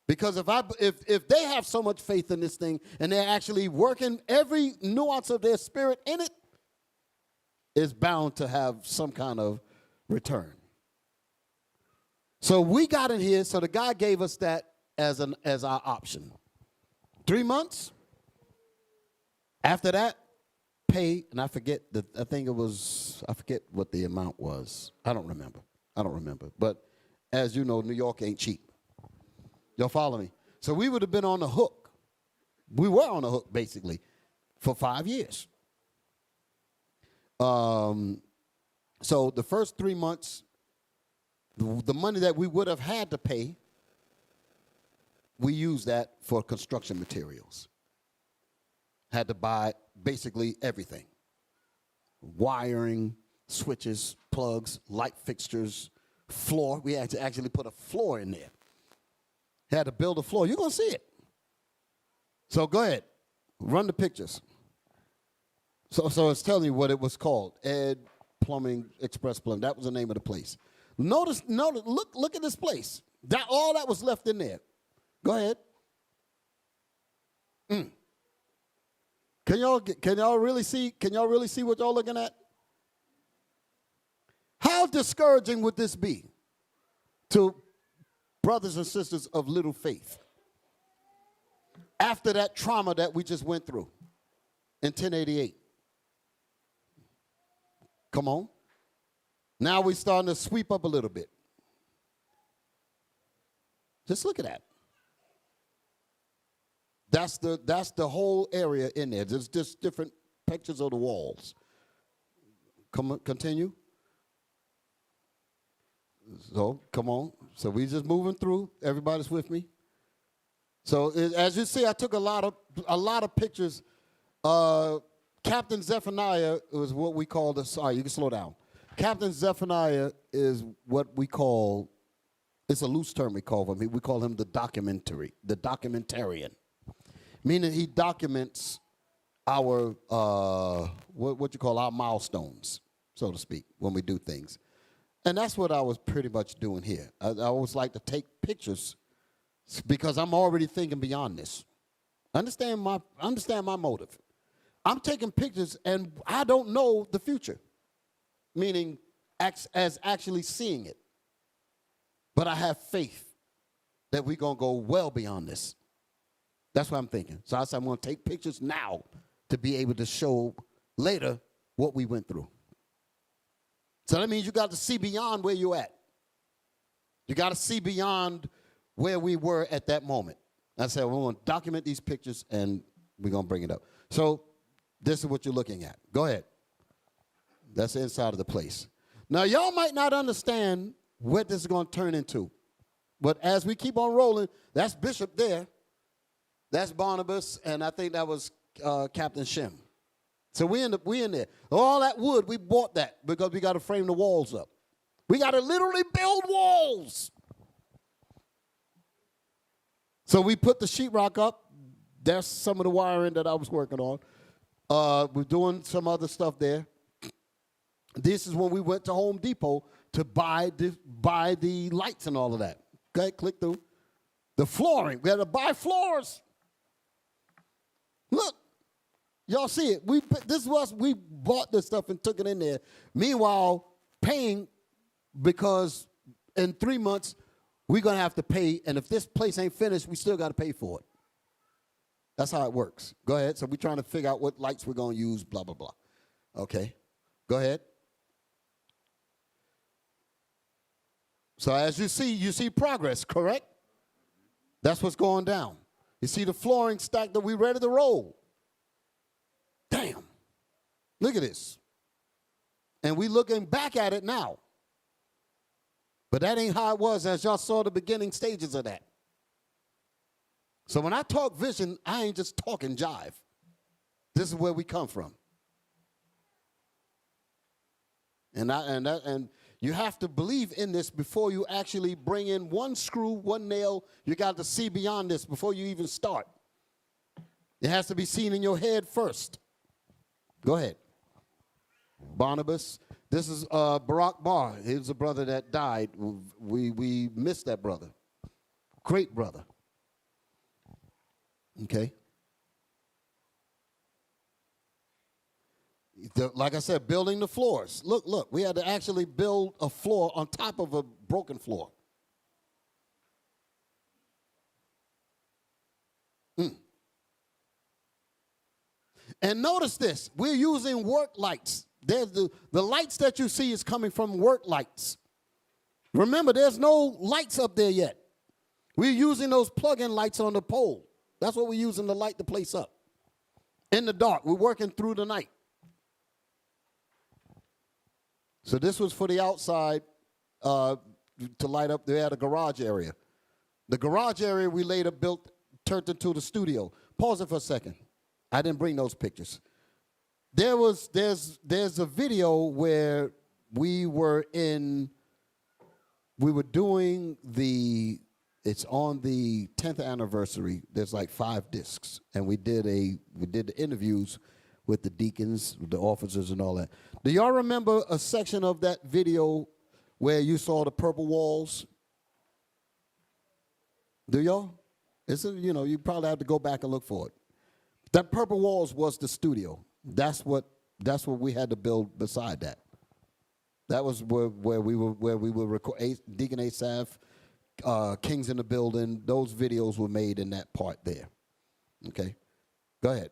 Because if they have so much faith in this thing and they're actually working every nuance of their spirit in it, it's bound to have some kind of return. So we got in here, so the guy gave us that as our option. 3 months. After that, pay, and I forget what the amount was. I don't remember. But as you know, New York ain't cheap. Y'all follow me? So we would have been on the hook. We were on the hook, basically, for 5 years. So the first 3 months, the money that we would have had to pay, we used that for construction materials. Had to buy basically everything. Wiring, switches, plugs, light fixtures, floor. We had to actually put a floor in there. Had to build a floor. You're going to see it. So go ahead. Run the pictures. So it's telling you what it was called. Ed Plumbing, Express Plumbing. That was the name of the place. Notice, look at this place. All that was left in there. Go ahead. Can y'all really see what y'all looking at? How discouraging would this be to brothers and sisters of little faith after that trauma that we just went through in 1088? Come on. Now we're starting to sweep up a little bit. Just look at that. That's the whole area in there. There's just different pictures of the walls. Continue. So, come on. So we just moving through. Everybody's with me. So as you see, I took a lot of pictures. Captain Zephaniah was what we call the. Sorry, you can slow down. Captain Zephaniah is what we call. It's a loose term we call him. We call him the documentarian, meaning he documents our what you call our milestones, so to speak, when we do things. And that's what I was pretty much doing here. I always like to take pictures because I'm already thinking beyond this. Understand my motive. I'm taking pictures and I don't know the future, meaning as actually seeing it. But I have faith that we're going to go well beyond this. That's what I'm thinking. So I said I'm going to take pictures now to be able to show later what we went through. So that means you got to see beyond where you're at. You got to see beyond where we were at that moment. I said, we're going to document these pictures and we're going to bring it up. So this is what you're looking at. Go ahead. That's the inside of the place. Now, y'all might not understand what this is going to turn into. But as we keep on rolling, that's Bishop there. That's Barnabas, and I think that was Captain Shem. So we in there. All that wood, we bought that because we got to frame the walls up. We got to literally build walls. So we put the sheetrock up. That's some of the wiring that I was working on. We're doing some other stuff there. This is when we went to Home Depot to buy the lights and all of that. Okay, click through. The flooring. We had to buy floors. Look. Y'all see it. This was we bought this stuff and took it in there. Meanwhile, paying because in 3 months we're gonna have to pay, and if this place ain't finished, we still gotta pay for it. That's how it works. Go ahead. So we're trying to figure out what lights we're gonna use, blah, blah, blah. Okay. Go ahead. So as you see progress, correct? That's what's going down. You see the flooring stacked that we ready to roll. Damn. Look at this. And we looking back at it now. But that ain't how it was as y'all saw the beginning stages of that. So when I talk vision, I ain't just talking jive. This is where we come from. And you have to believe in this before you actually bring in one screw, one nail. You got to see beyond this before you even start. It has to be seen in your head first. Go ahead. Barnabas. This is Barack Barr. He was a brother that died. We missed that brother. Great brother. Okay. Like I said, building the floors. Look, we had to actually build a floor on top of a broken floor. And notice this, we're using work lights. There's the lights that you see is coming from work lights. Remember, there's no lights up there yet. We're using those plug-in lights on the pole. That's what we're using to light the place up. In the dark, we're working through the night. So this was for the outside to light up. They had a garage area. The garage area we later built, turned into the studio. Pause it for a second. I didn't bring those pictures. There's a video where we were doing it's on the 10th anniversary. There's like 5 discs, and we did the interviews with the deacons, the officers, and all that. Do y'all remember a section of that video where you saw the purple walls? Do y'all? You probably have to go back and look for it. That purple walls was the studio. That's what we had to build beside that. That was where we were record Deacon Asaph, Kings in the Building. Those videos were made in that part there. Okay, go ahead.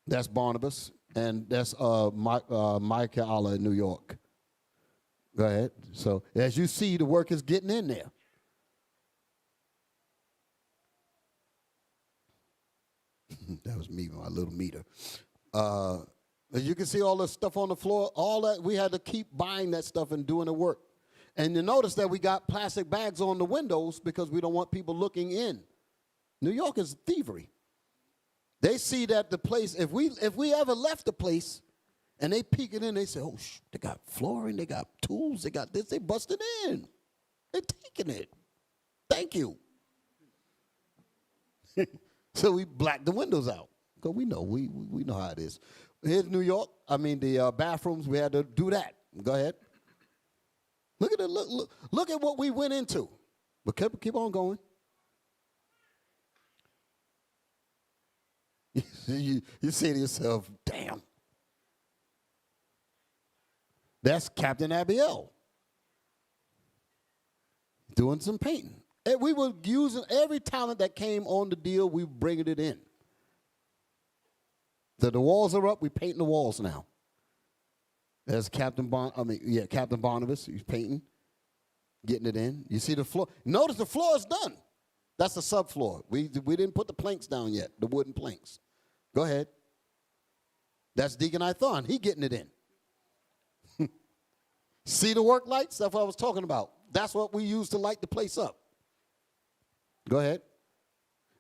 That's Barnabas, and that's Micah Allah in New York. Go ahead. So as you see, the work is getting in there. That was me, my little meter. You can see all the stuff on the floor. All that, we had to keep buying that stuff and doing the work. And you notice that we got plastic bags on the windows because we don't want people looking in. New York is thievery. They see that the place, if we ever left the place and they peek it in, they say, oh, they got flooring, they got tools, they got this, they busted in. They're taking it. Thank you. So we blacked the windows out because we know know how it is. Here's New York. The bathrooms, we had to do that. Go ahead. Look at it. Look at what we went into. But keep on going. You say to yourself, damn. That's Captain Abiel doing some painting. And we were using every talent that came on the deal, we were bringing it in. So the walls are up, we painting the walls now. There's Captain Barnabas, he's painting, getting it in. You see the floor. Notice the floor is done. That's the subfloor. We didn't put the planks down yet, the wooden planks. Go ahead. That's Deacon Ithon, he getting it in. See the work lights? That's what I was talking about. That's what we use to light the place up. Go ahead.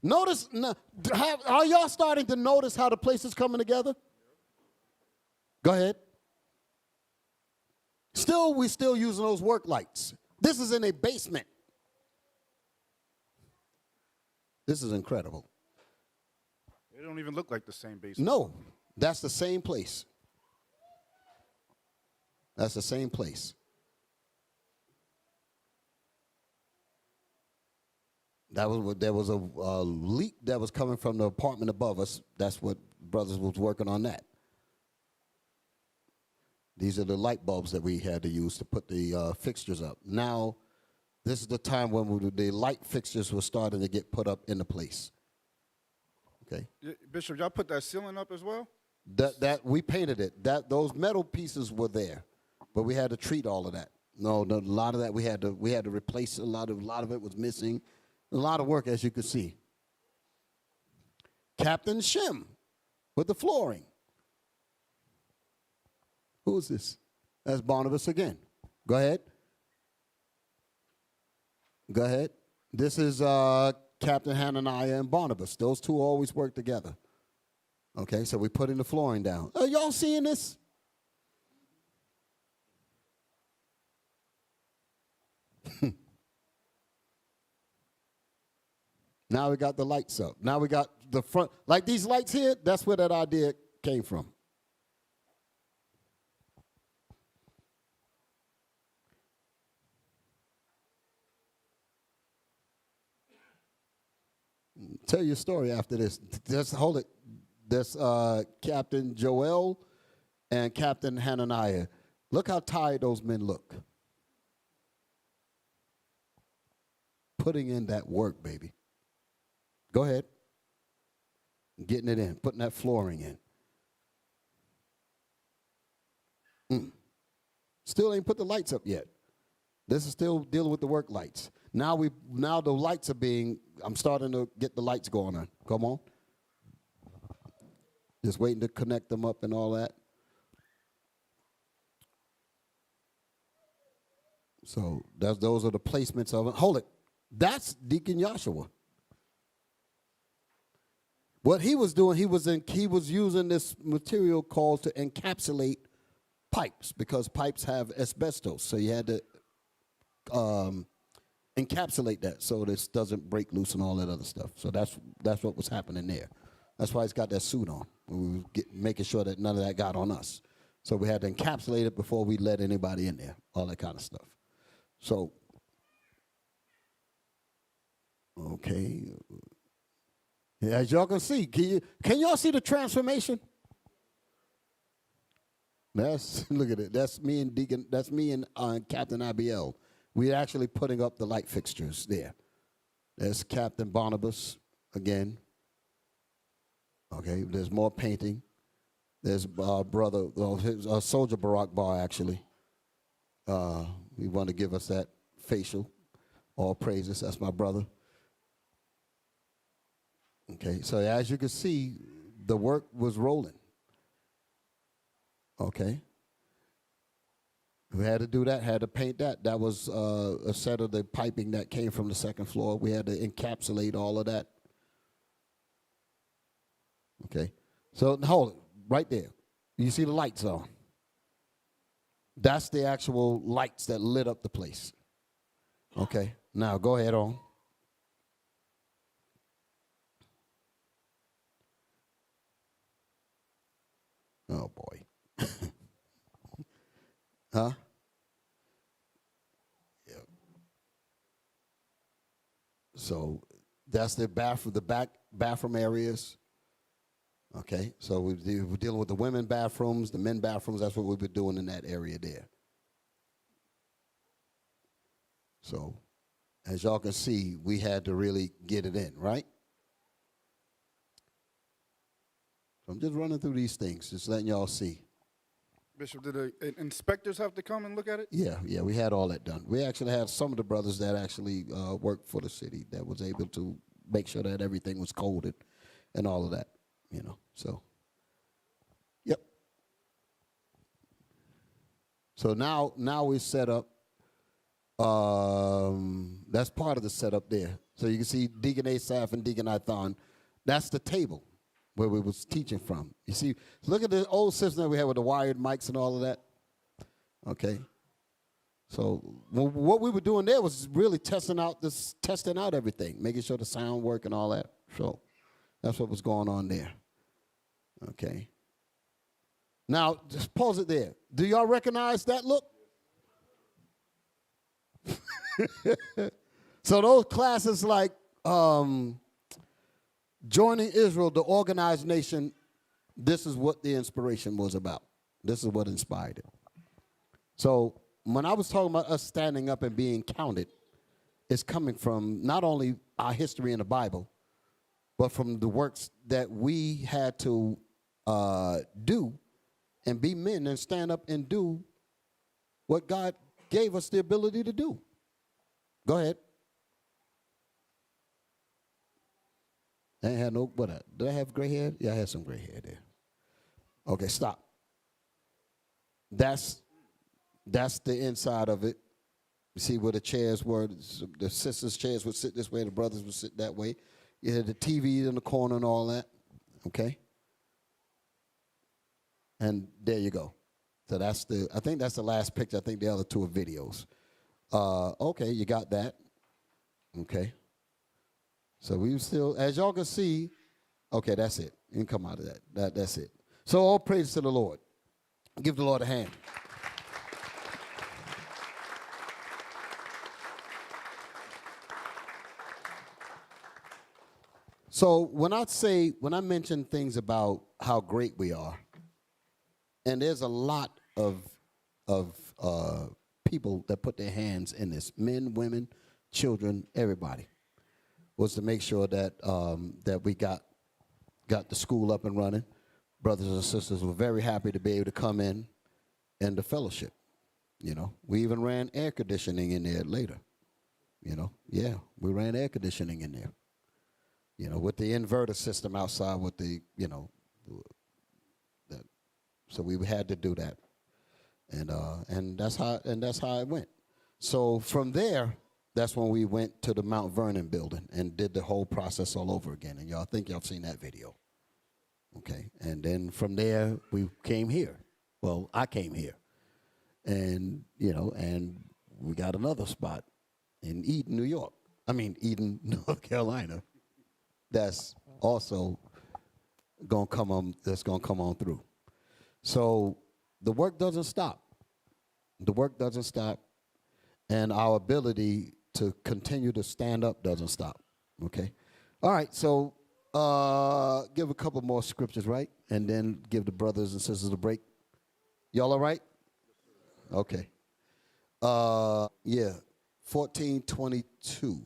Notice, are y'all starting to notice how the place is coming together? Go ahead. We're still using those work lights. This is in a basement. This is incredible. They don't even look like the same basement. No, that's the same place. That's the same place. There was a leak that was coming from the apartment above us. That's what brothers was working on that. These are the light bulbs that we had to use to put the fixtures up. Now, this is the time when the light fixtures were starting to get put up into place. Okay. Bishop, y'all put that ceiling up as well? That we painted it. Those metal pieces were there, but we had to treat all of that. No, a lot of that we had to replace. A lot of it was missing. A lot of work, as you can see. Captain Shim with the flooring. Who is this? That's Barnabas again. Go ahead. Go ahead. This is Captain Hananiah and Barnabas. Those two always work together. Okay, so we're putting the flooring down. Are y'all seeing this? Now we got the lights up. Now we got the front. Like these lights here, that's where that idea came from. Tell your story after this. Just hold it. That's Captain Joel and Captain Hananiah. Look how tired those men look. Putting in that work, baby. Go ahead. Getting it in, putting that flooring in. Still ain't put the lights up yet. This is still dealing with the work lights. Now the lights are I'm starting to get the lights going on. Come on. Just waiting to connect them up and all that. So those are the placements of it. Hold it. That's Deacon Joshua. What he was doing, he was using this material called to encapsulate pipes, because pipes have asbestos. So you had to encapsulate that so this doesn't break loose and all that other stuff. So that's what was happening there. That's why he's got that suit on. We were making sure that none of that got on us. So we had to encapsulate it before we let anybody in there, all that kind of stuff. So, okay. As y'all can see, can y'all see the transformation? Look at it. That's me and Deacon. That's me and Captain IBL. We're actually putting up the light fixtures there. There's Captain Barnabas again. Okay, there's more painting. There's brother, Soldier Barack Bar actually. He wanted to give us that facial. All praises. That's my brother. Okay, so as you can see, the work was rolling. Okay. We had to do that, had to paint that. That was a set of the piping that came from the second floor. We had to encapsulate all of that. Okay. So hold it, right there. You see the lights on. That's the actual lights that lit up the place. Okay. Now go ahead on. Oh, boy. Huh? Yeah. So that's the back bathroom areas. Okay, so we're dealing with the women bathrooms, the men bathrooms. That's what we've been doing in that area there. So, as y'all can see, we had to really get it in, right? So I'm just running through these things, just letting y'all see. Bishop, did the inspectors have to come and look at it? Yeah, we had all that done. We actually had some of the brothers that actually worked for the city that was able to make sure that everything was coded and all of that, so. Yep. So now we set up, that's part of the setup there. So you can see Deacon Asaph and Deacon Ithon. That's the table where we was teaching from. You see, look at the old system that we had with the wired mics and all of that. Okay. So what we were doing there was really testing out everything, making sure the sound worked and all that. So that's what was going on there. Okay. Now, just pause it there. Do y'all recognize that look? So those classes like joining Israel, the organized nation, this is what the inspiration was about. This is what inspired it. So when I was talking about us standing up and being counted, it's coming from not only our history in the Bible, but from the works that we had to do and be men and stand up and do what God gave us the ability to do. Go ahead. I ain't had no, did I have gray hair? Yeah, I had some gray hair there. Okay, stop. That's the inside of it. You see where the chairs were, the sisters' chairs would sit this way, the brothers would sit that way. You had the TV in the corner and all that, okay? And there you go. So I think that's the last picture. I think the other two are videos. Okay, you got that. Okay. So we still, as y'all can see, okay, that's it. You can come out of that. That's it. So all praise to the Lord. Give the Lord a hand. So when I mention things about how great we are, and there's a lot of people that put their hands in this, men, women, children, everybody, was to make sure that that we got the school up and running. Brothers and sisters were very happy to be able to come in and the fellowship. You know, we even ran air conditioning in there later. You know, yeah, we ran air conditioning in there. You know, with the inverter system outside with the, you know, that. So we had to do that. And that's how it went. So from there, that's when we went to the Mount Vernon building and did the whole process all over again. And y'all think y'all seen that video. Okay. And then from there, we came here. Well, I came here. And, you know, and we got another spot in Eden, New York. I mean, Eden, North Carolina. That's also going to come on through. So the work doesn't stop. The work doesn't stop, and our ability to continue to stand up doesn't stop. Okay? All right, so give a couple more scriptures, right? And then give the brothers and sisters a break. Y'all all right? Okay. Yeah, 14:22.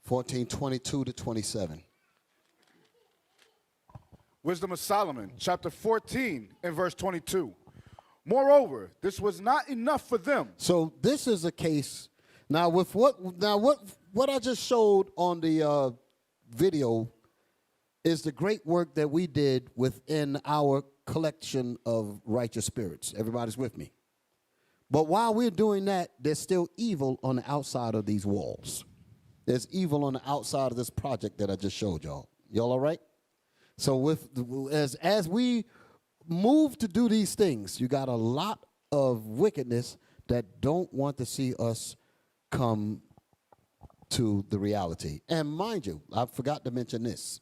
14:22 to 27. Wisdom of Solomon, chapter 14 and verse 22. Moreover, this was not enough for them. So this is a case now with what I just showed on the video is the great work that we did within our collection of righteous spirits. Everybody's with me. But while we're doing that, there's still evil on the outside of these walls. There's evil on the outside of this project that I just showed y'all. Y'all all right? So as we move to do these things, you got a lot of wickedness that don't want to see us come to the reality. And mind you, I forgot to mention this.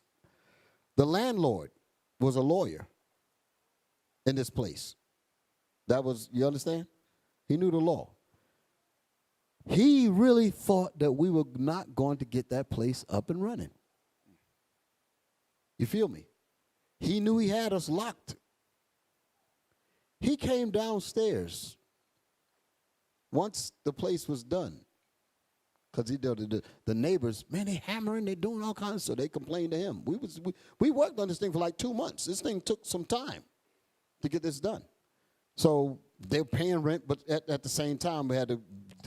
The landlord was a lawyer in this place. You understand? He knew the law. He really thought that we were not going to get that place up and running. You feel me? He knew he had us locked. He came downstairs once the place was done. Because the neighbors, man, they hammering, they doing all kinds of stuff. They complained to him. We worked on this thing for like 2 months. This thing took some time to get this done. So they were paying rent, but at the same time, we had to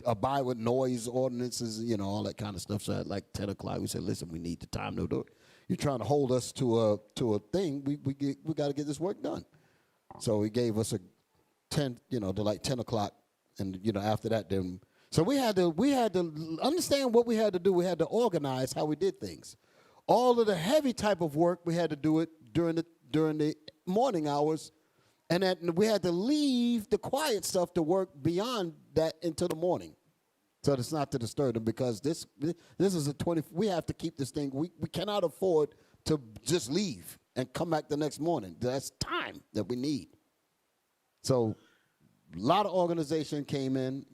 abide with noise ordinances, you know, all that kind of stuff. So at like 10 o'clock, we said, listen, we need the time to do it. You're trying to hold us to a thing. We got to get this work done. So he gave us a 10, you know, to like 10 o'clock. And, you know, after that, then So we had to understand what we had to do. We had to organize how we did things. All of the heavy type of work, we had to do it during the morning hours, and that we had to leave the quiet stuff to work beyond that into the morning. So it's not to disturb them, because this is a 20. We have to keep this thing. We cannot afford to just leave and come back the next morning. That's time that we need. So a lot of organization came in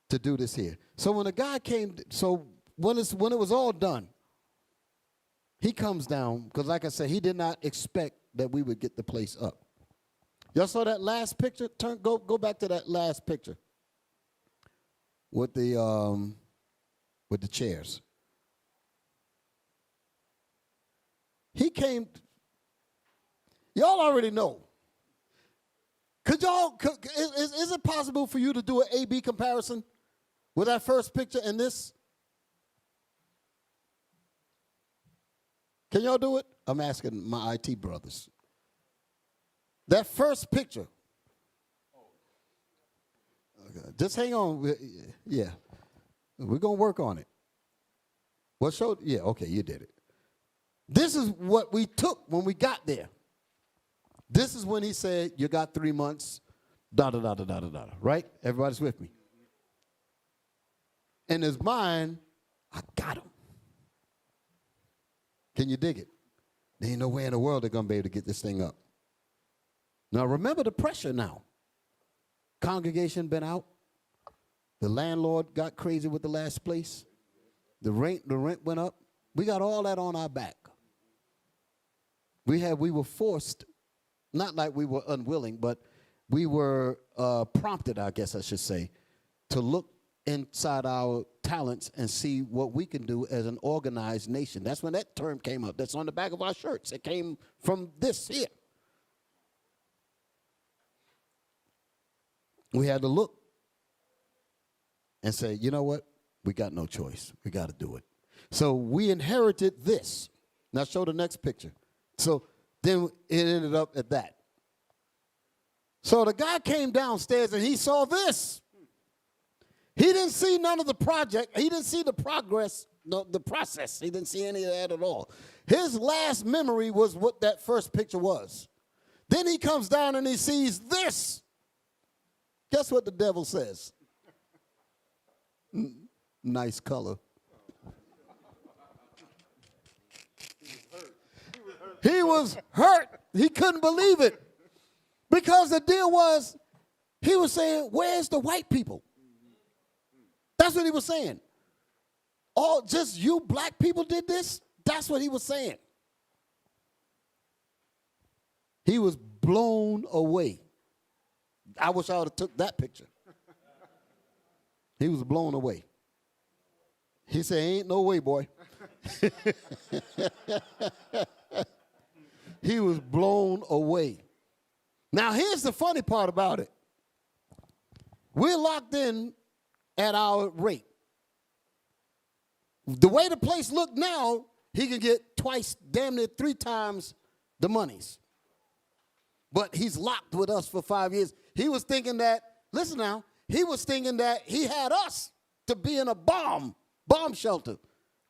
to do this here. So when the guy came, so when it was all done, he comes down, because like I said, he did not expect that we would get the place up. Y'all saw that last picture? Go back to that last picture with the chairs. He came. Y'all already know. Is it possible for you to do an A/B comparison with that first picture and this? Can y'all do it? I'm asking my IT brothers. That first picture. Okay, just hang on. Yeah. We're going to work on it. What showed? Yeah, okay, you did it. This is what we took when we got there. This is when he said, you got 3 months, da-da-da-da-da-da-da, right? Everybody's with me. In his mind, I got him. Can you dig it? There ain't no way in the world they're going to be able to get this thing up. Now, remember the pressure now. Congregation been out. The landlord got crazy with the last place. The rent went up. We got all that on our back. We were forced, not like we were unwilling, but we were prompted, I guess I should say, to look inside our talents and see what we can do as an organized nation. That's when that term came up. That's on the back of our shirts. It came from this here. We had to look and say, you know what? We got no choice. We got to do it. So we inherited this. Now show the next picture. So then it ended up at that. So the guy came downstairs and he saw this. He didn't see none of the project. He didn't see the progress, the process. He didn't see any of that at all. His last memory was what that first picture was. Then he comes down and he sees this. Guess what the devil says? Nice color. He was hurt. He couldn't believe it. Because the deal was, he was saying, where's the white people? That's what he was saying. All just you black people did this? That's what he was saying. He was blown away. I wish I would have took that picture. He was blown away. He said, ain't no way, boy. He was blown away. Now, here's the funny part about it. We're locked in at our rate. The way the place look now, he can get twice, damn near 3 times the monies. But he's locked with us for 5 years. He was thinking that, listen now, he was thinking that he had us to be in a bomb shelter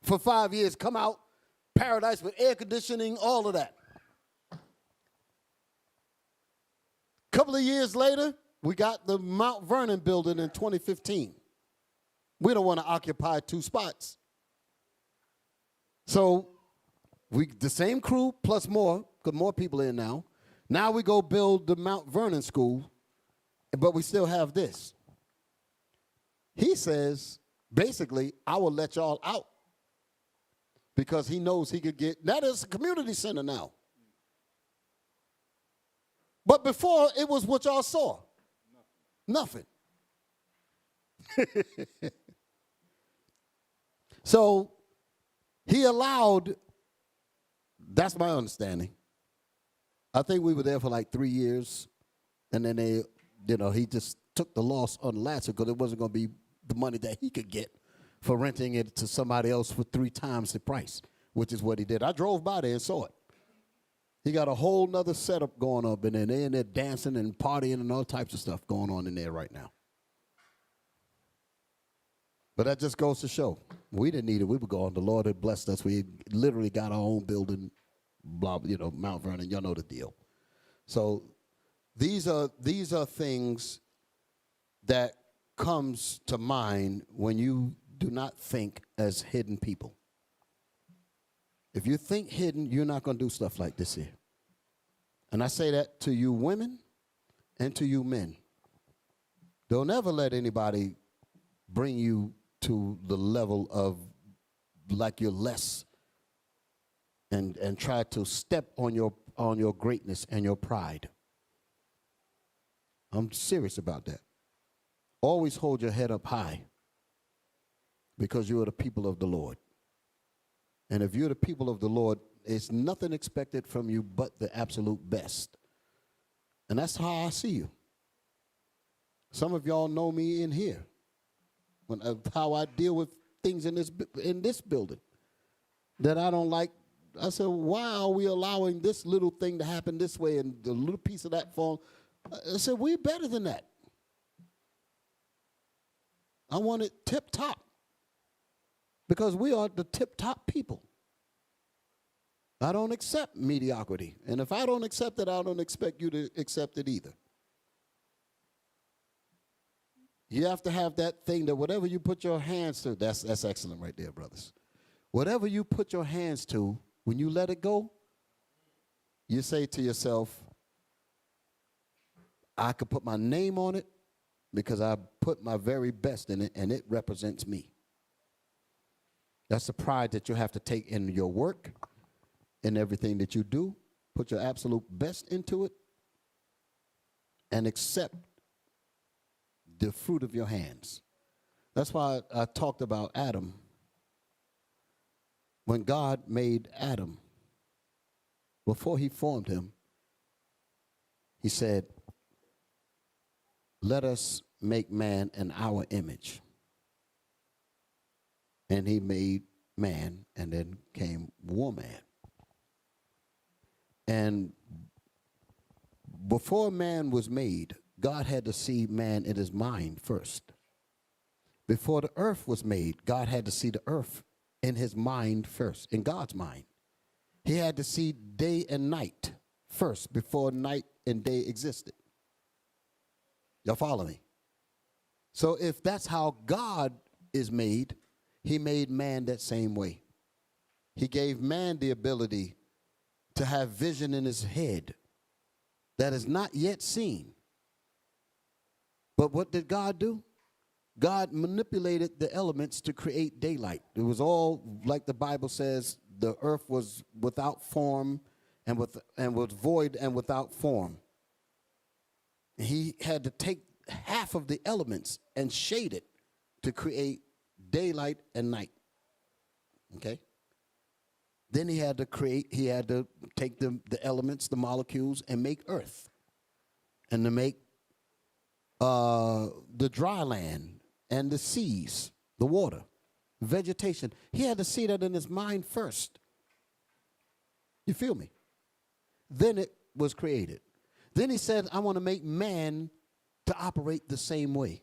for 5 years, come out, paradise with air conditioning, all of that. A couple of years later, we got the Mount Vernon building in 2015. We don't want to occupy 2 spots. So the same crew plus more, because more people in now. Now we go build the Mount Vernon school, but we still have this. He says, basically, I will let y'all out because he knows he could get, that is a community center now. But before, it was what y'all saw. Nothing. So he allowed, that's my understanding. I think we were there for like 3 years, and then he just took the loss on the last because it wasn't going to be the money that he could get for renting it to somebody else for 3 times the price, which is what he did. I drove by there and saw it. He got a whole nother setup going up in there. They're in there dancing and partying and all types of stuff going on in there right now. But that just goes to show we didn't need it. We were gone. The Lord had blessed us. We literally got our own building, blah, Mount Vernon. Y'all know the deal. So these are things that comes to mind when you do not think as hidden people. If you think hidden, you're not going to do stuff like this here. And I say that to you women and to you men. Don't ever let anybody bring you to the level of like you're less and try to step on your greatness and your pride. I'm serious about that. Always hold your head up high because you are the people of the Lord. And if you're the people of the Lord, it's nothing expected from you but the absolute best. And that's how I see you. Some of y'all know me in here, how I deal with things in this building that I don't like. I said, why are we allowing this little thing to happen this way and the little piece of that fall? I said, we're better than that. I want it tip top because we are the tip top people. I don't accept mediocrity. And if I don't accept it, I don't expect you to accept it either. You have to have that thing that whatever you put your hands to, that's excellent right there, brothers. Whatever you put your hands to, when you let it go, you say to yourself, I could put my name on it because I put my very best in it and it represents me. That's the pride that you have to take in your work, in everything that you do. Put your absolute best into it and accept the fruit of your hands. That's why I talked about Adam. When God made Adam, before he formed him, he said, let us make man in our image. And he made man, and then came woman. And before man was made, God had to see man in his mind first. Before the earth was made, God had to see the earth in his mind first, in God's mind. He had to see day and night first before night and day existed. Y'all follow me? So if that's how God is made, he made man that same way. He gave man the ability to have vision in his head that is not yet seen. But what did God do? God manipulated the elements to create daylight. It was all, like the Bible says, the earth was without form and was void and without form. He had to take half of the elements and shade it to create daylight and night. Okay? Then he had to take the elements, the molecules, and make earth. And to make the dry land and the seas, the water, vegetation. He had to see that in his mind first. You feel me? Then it was created. Then he said, I want to make man to operate the same way.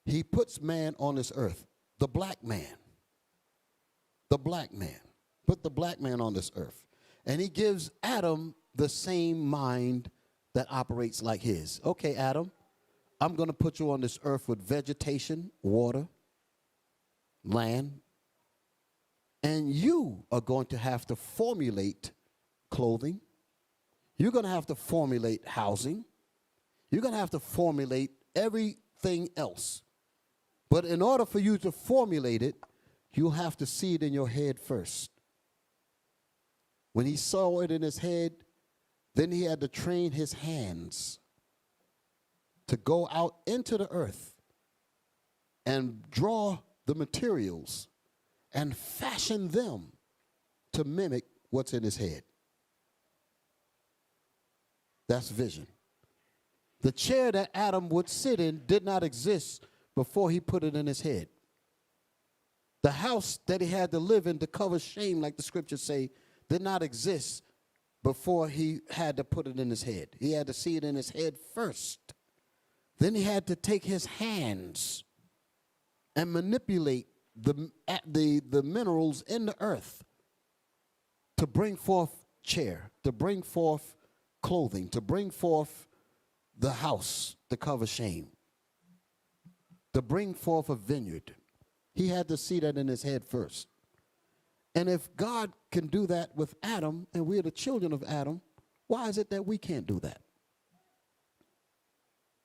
He puts man on this earth, the black man. The black man. Put the black man on this earth. And he gives Adam the same mind that operates like his. Okay, Adam, I'm going to put you on this earth with vegetation, water, land, and you are going to have to formulate clothing. You're going to have to formulate housing. You're going to have to formulate everything else. But in order for you to formulate it, you'll have to see it in your head first. When he saw it in his head, then he had to train his hands to go out into the earth and draw the materials and fashion them to mimic what's in his head. That's vision. The chair that Adam would sit in did not exist before he put it in his head. The house that he had to live in to cover shame, like the scriptures say, did not exist before he had to put it in his head. He had to see it in his head first. Then he had to take his hands and manipulate the minerals in the earth to bring forth chair, to bring forth clothing, to bring forth the house to cover shame, to bring forth a vineyard. He had to see that in his head first. And if God can do that with Adam, and we're the children of Adam, why is it that we can't do that?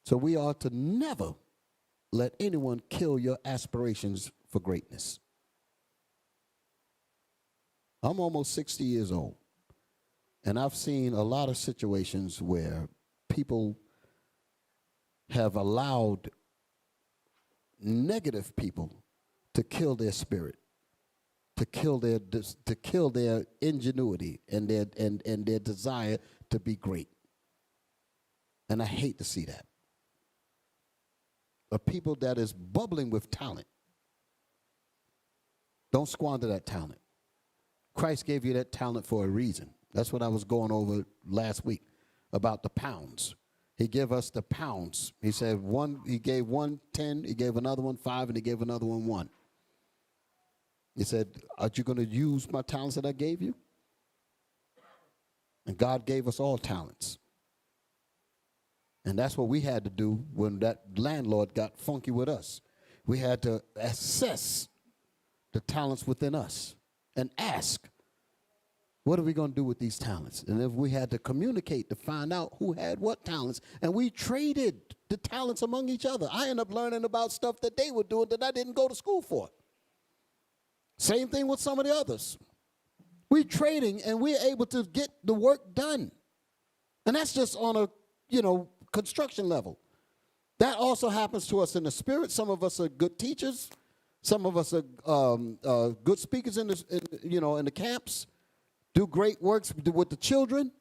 So we are to never let anyone kill your aspirations for greatness. I'm almost 60 years old, and I've seen a lot of situations where people have allowed negative people to kill their spirit, to kill their ingenuity and their desire to be great. And I hate to see that. A people that is bubbling with talent, don't squander that talent. Christ gave you that talent for a reason. That's what I was going over last week about the pounds. He gave us the pounds. He said he gave one 10, he gave another one 5, and he gave another one 1. He said, are you going to use my talents that I gave you? And God gave us all talents. And that's what we had to do when that landlord got funky with us. We had to assess the talents within us and ask, what are we going to do with these talents? And if we had to communicate to find out who had what talents, and we traded the talents among each other. I ended up learning about stuff that they were doing that I didn't go to school for. Same thing with some of the others. We're trading, and we're able to get the work done. And that's just on a, construction level. That also happens to us in the spirit. Some of us are good teachers. Some of us are good speakers in the camps. Do great works with the children.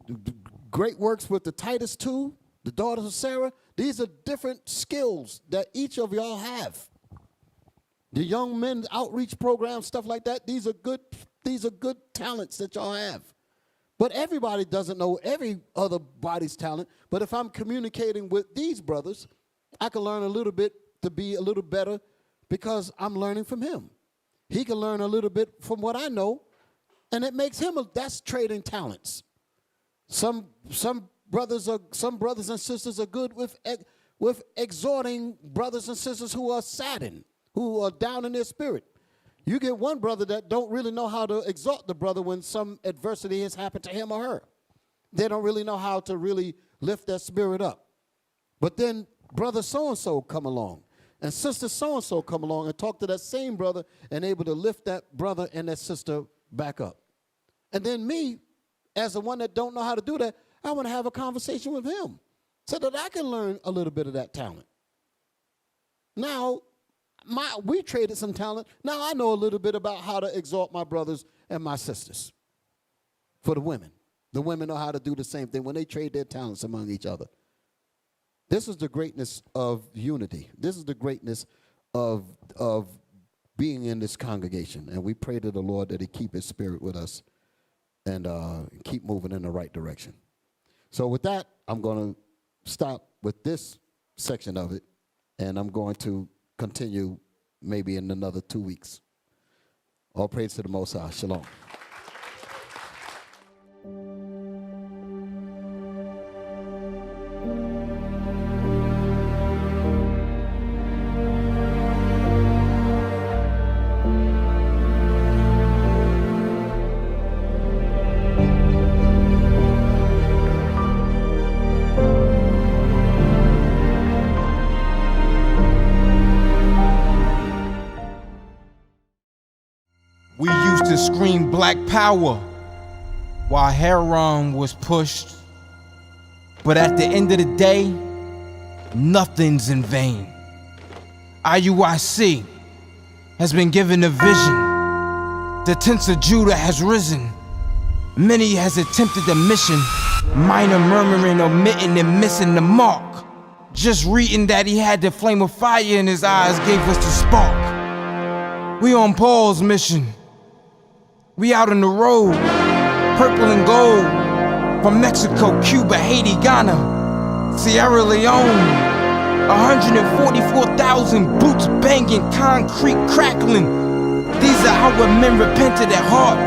Do great works with the Titus 2, the daughters of Sarah. These are different skills that each of y'all have. The young men outreach programs, stuff like that. These are good talents that y'all have. But everybody doesn't know every other body's talent. But if I'm communicating with these brothers, I can learn a little bit to be a little better because I'm learning from him. He can learn a little bit from what I know, and it makes him that's trading talents. Some brothers and sisters are good with exhorting brothers and sisters who are saddened, who are down in their spirit. You get one brother that don't really know how to exhort the brother when some adversity has happened to him or her. They don't really know how to really lift their spirit up. But then brother so-and-so come along, and sister so-and-so come along and talk to that same brother and able to lift that brother and that sister back up. And then me, as the one that don't know how to do that, I want to have a conversation with him so that I can learn a little bit of that talent. Now, we traded some talent. Now I know a little bit about how to exhort my brothers and my sisters. For the women. The women know how to do the same thing when they trade their talents among each other. This is the greatness of unity. This is the greatness of being in this congregation. And we pray to the Lord that he keep his spirit with us and keep moving in the right direction. So with that, I'm going to stop with this section of it, and I'm going to continue maybe in another 2 weeks. All praise to the Most High. Shalom. We used to scream Black Power while Heron was pushed. But at the end of the day, nothing's in vain. IUIC has been given a vision. The tents of Judah has risen. Many has attempted the mission, minor murmuring, omitting, and missing the mark. Just reading that he had the flame of fire in his eyes gave us the spark. We on Paul's mission. We out on the road, purple and gold, from Mexico, Cuba, Haiti, Ghana, Sierra Leone, 144,000 boots banging, concrete crackling. These are our men repented at heart.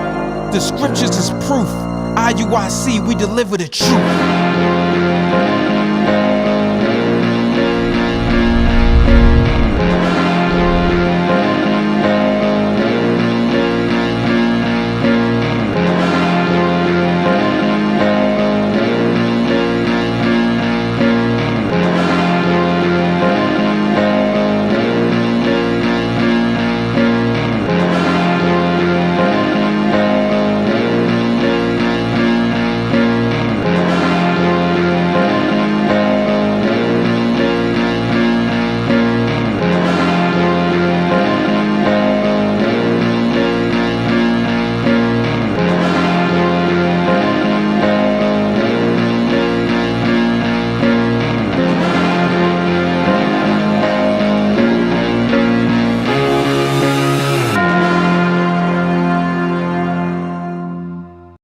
The scriptures is proof. IUIC, we deliver the truth.